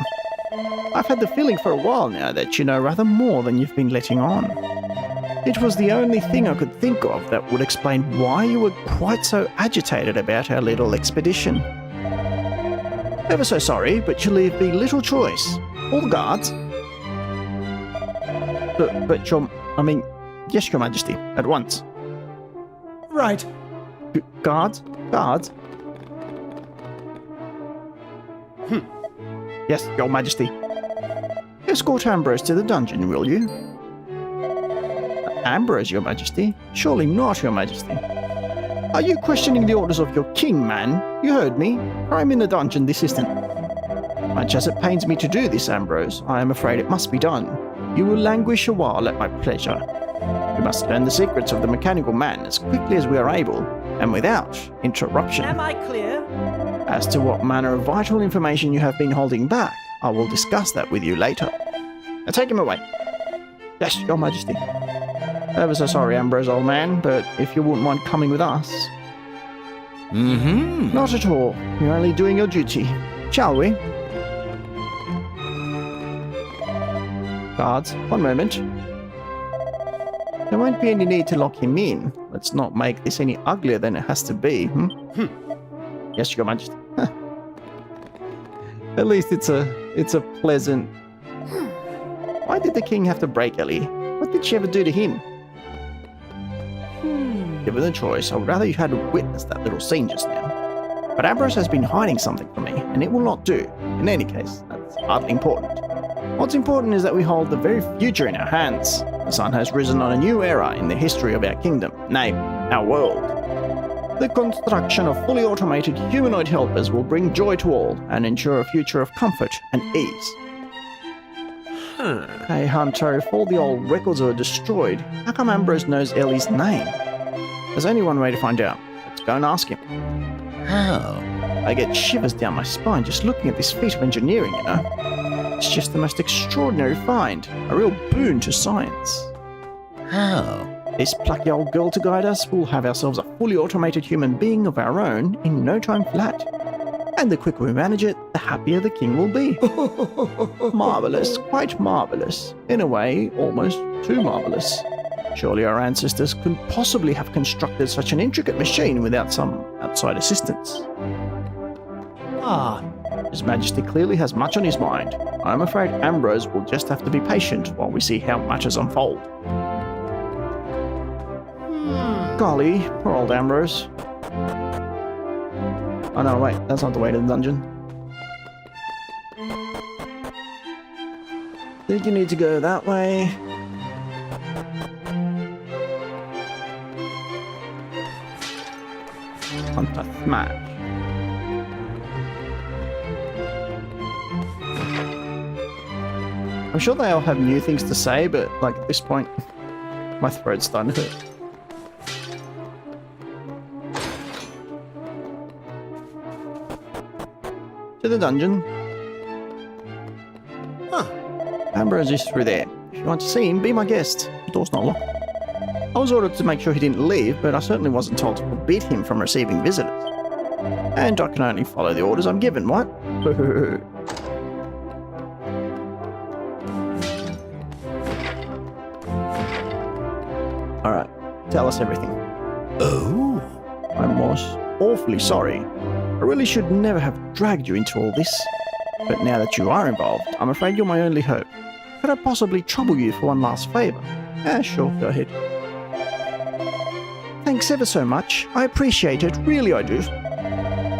I've had the feeling for a while now that you know rather more than you've been letting on. It was the only thing I could think of that would explain why you were quite so agitated about our little expedition. Ever so sorry, but you leave me little choice. All the guards. But yes, Your Majesty, at once. Right. Guards? Guards? Yes, Your Majesty. Escort Ambrose to the dungeon, will you? Ambrose, Your Majesty? Surely not, Your Majesty. Are you questioning the orders of your king, man? You heard me. I'm in the dungeon this instant. Much as it pains me to do this, Ambrose, I am afraid it must be done. You will languish a while at my pleasure. We must learn the secrets of the mechanical man as quickly as we are able, and without interruption. Am I clear? As to what manner of vital information you have been holding back, I will discuss that with you later. Now take him away. Yes, Your Majesty. Ever so sorry, Ambrose, old man, but if you wouldn't mind coming with us. Mm-hmm. Not at all. You're only doing your duty. Shall we? Guards, one moment. There won't be any need to lock him in. Let's not make this any uglier than it has to be. Yes, Your Majesty. At least it's a pleasant... Why did the king have to break Ellie? What did she ever do to him? Given the choice, I would rather you had witnessed that little scene just now. But Ambrose has been hiding something from me, and it will not do. In any case, that's hardly important. What's important is that we hold the very future in our hands. The sun has risen on a new era in the history of our kingdom, nay, our world. The construction of fully automated humanoid helpers will bring joy to all and ensure a future of comfort and ease. Hey Hunter, if all the old records are destroyed, how come Ambrose knows Ellie's name? There's only one way to find out. Let's go and ask him. How? I get shivers down my spine just looking at this feat of engineering, you know. It's just the most extraordinary find. A real boon to science. How? This plucky old girl to guide us, we'll have ourselves a fully automated human being of our own in no time flat. And the quicker we manage it, the happier the king will be. Marvellous, quite marvellous. In a way, almost too marvellous. Surely our ancestors couldn't possibly have constructed such an intricate machine without some outside assistance. Ah, His Majesty clearly has much on his mind. I'm afraid Ambrose will just have to be patient while we see how matters unfold. Golly, poor old Ambrose. Oh no, wait, that's not the way to the dungeon. Think you need to go that way. Hunter smash. I'm sure they all have new things to say, but like at this point, my throat's starting to hurt. To the dungeon. Huh. Ambrose is through there. If you want to see him, be my guest. The door's not locked. I was ordered to make sure he didn't leave, but I certainly wasn't told to forbid him from receiving visitors. And I can only follow the orders I'm given, what? Alright, tell us everything. Oh? I'm most awfully sorry. I really should never have dragged you into all this. But now that you are involved, I'm afraid you're my only hope. Could I possibly trouble you for one last favour? Sure, go ahead. Thanks ever so much. I appreciate it, really I do.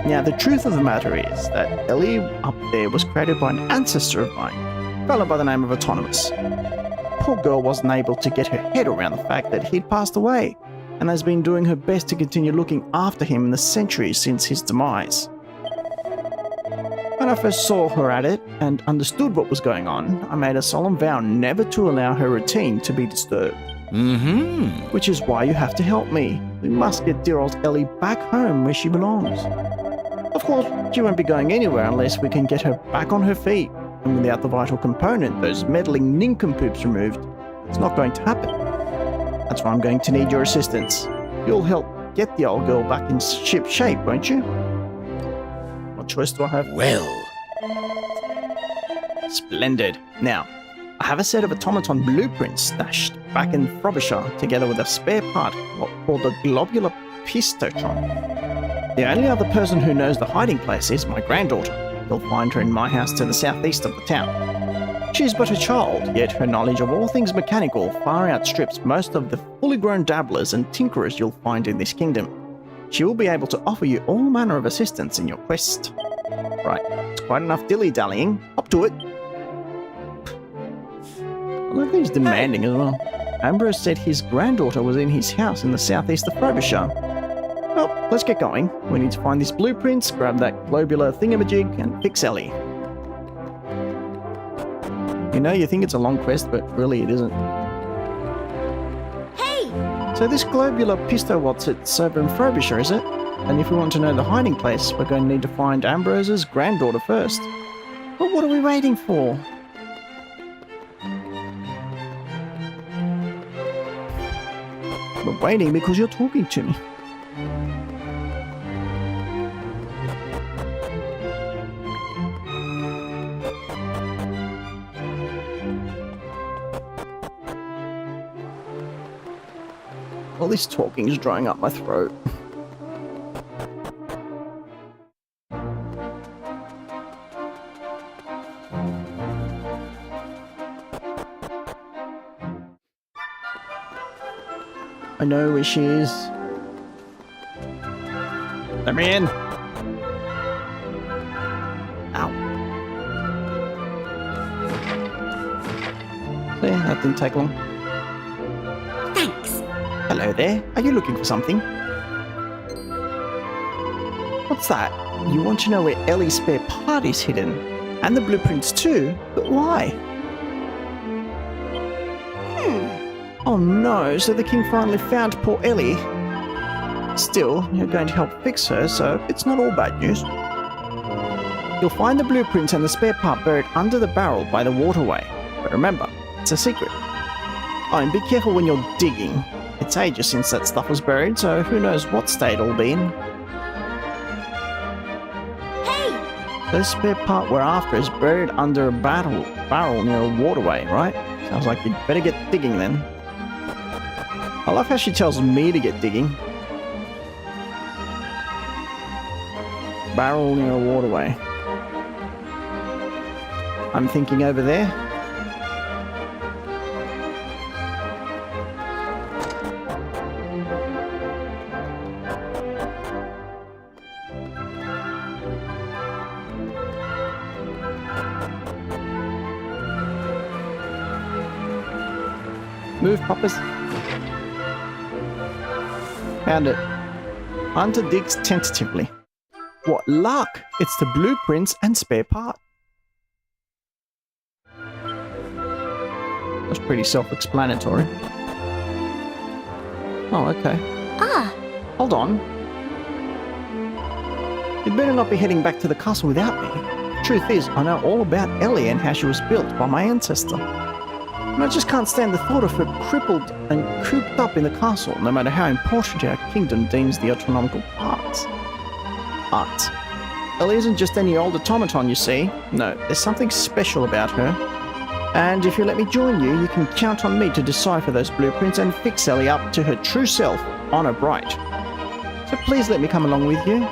Now, the truth of the matter is that E.L.L.I.E up there was created by an ancestor of mine, a fellow by the name of Autonymus. Poor girl wasn't able to get her head around the fact that he'd passed away, and has been doing her best to continue looking after him in the centuries since his demise. When I first saw her at it and understood what was going on, I made a solemn vow never to allow her routine to be disturbed. Which is why you have to help me. We must get dear old E.L.L.I.E back home where she belongs. Of course, she won't be going anywhere unless we can get her back on her feet, and without the vital component, those meddling nincompoops removed, it's not going to happen. That's why I'm going to need your assistance. You'll help get the old girl back in ship shape, won't you? What choice do I have? Well. Splendid. Now, I have a set of automaton blueprints stashed back in Frobisher together with a spare part called the globular pistotron. The only other person who knows the hiding place is my granddaughter. You'll find her in my house to the southeast of the town. She is but a child, yet her knowledge of all things mechanical far outstrips most of the fully grown dabblers and tinkerers you'll find in this kingdom. She will be able to offer you all manner of assistance in your quest. Right, it's quite enough dilly-dallying. Up to it. I love he's demanding as well. Ambrose said his granddaughter was in his house in the southeast of Frobisher. Well, let's get going. We need to find these blueprints, grab that globular thingamajig, and fix E.L.L.I.E. You know, you think it's a long quest, but really it isn't. Hey! So this globular pisto it's over in Frobisher, is it? And if we want to know the hiding place, we're going to need to find Ambrose's granddaughter first. But what are we waiting for? We're waiting because you're talking to me. All this talking is drying up my throat. I know where she is. Let me in. Ow. There, that didn't take long. Thanks. Hello there. Are you looking for something? What's that? You want to know where E.L.L.I.E.'s spare part is hidden? And the blueprints too? But why? Oh no, so the king finally found poor E.L.L.I.E. Still, you're going to help fix her, so it's not all bad news. You'll find the blueprints and the spare part buried under the barrel by the waterway. But remember, it's a secret. Oh, and be careful when you're digging. It's ages since that stuff was buried, so who knows what state it'll be in. Hey! The spare part we're after is buried under a barrel near a waterway, right? Sounds like you'd better get digging then. I love how she tells me to get digging. Barrel near a waterway. I'm thinking over there. Move, poppers. Found it. Hunter digs tentatively. What luck! It's the blueprints and spare part. That's pretty self-explanatory. Oh, okay. Ah! Hold on. You'd better not be heading back to the castle without me. Truth is, I know all about E.L.L.I.E and how she was built by my ancestor. And I just can't stand the thought of her crippled and cooped up in the castle, no matter how important our kingdom deems the autonomical parts. But E.L.L.I isn't just any old automaton, you see. No, there's something special about her. And if you let me join you, you can count on me to decipher those blueprints and fix E.L.L.I up to her true self, honor bright. So please let me come along with you.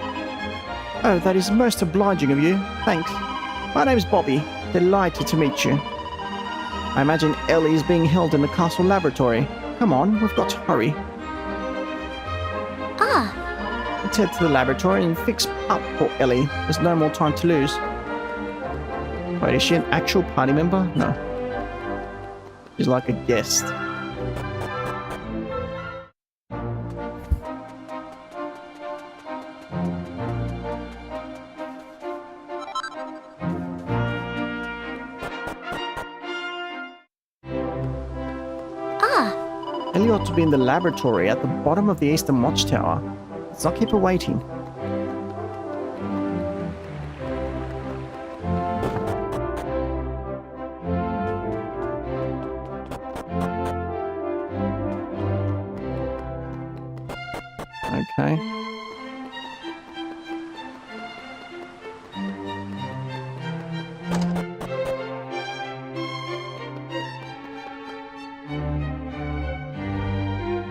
Oh, that is most obliging of you. Thanks. My name's Bobby. Delighted to meet you. I imagine E.L.L.I is being held in the castle laboratory. Come on, we've got to hurry. Ah! Let's head to the laboratory and fix up for E.L.L.I. There's no more time to lose. Wait, is she an actual party member? No. She's like a guest. E.L.L.I ought to be in the laboratory at the bottom of the eastern watchtower. Let's not keep her waiting. Okay.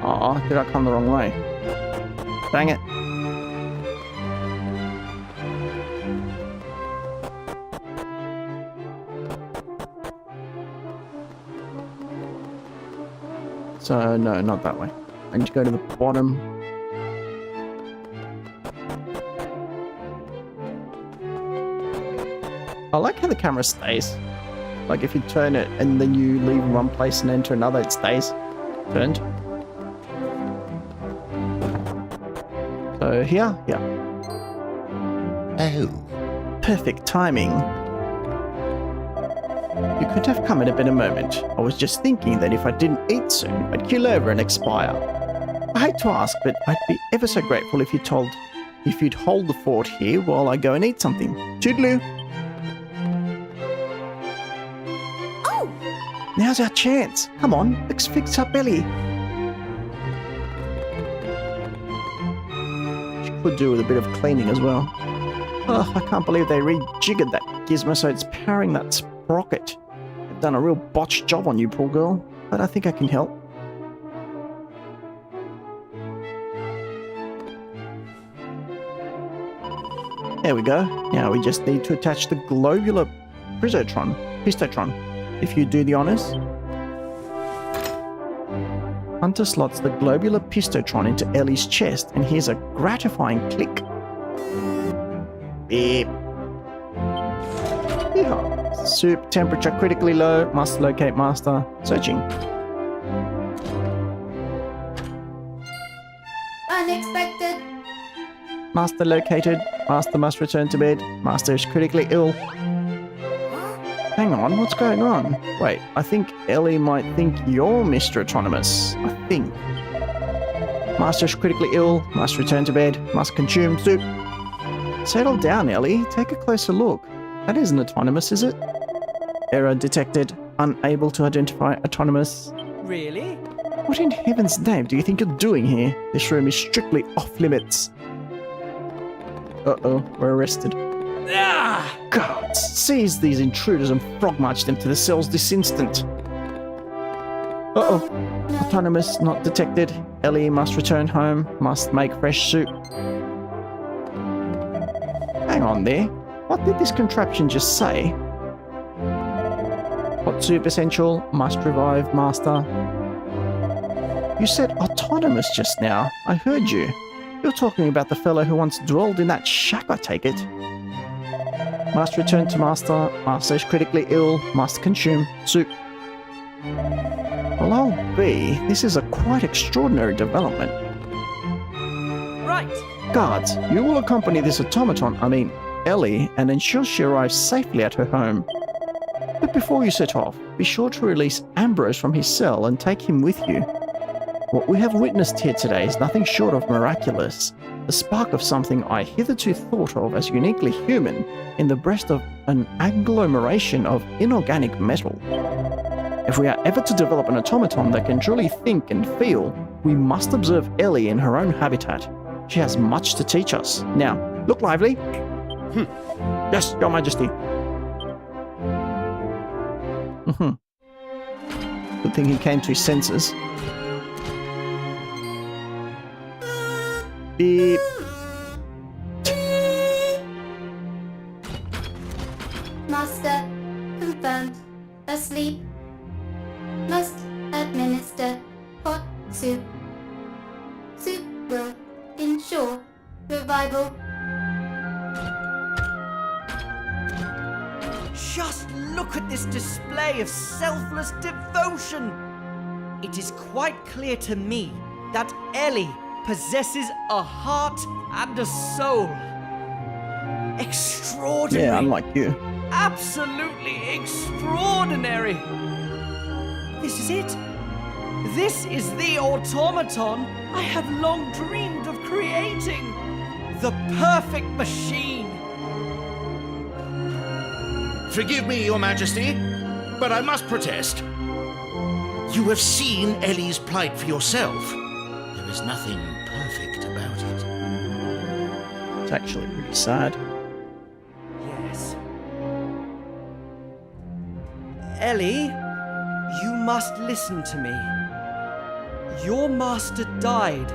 Aw, did I come the wrong way? Dang it. So, no, not that way. I need to go to the bottom. I like how the camera stays. Like if you turn it and then you leave one place and enter another, it stays turned. So here, yeah. Oh. Perfect timing. You could have come at a better moment. I was just thinking that if I didn't eat soon, I'd keel over and expire. I hate to ask, but I'd be ever so grateful if you'd hold the fort here while I go and eat something. Toodaloo. Oh! Now's our chance. Come on, let's fix up E.L.L.I. She could do with a bit of cleaning as well. Oh, I can't believe they rejiggered that gizmo so it's powering that sprocket. They've done a real botched job on you, poor girl. But I think I can help. There we go. Now we just need to attach the globular pistotron. If you do the honors. Hunter slots the globular pistotron into E.L.L.I's chest and hears a gratifying click. Beep. Yeehaw. Soup temperature critically low. Must locate master. Searching. Unexpected. Master located. Master must return to bed. Master is critically ill. Hang on, what's going on? Wait, I think E.L.L.I might think you're Mr. Autonomous. I think. Master is critically ill. Must return to bed. Must consume soup. Settle down, Ellie. Take a closer look. That isn't Autonomous, is it? Error detected. Unable to identify Autonomous. Really? What in heaven's name do you think you're doing here? This room is strictly off limits. Uh-oh, we're arrested. Ah! Gods, seize these intruders and frog march them to the cells this instant. Uh-oh. Autonomous not detected. Ellie must return home. Must make fresh soup. Hang on there. What did this contraption just say? Hot soup essential. Must revive master. You said Autonomous just now. I heard you. You're talking about the fellow who once dwelled in that shack, I take it. Must return to master. Master is critically ill. Must consume soup. Well, I'll be. This is a quite extraordinary development. Right. Guards, you will accompany this Ellie, and ensure she arrives safely at her home. But before you set off, be sure to release Ambrose from his cell and take him with you. What we have witnessed here today is nothing short of miraculous, the spark of something I hitherto thought of as uniquely human in the breast of an agglomeration of inorganic metal. If we are ever to develop an automaton that can truly think and feel, we must observe Ellie in her own habitat. She has much to teach us. Now, look lively. Yes, Your Majesty. Good thing he came to his senses. Beep. Master, confirmed. Asleep. Must administer hot soup. Soup will ensure revival. Just look at this display of selfless devotion. It is quite clear to me that Ellie possesses a heart and a soul. Extraordinary. Yeah, unlike you. Absolutely extraordinary. This is it. This is the automaton I have long dreamed of creating. The perfect machine. Forgive me, Your Majesty, but I must protest. You have seen Ellie's plight for yourself. There is nothing perfect about it. It's actually pretty sad. Yes. Ellie, you must listen to me. Your master died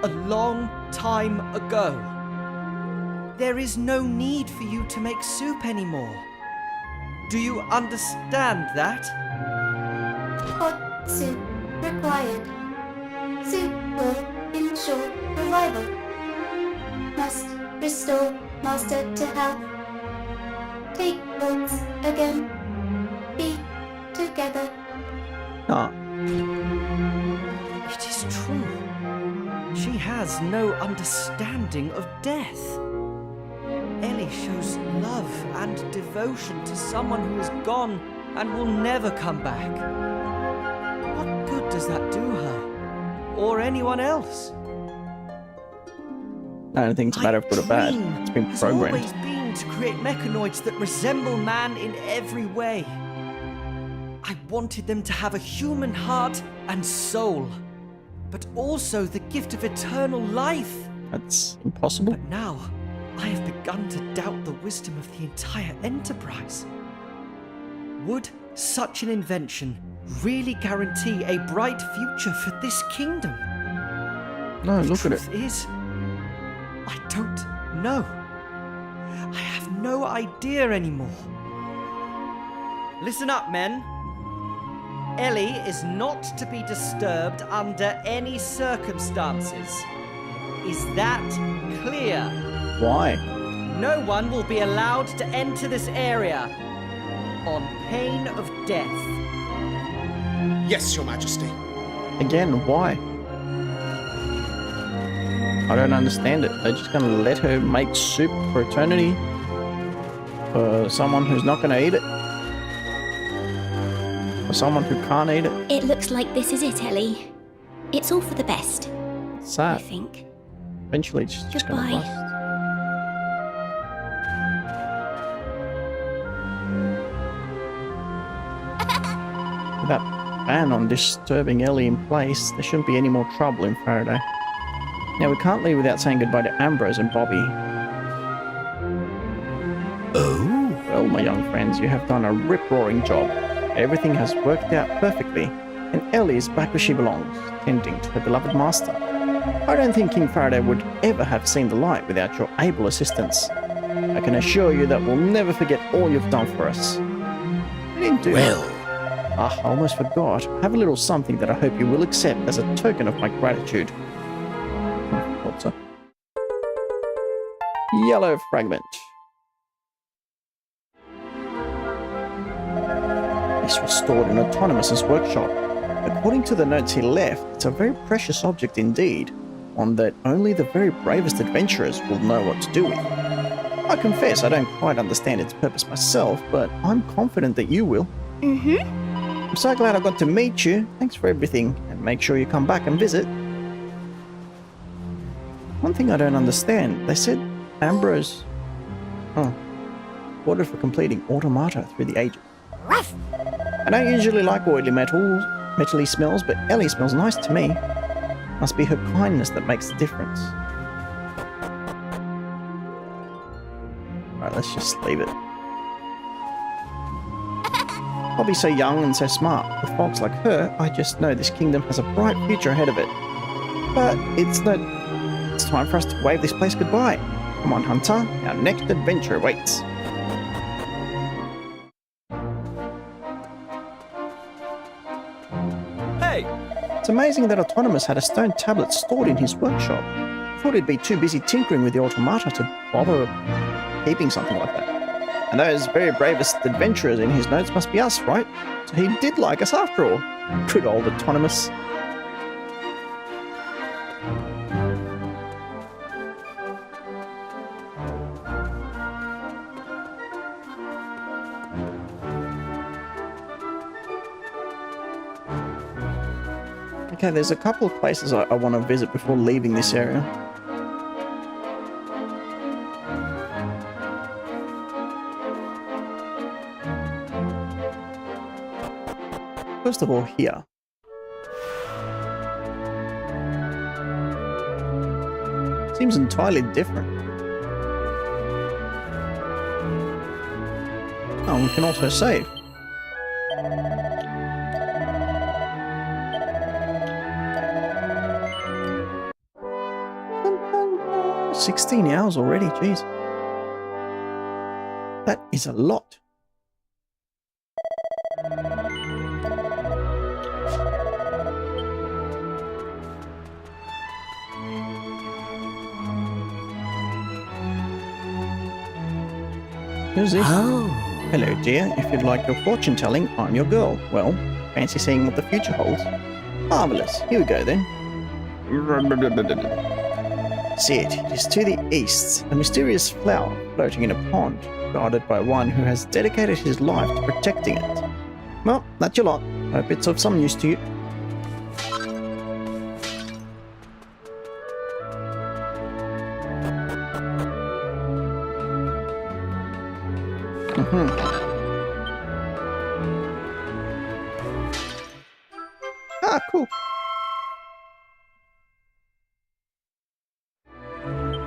a long time ago. There is no need for you to make soup anymore. Do you understand that? Hot soup required. Soup will ensure revival. Must restore master to health. Take votes again. Be together. Ah, It is true. She has no understanding of death. Ellie shows love and devotion to someone who is gone and will never come back. What good does that do her? Or anyone else? I don't think it's a matter of good or bad. dream It's been has programmed. always been to create mechanoids that resemble man in every way. I wanted them to have a human heart and soul, but also the gift of eternal life. That's impossible. But now, I have begun to doubt the wisdom of the entire enterprise. Would such an invention really guarantee a bright future for this kingdom? No, look at it. Truth is, I don't know. I have no idea anymore. Listen up, men. Ellie is not to be disturbed under any circumstances. Is that clear? Why? No one will be allowed to enter this area on pain of death. Yes, Your Majesty. Again, why? I don't understand it. They're just gonna let her make soup for eternity? For someone who's not gonna eat it? For someone who can't eat it? It looks like this is it, Ellie. It's all for the best, It's I sad. think. Eventually it's just gonna Goodbye. bust. With that ban on disturbing Ellie in place, there shouldn't be any more trouble in Faraday. Now, we can't leave without saying goodbye to Ambrose and Bobby. Oh? Well, my young friends, you have done a rip-roaring job. Everything has worked out perfectly, and Ellie is back where she belongs, tending to her beloved master. I don't think King Faraday would ever have seen the light without your able assistance. I can assure you that we'll never forget all you've done for us. I didn't do Well, I almost forgot. I have a little something that I hope you will accept as a token of my gratitude. Thought so. Yellow fragment. This was stored in Autonymus's workshop. According to the notes he left, it's a very precious object indeed, one that only the very bravest adventurers will know what to do with. I confess I don't quite understand its purpose myself, but I'm confident that you will. I'm so glad I got to meet you. Thanks for everything, and make sure you come back and visit. One thing I don't understand, they said Ambrose... ordered for completing Automata through the ages. I don't usually like oily metally smells, but Ellie smells nice to me. Must be her kindness that makes the difference. Alright, let's just leave it. Bobby's so young and so smart. With folks like her, I just know this kingdom has a bright future ahead of it. But it's time for us to wave this place goodbye. Come on, Hunter, our next adventure awaits. Hey! It's amazing that Autonymus had a stone tablet stored in his workshop. I thought he'd be too busy tinkering with the Automata to bother keeping something like that. And those very bravest adventurers in his notes must be us, right? So he did like us after all. Good old Autonymus. Okay, there's a couple of places I want to visit before leaving this area. First of all, here. Seems entirely different. Oh, we can also save. Dun, 16 hours already, jeez. That is a lot. Who's this? Oh. Hello, dear. If you'd like your fortune telling, I'm your girl. Well, fancy seeing what the future holds? Marvelous. Here we go then. See it. It is to the east, a mysterious flower floating in a pond, guarded by one who has dedicated his life to protecting it. Well, that's your lot. Hope it's of some use to you. Ah, cool.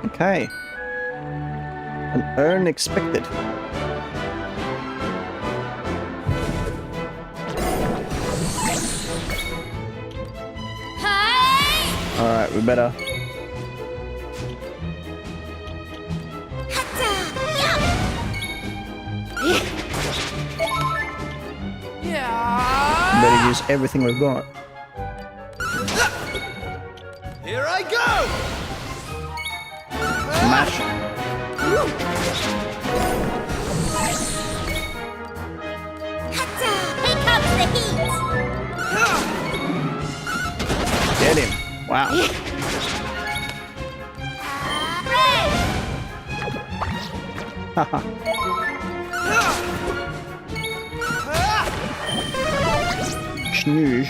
Okay. An urn expected. Alright, we better... Better use everything we've got. Here I go! Smash. Here comes the heat! Get him. Wow. Haha. Snooze.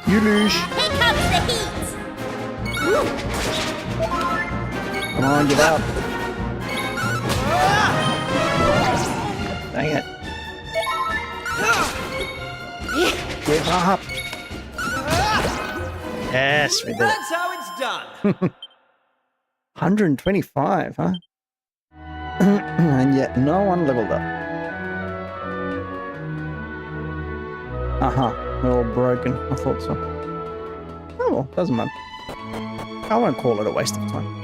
You lose. Here comes the heat! Come on, give up. Dang it. Give up. Yes, we did it. That's how it's done. 125, huh? And yet no one leveled up. They're all broken. I thought so. Oh well, doesn't matter. I won't call it a waste of time.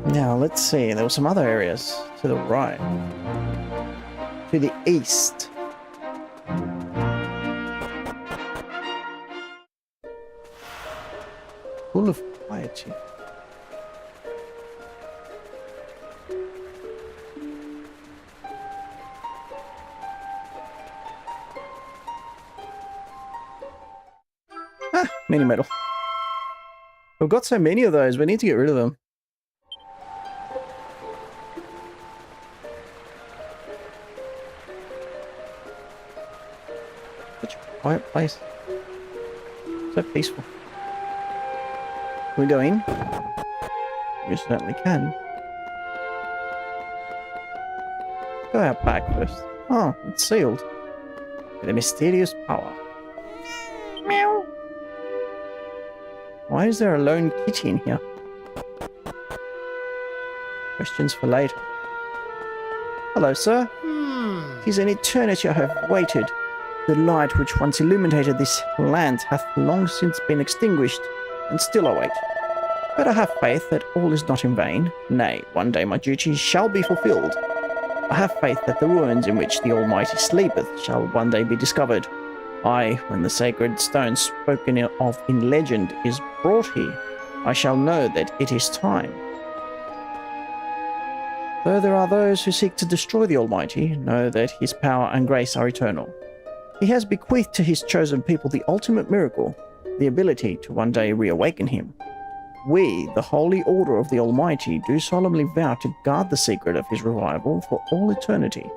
Now, let's see. There were some other areas to the right. To the east. Full of piety. Mini metal. We've got so many of those, we need to get rid of them. Such a quiet place. So peaceful. Can we go in? We certainly can. Go out back first. Oh, it's sealed. With a mysterious power. Meow. Why is there a lone kitty in here? Questions for later. Hello, sir. Tis an eternity I have waited. The light which once illuminated this land hath long since been extinguished, and still I wait. But I have faith that all is not in vain. Nay, one day my duties shall be fulfilled. I have faith that the ruins in which the Almighty sleepeth shall one day be discovered. Aye, when the sacred stone spoken of in legend is brought here, I shall know that it is time. Though there are those who seek to destroy the Almighty, know that his power and grace are eternal. He has bequeathed to his chosen people the ultimate miracle, the ability to one day reawaken him. We, the Holy Order of the Almighty, do solemnly vow to guard the secret of his revival for all eternity.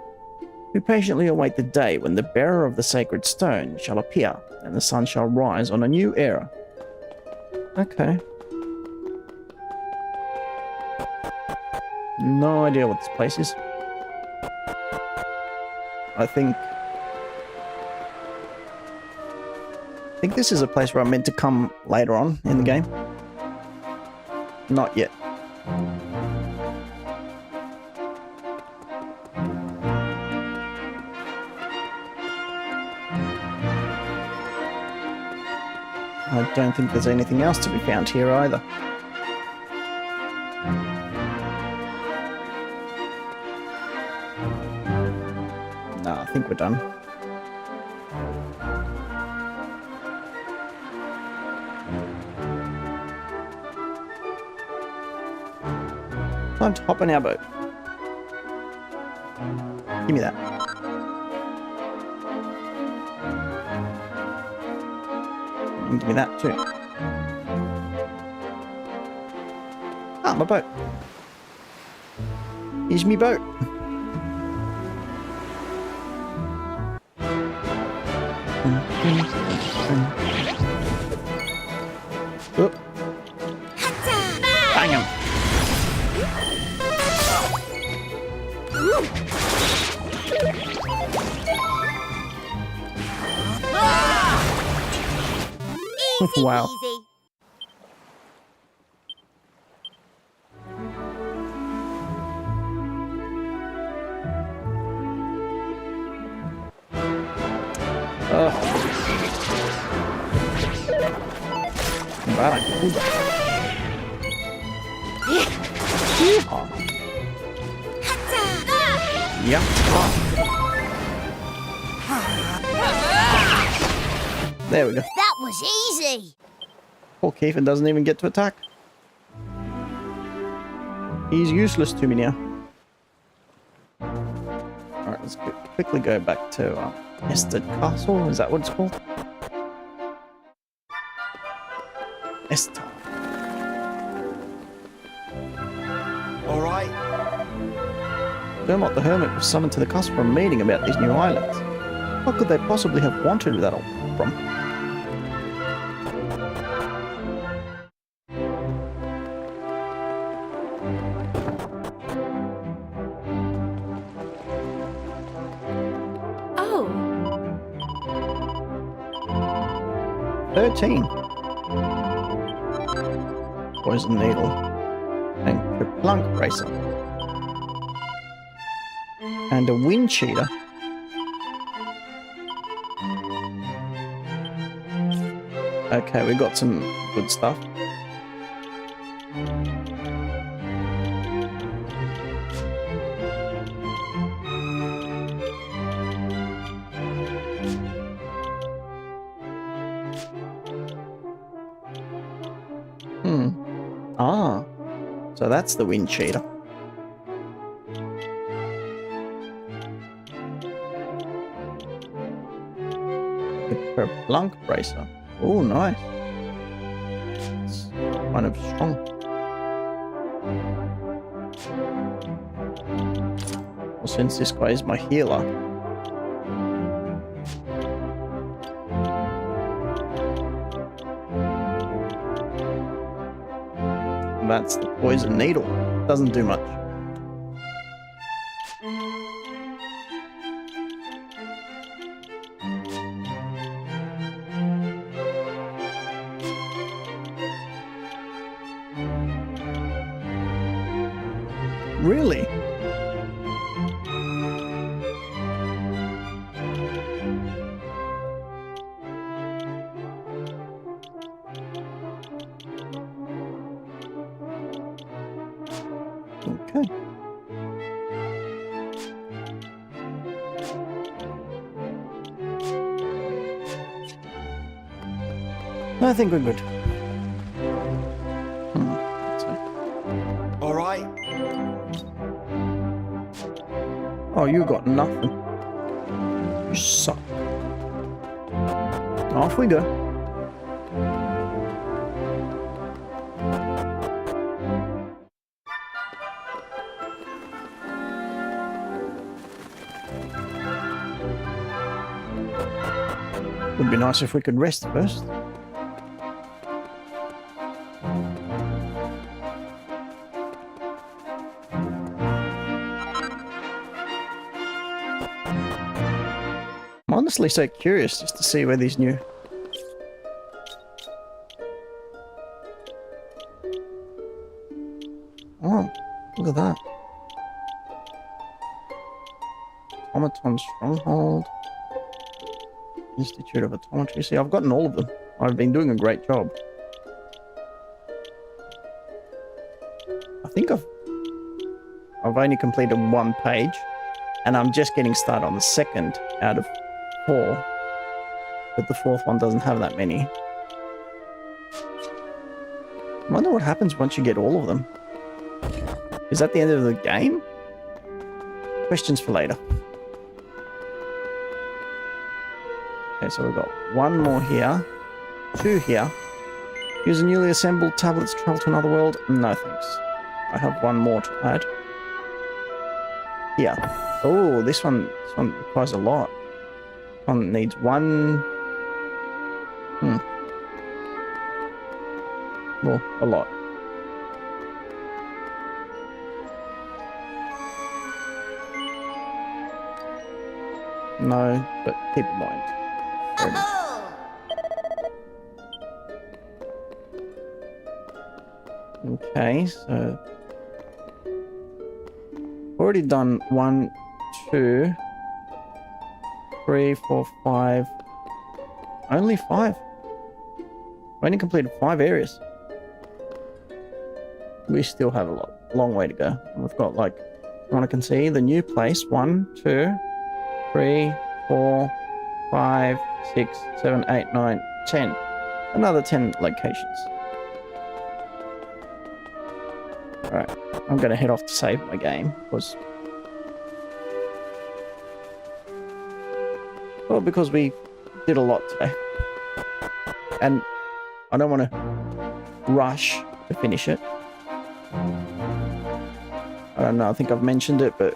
We patiently await the day when the bearer of the sacred stone shall appear and the sun shall rise on a new era. Okay. No idea what this place is. I think this is a place where I'm meant to come later on in the game. Not yet. I don't think there's anything else to be found here either. No, I think we're done. Time to hop on our boat. Give me that. And give me that too. Ah, my boat. Here's me boat. Oh. Bang him. Wow. Easy. Yeah. There we go. That was easy. Poor Kiefer doesn't even get to attack. He's useless to me now. Alright, let's quickly go back to Ested Castle. Is that what it's called? Ested. Alright. Dermot the Hermit was summoned to the castle for a meeting about these new islands. What could they possibly have wanted with that old from? Oh, 13. Poison needle. And Kerplunk bracer. And a wind cheater. Okay, we got some good stuff. Ah, so that's the wind cheater. The Kerplunk bracer. Oh, nice. It's kind of strong. Well, since this guy is my healer. That's the poison needle. Doesn't do much. Really? Okay. I think we're good. Let's see. All right. Oh, you got nothing. You suck. Off we go. Would be nice if we could rest first. I'm honestly so curious just to see where these new... Oh, look at that. Automaton Stronghold. Institute of Autonomy. See, I've gotten all of them. I've been doing a great job. I think I've only completed one page, and I'm just getting started on the second out of 4. But the fourth one doesn't have that many. I wonder what happens once you get all of them. Is that the end of the game? Questions for later. Okay, so we've got one more here, 2 here. Use a newly assembled tablets to travel to another world. No thanks. I have one more to add. Here. Oh, this one requires a lot. One needs 1. Well, a lot. No, but keep in mind. Okay, so already done 1, 2, 3, 4, 5. Only 5. Only completed 5 areas. We still have a long way to go. We've got, like, I can see the new place. 1, 2, 3, 4, 5, 6, 7, 8, 9, 10. Another 10 locations. Alright, I'm gonna head off to save my game, because we did a lot today. And I don't want to rush to finish it. I don't know, I think I've mentioned it, but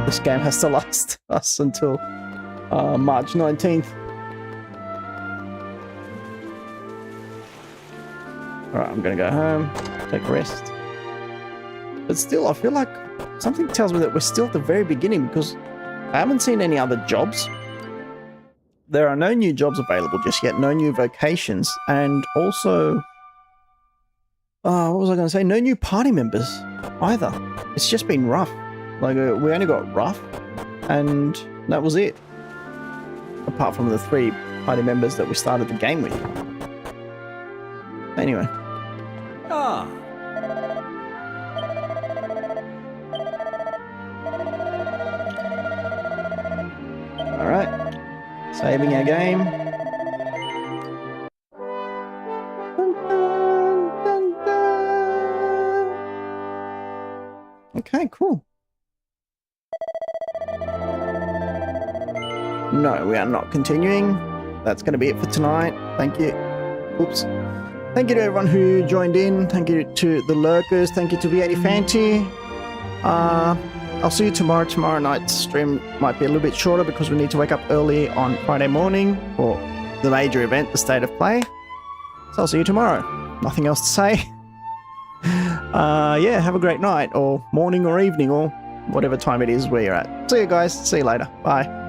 this game has to last us until March 19th. Alright, I'm gonna go home, take a rest. But still, I feel like something tells me that we're still at the very beginning because I haven't seen any other jobs. There are no new jobs available just yet, no new vocations, and also, what was I going to say? No new party members either. It's just been rough. Like, we only got rough, and that was it. Apart from the 3 party members that we started the game with. Anyway. Ah. Alright. Saving our game. Okay, cool. No, we are not continuing. That's going to be it for tonight. Thank you. Oops. Thank you to everyone who joined in. Thank you to the lurkers. Thank you to V8 Fanti. I'll see you tomorrow. Tomorrow night's stream might be a little bit shorter because we need to wake up early on Friday morning for the major event, the State of Play. So I'll see you tomorrow. Nothing else to say. Yeah, have a great night or morning or evening or whatever time it is where you're at. See you guys. See you later. Bye.